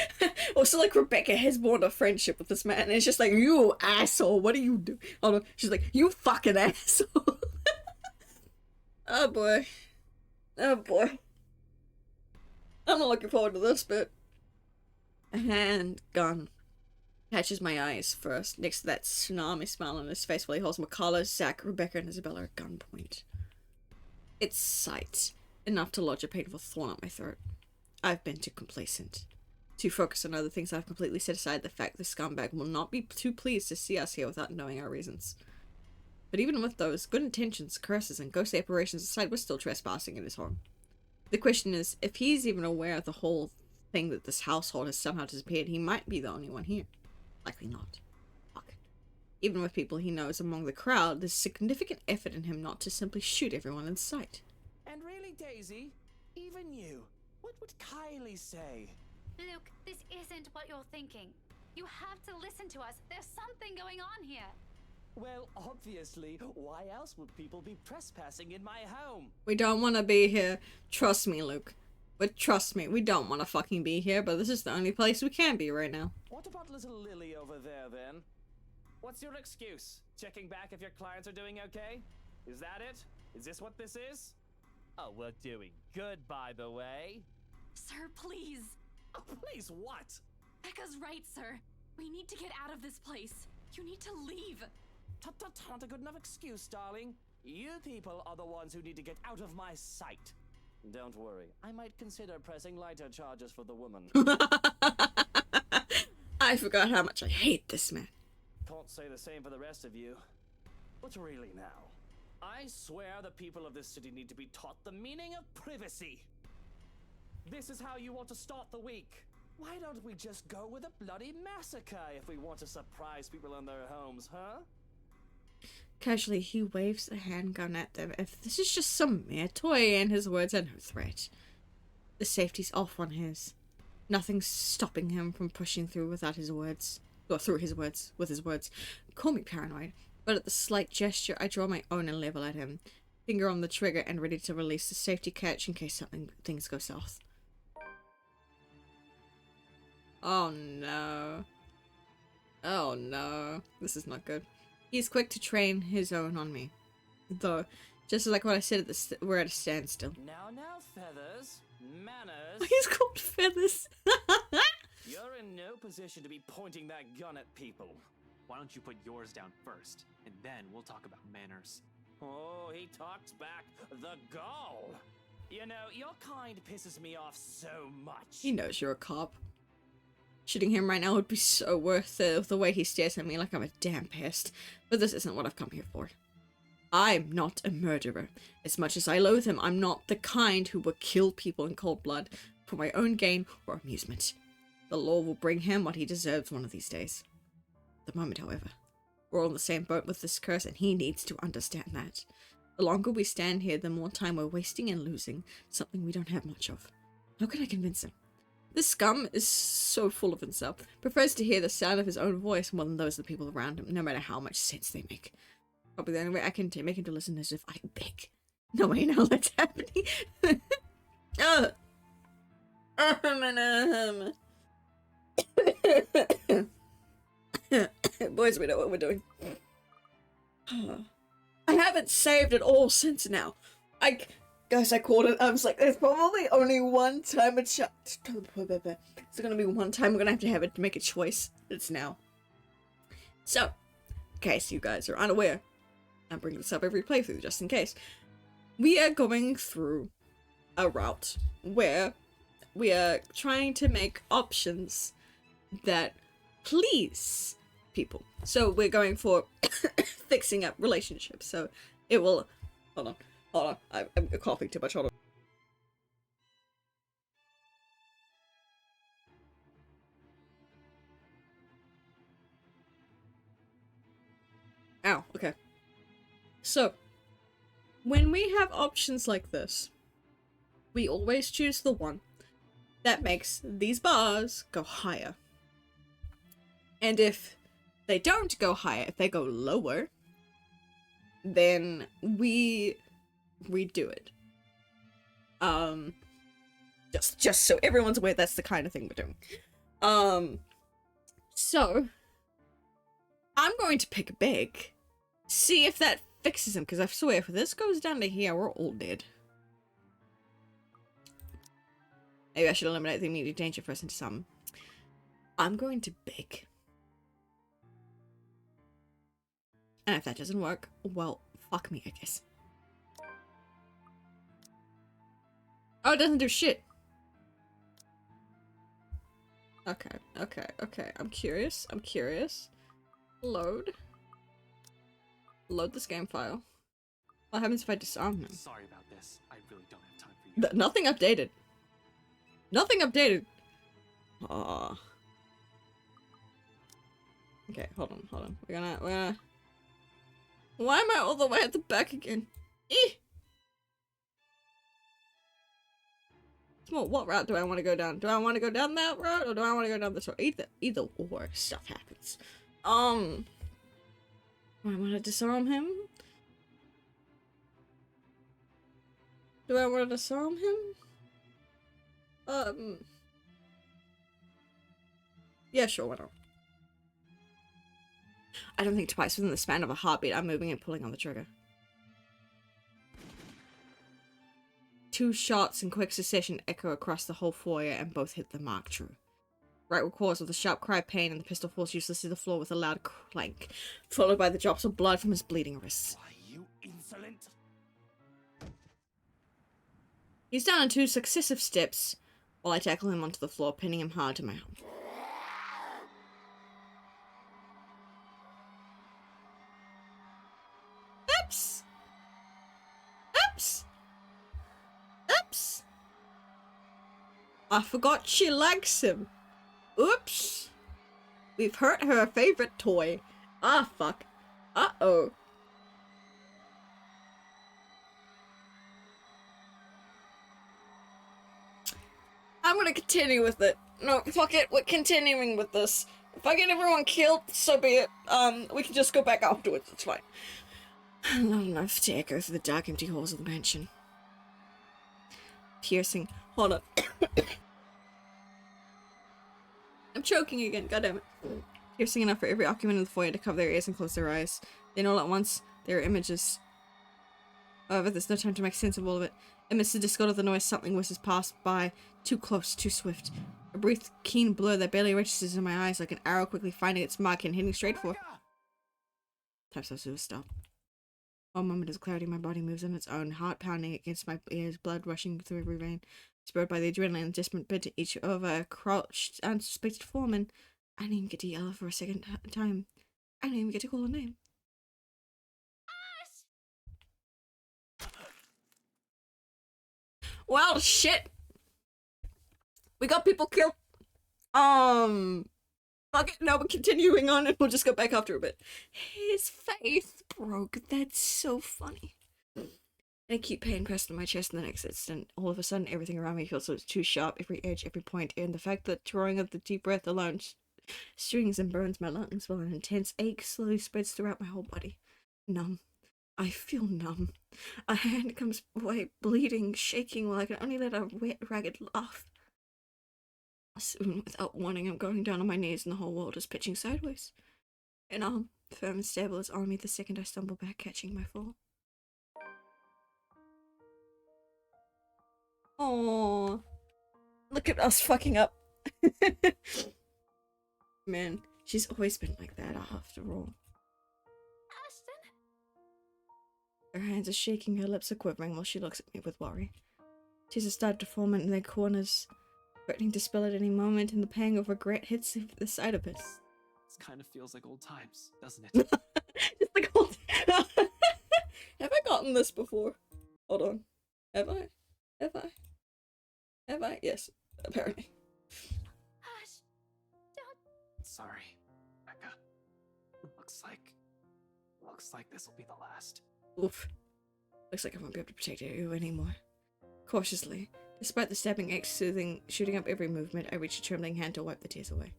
also like Rebecca has formed a friendship with this man, and it's just like, you asshole, what are you doing? Oh no, she's like, you fucking asshole. Oh boy. Oh boy. I'm not looking forward to this bit. A handgun catches my eyes first, next to that snarmy smile on his face while he holds Makala, Zach, Rebecca, and Isabella at gunpoint. It's sight, enough to lodge a painful thorn up my throat. I've been too complacent. Too focused on other things, I've completely set aside the fact the scumbag will not be too pleased to see us here without knowing our reasons. But even with those good intentions, curses, and ghostly apparitions aside, we're still trespassing in his home. The question is, if he's even aware of the whole thing that this household has somehow disappeared, he might be the only one here. Likely not. Fuck. Even with people he knows among the crowd, there's significant effort in him not to simply shoot everyone in sight. And really, Daisy, even you, what would Kylie say? Luke, this isn't what you're thinking. You have to listen to us. There's something going on here. Well, obviously, why else would people be trespassing in my home? We don't want to be here. Trust me, Luke. But trust me, we don't want to fucking be here, but this is the only place we can be right now. What about little Lily over there, then? What's your excuse? Checking back if your clients are doing okay? Is that it? Is this what this is? Oh, we're doing good, by the way. Sir, please. Oh, please what? Becca's right, sir. We need to get out of this place. You need to leave. Tut, not a good enough excuse, darling. You people are the ones who need to get out of my sight. Don't worry, I might consider pressing lighter charges for the woman. I forgot how much I hate this man. Can't say the same for the rest of you. But really now, I swear the people of this city need to be taught the meaning of privacy. This is how you want to start the week. Why don't we just go with a bloody massacre if we want to surprise people in their homes, huh? Casually, he waves a handgun at them. If this is just some mere toy, and his words are no threat. The safety's off on his. Nothing's stopping him from pushing through without his words. Or through his words, with his words. Call me paranoid, but at the slight gesture, I draw my own and level at him. Finger on the trigger and ready to release the safety catch in case things go south. Oh no. Oh no. This is not good. He's quick to train his own on me. Though, just like what I said, we're at a standstill. Now, Feathers. Manners. He's called Feathers. You're in no position to be pointing that gun at people. Why don't you put yours down first, and then we'll talk about manners. Oh, he talks back. The gall. You know, your kind pisses me off so much. He knows you're a cop. Shooting him right now would be so worth it with the way he stares at me like I'm a damn pest. But this isn't what I've come here for. I'm not a murderer. As much as I loathe him, I'm not the kind who will kill people in cold blood for my own gain or amusement. The law will bring him what he deserves one of these days. At the moment, however, we're all in the same boat with this curse, and he needs to understand that. The longer we stand here, the more time we're wasting and losing, something we don't have much of. How can I convince him? This scum is so full of himself, prefers to hear the sound of his own voice more than those of the people around him, no matter how much sense they make. Probably the only way I can make him to listen is if I beg. No way, now that's happening. Boys, we know what we're doing. I haven't saved at all since now. Guys, I called it. I was like, there's probably only one time it's gonna be one time we're gonna have to have it to make a choice. It's now. So, in case you guys are unaware, I bring this up every playthrough just in case. We are going through a route where we are trying to make options that please people. So we're going for fixing up relationships. So it will. Hold on. I'm coughing too much. Hold on. Ow. Okay. So when we have options like this, we always choose the one that makes these bars go higher. And if they don't go higher, if they go lower, then we redo it. Just so everyone's aware, that's the kind of thing we're doing. So I'm going to pick big, see if that fixes him, because I swear if this goes down to here, we're all dead. Maybe I should eliminate the immediate danger first into some. I'm going to big. And if that doesn't work, well, fuck me, I guess. Oh, it doesn't do shit. Okay. I'm curious. Load this game file. What happens if I disarm him? Sorry about this. I really don't have time for you. Nothing updated. Nothing updated. Aw. Okay, hold on. We're gonna... Why am I all the way at the back again? Well, what route do I want to go down? Do I want to go down that route, or do I want to go down this route? Either or, stuff happens. Do I want to disarm him? Yeah, sure, why not? I don't think twice within the span of a heartbeat. I'm moving and pulling on the trigger. 2 shots in quick succession echo across the whole foyer and both hit the mark true. Right recoils with a sharp cry of pain and the pistol falls uselessly to the floor with a loud clank, followed by the drops of blood from his bleeding wrists. Why, you insolent! He's down in 2 successive steps while I tackle him onto the floor, pinning him hard to my arm. Oops! I forgot she likes him. Oops! We've hurt her favorite toy. Ah, fuck. Uh-oh. I'm gonna continue with it. No, fuck it. We're continuing with this. If I get everyone killed, so be it. We can just go back afterwards. It's fine. Not enough to echo through the dark, empty halls of the mansion. Piercing. Hold on. I'm choking again. Goddammit. Piercing enough for every occupant in the foyer to cover their ears and close their eyes. Then all at once, there are images. However, there's no time to make sense of all of it. Amidst the discord of the noise, something whistles past by, too close, too swift. A brief, keen blur that barely registers in my eyes, like an arrow quickly finding its mark and heading straight for. Time starts to stop. One moment of clarity, my body moves on its own, heart pounding against my ears, blood rushing through every vein. Spurred by the adrenaline and desperate bid to each over, crouched, unsuspected form, and I didn't even get to yell for a second time. I didn't even get to call her name. Well, shit. We got people killed. Fuck it. No, we're continuing on, and we'll just go back after a bit. His face broke. That's so funny. And acute pain pressed on my chest in the next instant. All of a sudden, everything around me feels too sharp, every edge, every point, and the fact that drawing of the deep breath alone strings and burns my lungs while an intense ache slowly spreads throughout my whole body. Numb. I feel numb. A hand comes away, bleeding, shaking, while I can only let a wet, ragged laugh. Soon, without warning, I'm going down on my knees and the whole world is pitching sideways. An arm, firm and stable, is on me the second I stumble back, catching my fall. Oh, look at us fucking up. Man, she's always been like that after all. Ashton? Her hands are shaking, her lips are quivering while she looks at me with worry. Tears have started to form in their corners, threatening to spill at any moment, and the pang of regret hits the side of it. This kind of feels like old times, doesn't it? It's like old. Have I gotten this before? Hold on. Have I? Yes, apparently. Ash, don't. Sorry, Becca. Looks like this will be the last. Oof. Looks like I won't be able to protect you anymore. Cautiously, despite the stabbing ache shooting up every movement, I reach a trembling hand to wipe the tears away.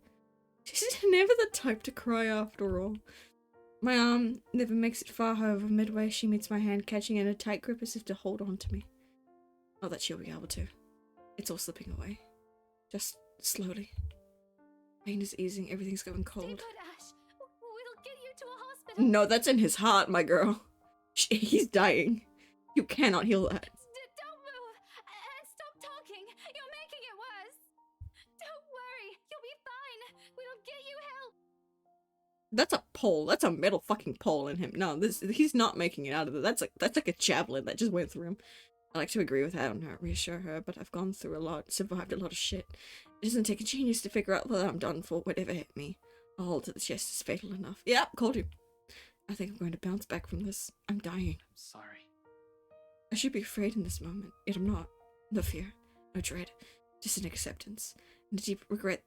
She's never the type to cry after all. My arm never makes it far, however, midway she meets my hand, catching in a tight grip as if to hold on to me. Not that she'll be able to. It's all slipping away. Just slowly. Pain is easing, everything's going cold. Stay put, Ash. We'll get you to a hospital. No, that's in his heart, my girl. He's dying. You cannot heal that. Don't move and stop talking. You're making it worse. Don't worry, you'll be fine. We'll get you help. That's a pole. That's a metal fucking pole in him. No, he's not making it out of it. That's like a javelin that just went through him. I like to agree with that and reassure her, but I've gone through a lot, survived a lot of shit. It doesn't take a genius to figure out whether I'm done for. Whatever hit me, a hole to the chest is fatal enough. Yep, called you. I think I'm going to bounce back from this. I'm dying. I'm sorry. I should be afraid in this moment, yet I'm not. No fear, no dread, just an acceptance, and a deep regret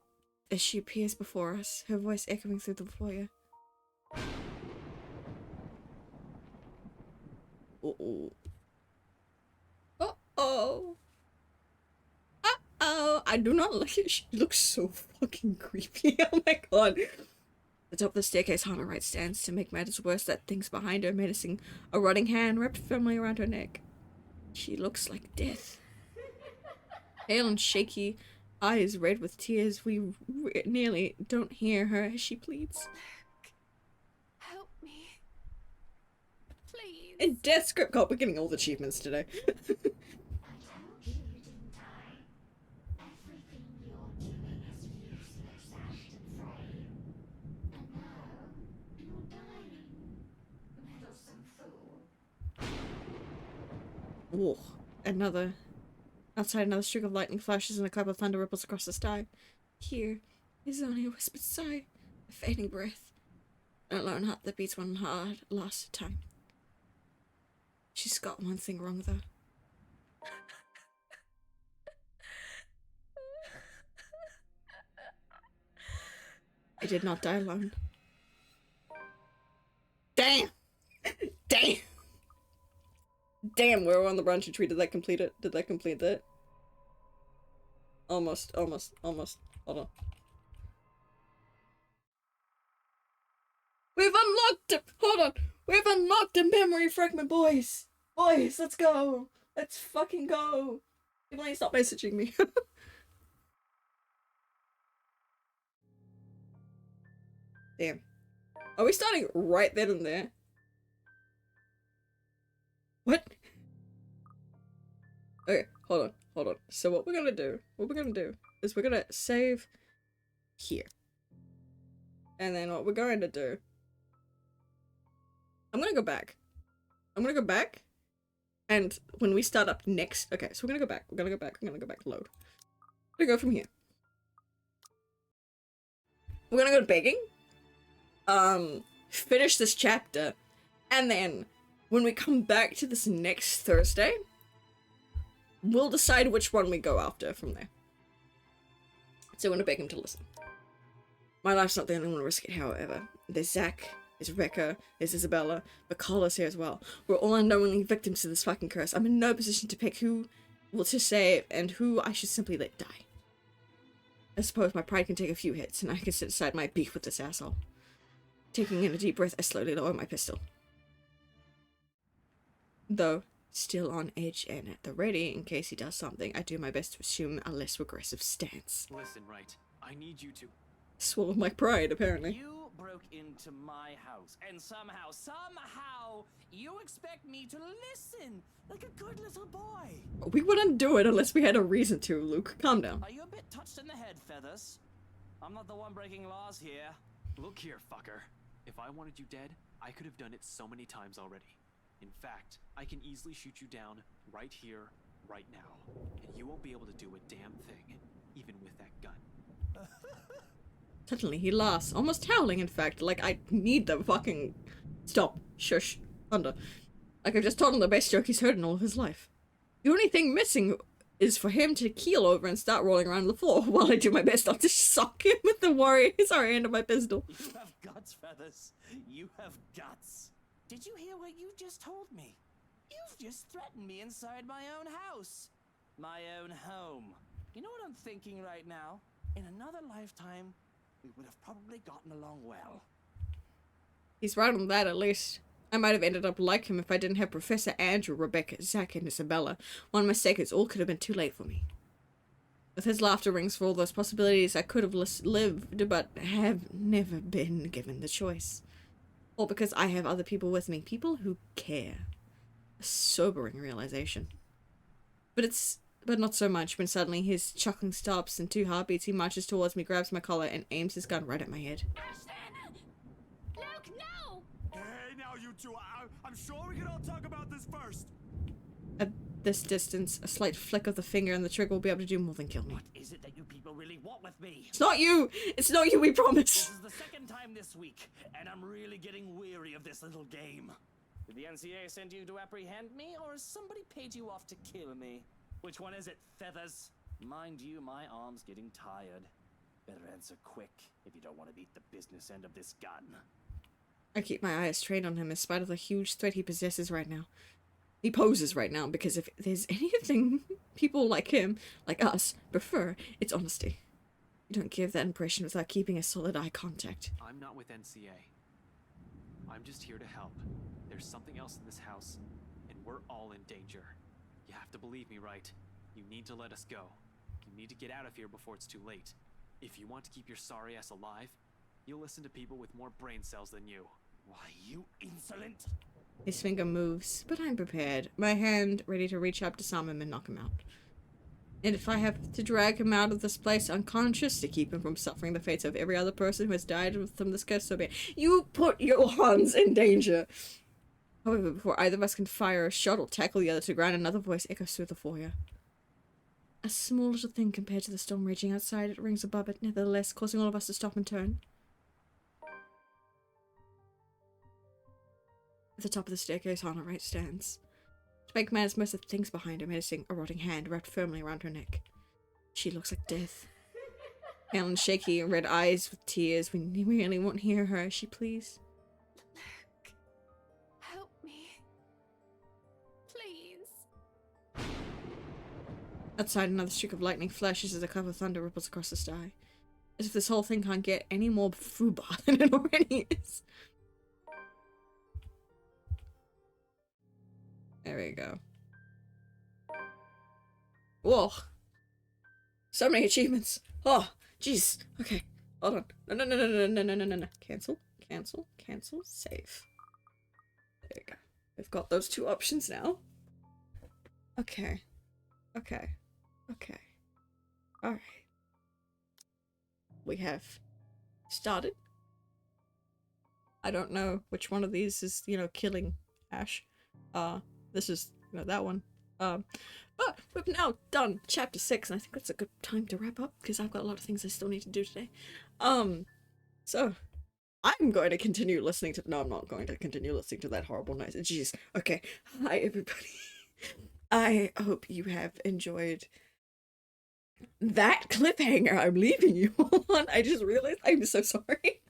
as she appears before us, her voice echoing through the foyer. Uh-oh. Uh-oh. Uh-oh. I do not like it. She looks so fucking creepy. Oh my god. The top of the staircase, Hana right stands. To make matters worse, that thing's behind her, menacing, a rotting hand wrapped firmly around her neck. She looks like death. Pale and shaky, eyes red with tears. We nearly don't hear her as she pleads. Help me. Please. In Death Script God, we're getting all the achievements today. Whoa. Outside, another streak of lightning flashes and a clap of thunder ripples across the sky. Here is only a whispered sigh, a fading breath, and a lone heart that beats one hard last time. She's got one thing wrong, though. I did not die alone. Damn! Damn! Damn, we were on the branch tree. Did that complete it? Did that complete that? Almost. Hold on. We've unlocked hold on! We've unlocked a memory fragment, boys! Boys, let's go! Let's fucking go! People need to stop messaging me. Damn. Are we starting right then and there? What? Okay, hold on. So what we're gonna do is we're gonna save here. And then what we're going to do, I'm gonna go back, and when we start up next, okay, so we're gonna go back, load. We're gonna go from here. We're gonna go to begging, finish this chapter, and then when we come back to this next Thursday, we'll decide which one we go after from there. So I'm gonna beg him to listen. My life's not the only one risk it, however. There's Zach, there's Rekka, there's Isabella, but Carla's here as well. We're all unknowingly victims to this fucking curse. I'm in no position to pick who to save and who I should simply let die. I suppose my pride can take a few hits, and I can set aside my beef with this asshole. Taking in a deep breath, I slowly lower my pistol. Though, still on edge and at the ready in case he does something, I do my best to assume a less aggressive stance. Listen, right. I need you to... Swallow my pride, apparently. You broke into my house, and somehow, you expect me to listen like a good little boy. We wouldn't do it unless we had a reason to, Luke. Calm down. Are you a bit touched in the head, Feathers? I'm not the one breaking laws here. Look here, fucker. If I wanted you dead, I could have done it so many times already. In fact, I can easily shoot you down right here, right now. And you won't be able to do a damn thing, even with that gun. Suddenly he laughs, almost howling in fact, like I need the fucking... Stop. Shush. Thunder. Like I've just told him the best joke he's heard in all of his life. The only thing missing is for him to keel over and start rolling around the floor while I do my best not to sock him with the warrior's end of my pistol. You have guts, Feathers. You have guts. Did you hear what you just told me? You've just threatened me inside my own house. My own home. You know what I'm thinking right now? In another lifetime, we would have probably gotten along well. He's right on that, at least. I might have ended up like him if I didn't have Professor Andrew, Rebecca, Zach, and Isabella. One mistake is all could have been too late for me. With his laughter rings for all those possibilities, I could have lived, but have never been given the choice. All because I have other people with me, people who care. A sobering realization. But not so much when suddenly his chuckling stops. In 2 heartbeats, he marches towards me, grabs my collar, and aims his gun right at my head. Luke, no! Hey, now you two, I'm sure we can all talk about this first. At this distance, a slight flick of the finger and the trigger will be able to do more than kill me. What is it that you people really want with me? It's not you! It's not you, we promise! This is the second time this week, and I'm really getting weary of this little game. Did the NCA send you to apprehend me, or has somebody paid you off to kill me? Which one is it, Feathers? Mind you, my arm's getting tired. Better answer quick if you don't want to beat the business end of this gun. I keep my eyes trained on him in spite of the huge threat he possesses right now. He poses right now, because if there's anything people like him, like us, prefer, it's honesty. You don't give that impression without keeping a solid eye contact. I'm not with NCA. I'm just here to help. There's something else in this house, and we're all in danger. You have to believe me, right? You need to let us go. You need to get out of here before it's too late. If you want to keep your sorry ass alive, you'll listen to people with more brain cells than you. Why, you insolent! His finger moves, but I'm prepared. My hand ready to reach up to Sam him and knock him out. And if I have to drag him out of this place unconscious to keep him from suffering the fates of every other person who has died from this curse, so be it. You put your Hans in danger! However, before either of us can fire a shot or tackle the other to ground, another voice echoes through the foyer. A small little thing compared to the storm raging outside, it rings above it, nevertheless, causing all of us to stop and turn. At the top of the staircase, Hannah right stands. To make matters most of the things behind her, menacing a rotting hand wrapped firmly around her neck. She looks like death. Pale and shaky, red eyes with tears. We really won't hear her, she please. Luke, help me. Please. Outside, another streak of lightning flashes as a cloud of thunder ripples across the sky. As if this whole thing can't get any more foobar than it already is. There we go. Whoa. So many achievements. Oh, jeez. Okay. Hold on. No. Cancel. Save. There we go. We've got those 2 options now. Okay. Alright. We have started. I don't know which one of these is, killing Ash. This is, that one. But we've now done chapter 6, and I think that's a good time to wrap up, because I've got a lot of things I still need to do today. So, I'm going to continue listening to- no, I'm not going to continue listening to that horrible noise. Jeez. Okay. Hi, everybody. I hope you have enjoyed that cliffhanger I'm leaving you on. I just realized I'm so sorry.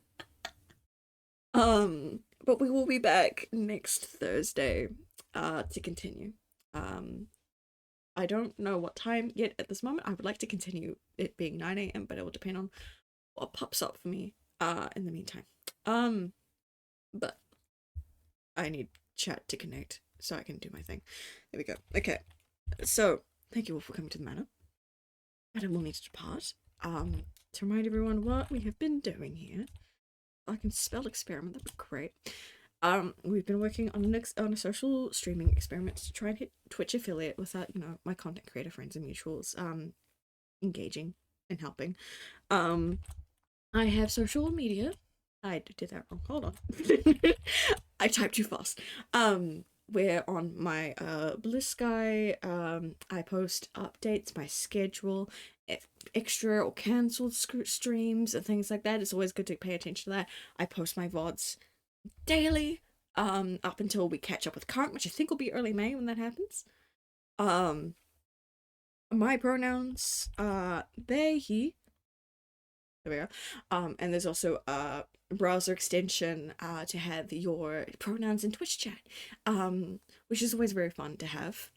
But we will be back next Thursday, to continue. I don't know what time yet at this moment. I would like to continue it being 9 AM, but it will depend on what pops up for me, in the meantime. But I need chat to connect so I can do my thing. There we go. Okay. So, thank you all for coming to the manor. Adam will need to depart. To remind everyone what we have been doing here. I can spell experiment, that'd be great. We've been working on a social streaming experiment to try and hit Twitch affiliate without, my content creator friends and mutuals, engaging and helping. I have social media. I did that wrong. Hold on. I typed too fast. We're on my Blue Sky. I post updates, my schedule, extra or cancelled streams and things like that. It's always good to pay attention to that. I post my VODs daily, up until we catch up with current, which I think will be early May when that happens. My pronouns, they, he. There we go. And there's also a browser extension to have your pronouns in Twitch chat, which is always very fun to have.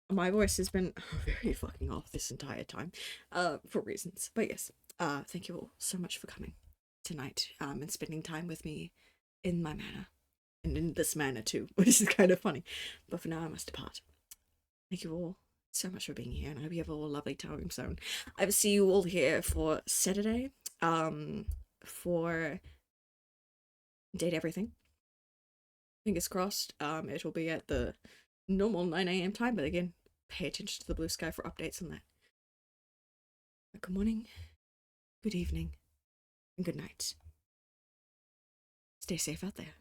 My voice has been very fucking off this entire time, for reasons. But yes, thank you all so much for coming tonight, and spending time with me in my manor. And in this manner too, which is kind of funny. But for now, I must depart. Thank you all so much for being here, and I hope you have all a lovely time zone. I will see you all here for Saturday, for Date Everything. Fingers crossed. It will be at the normal 9 a.m. time, but again, pay attention to the blue sky for updates on that. Good morning, good evening, and good night. Stay safe out there.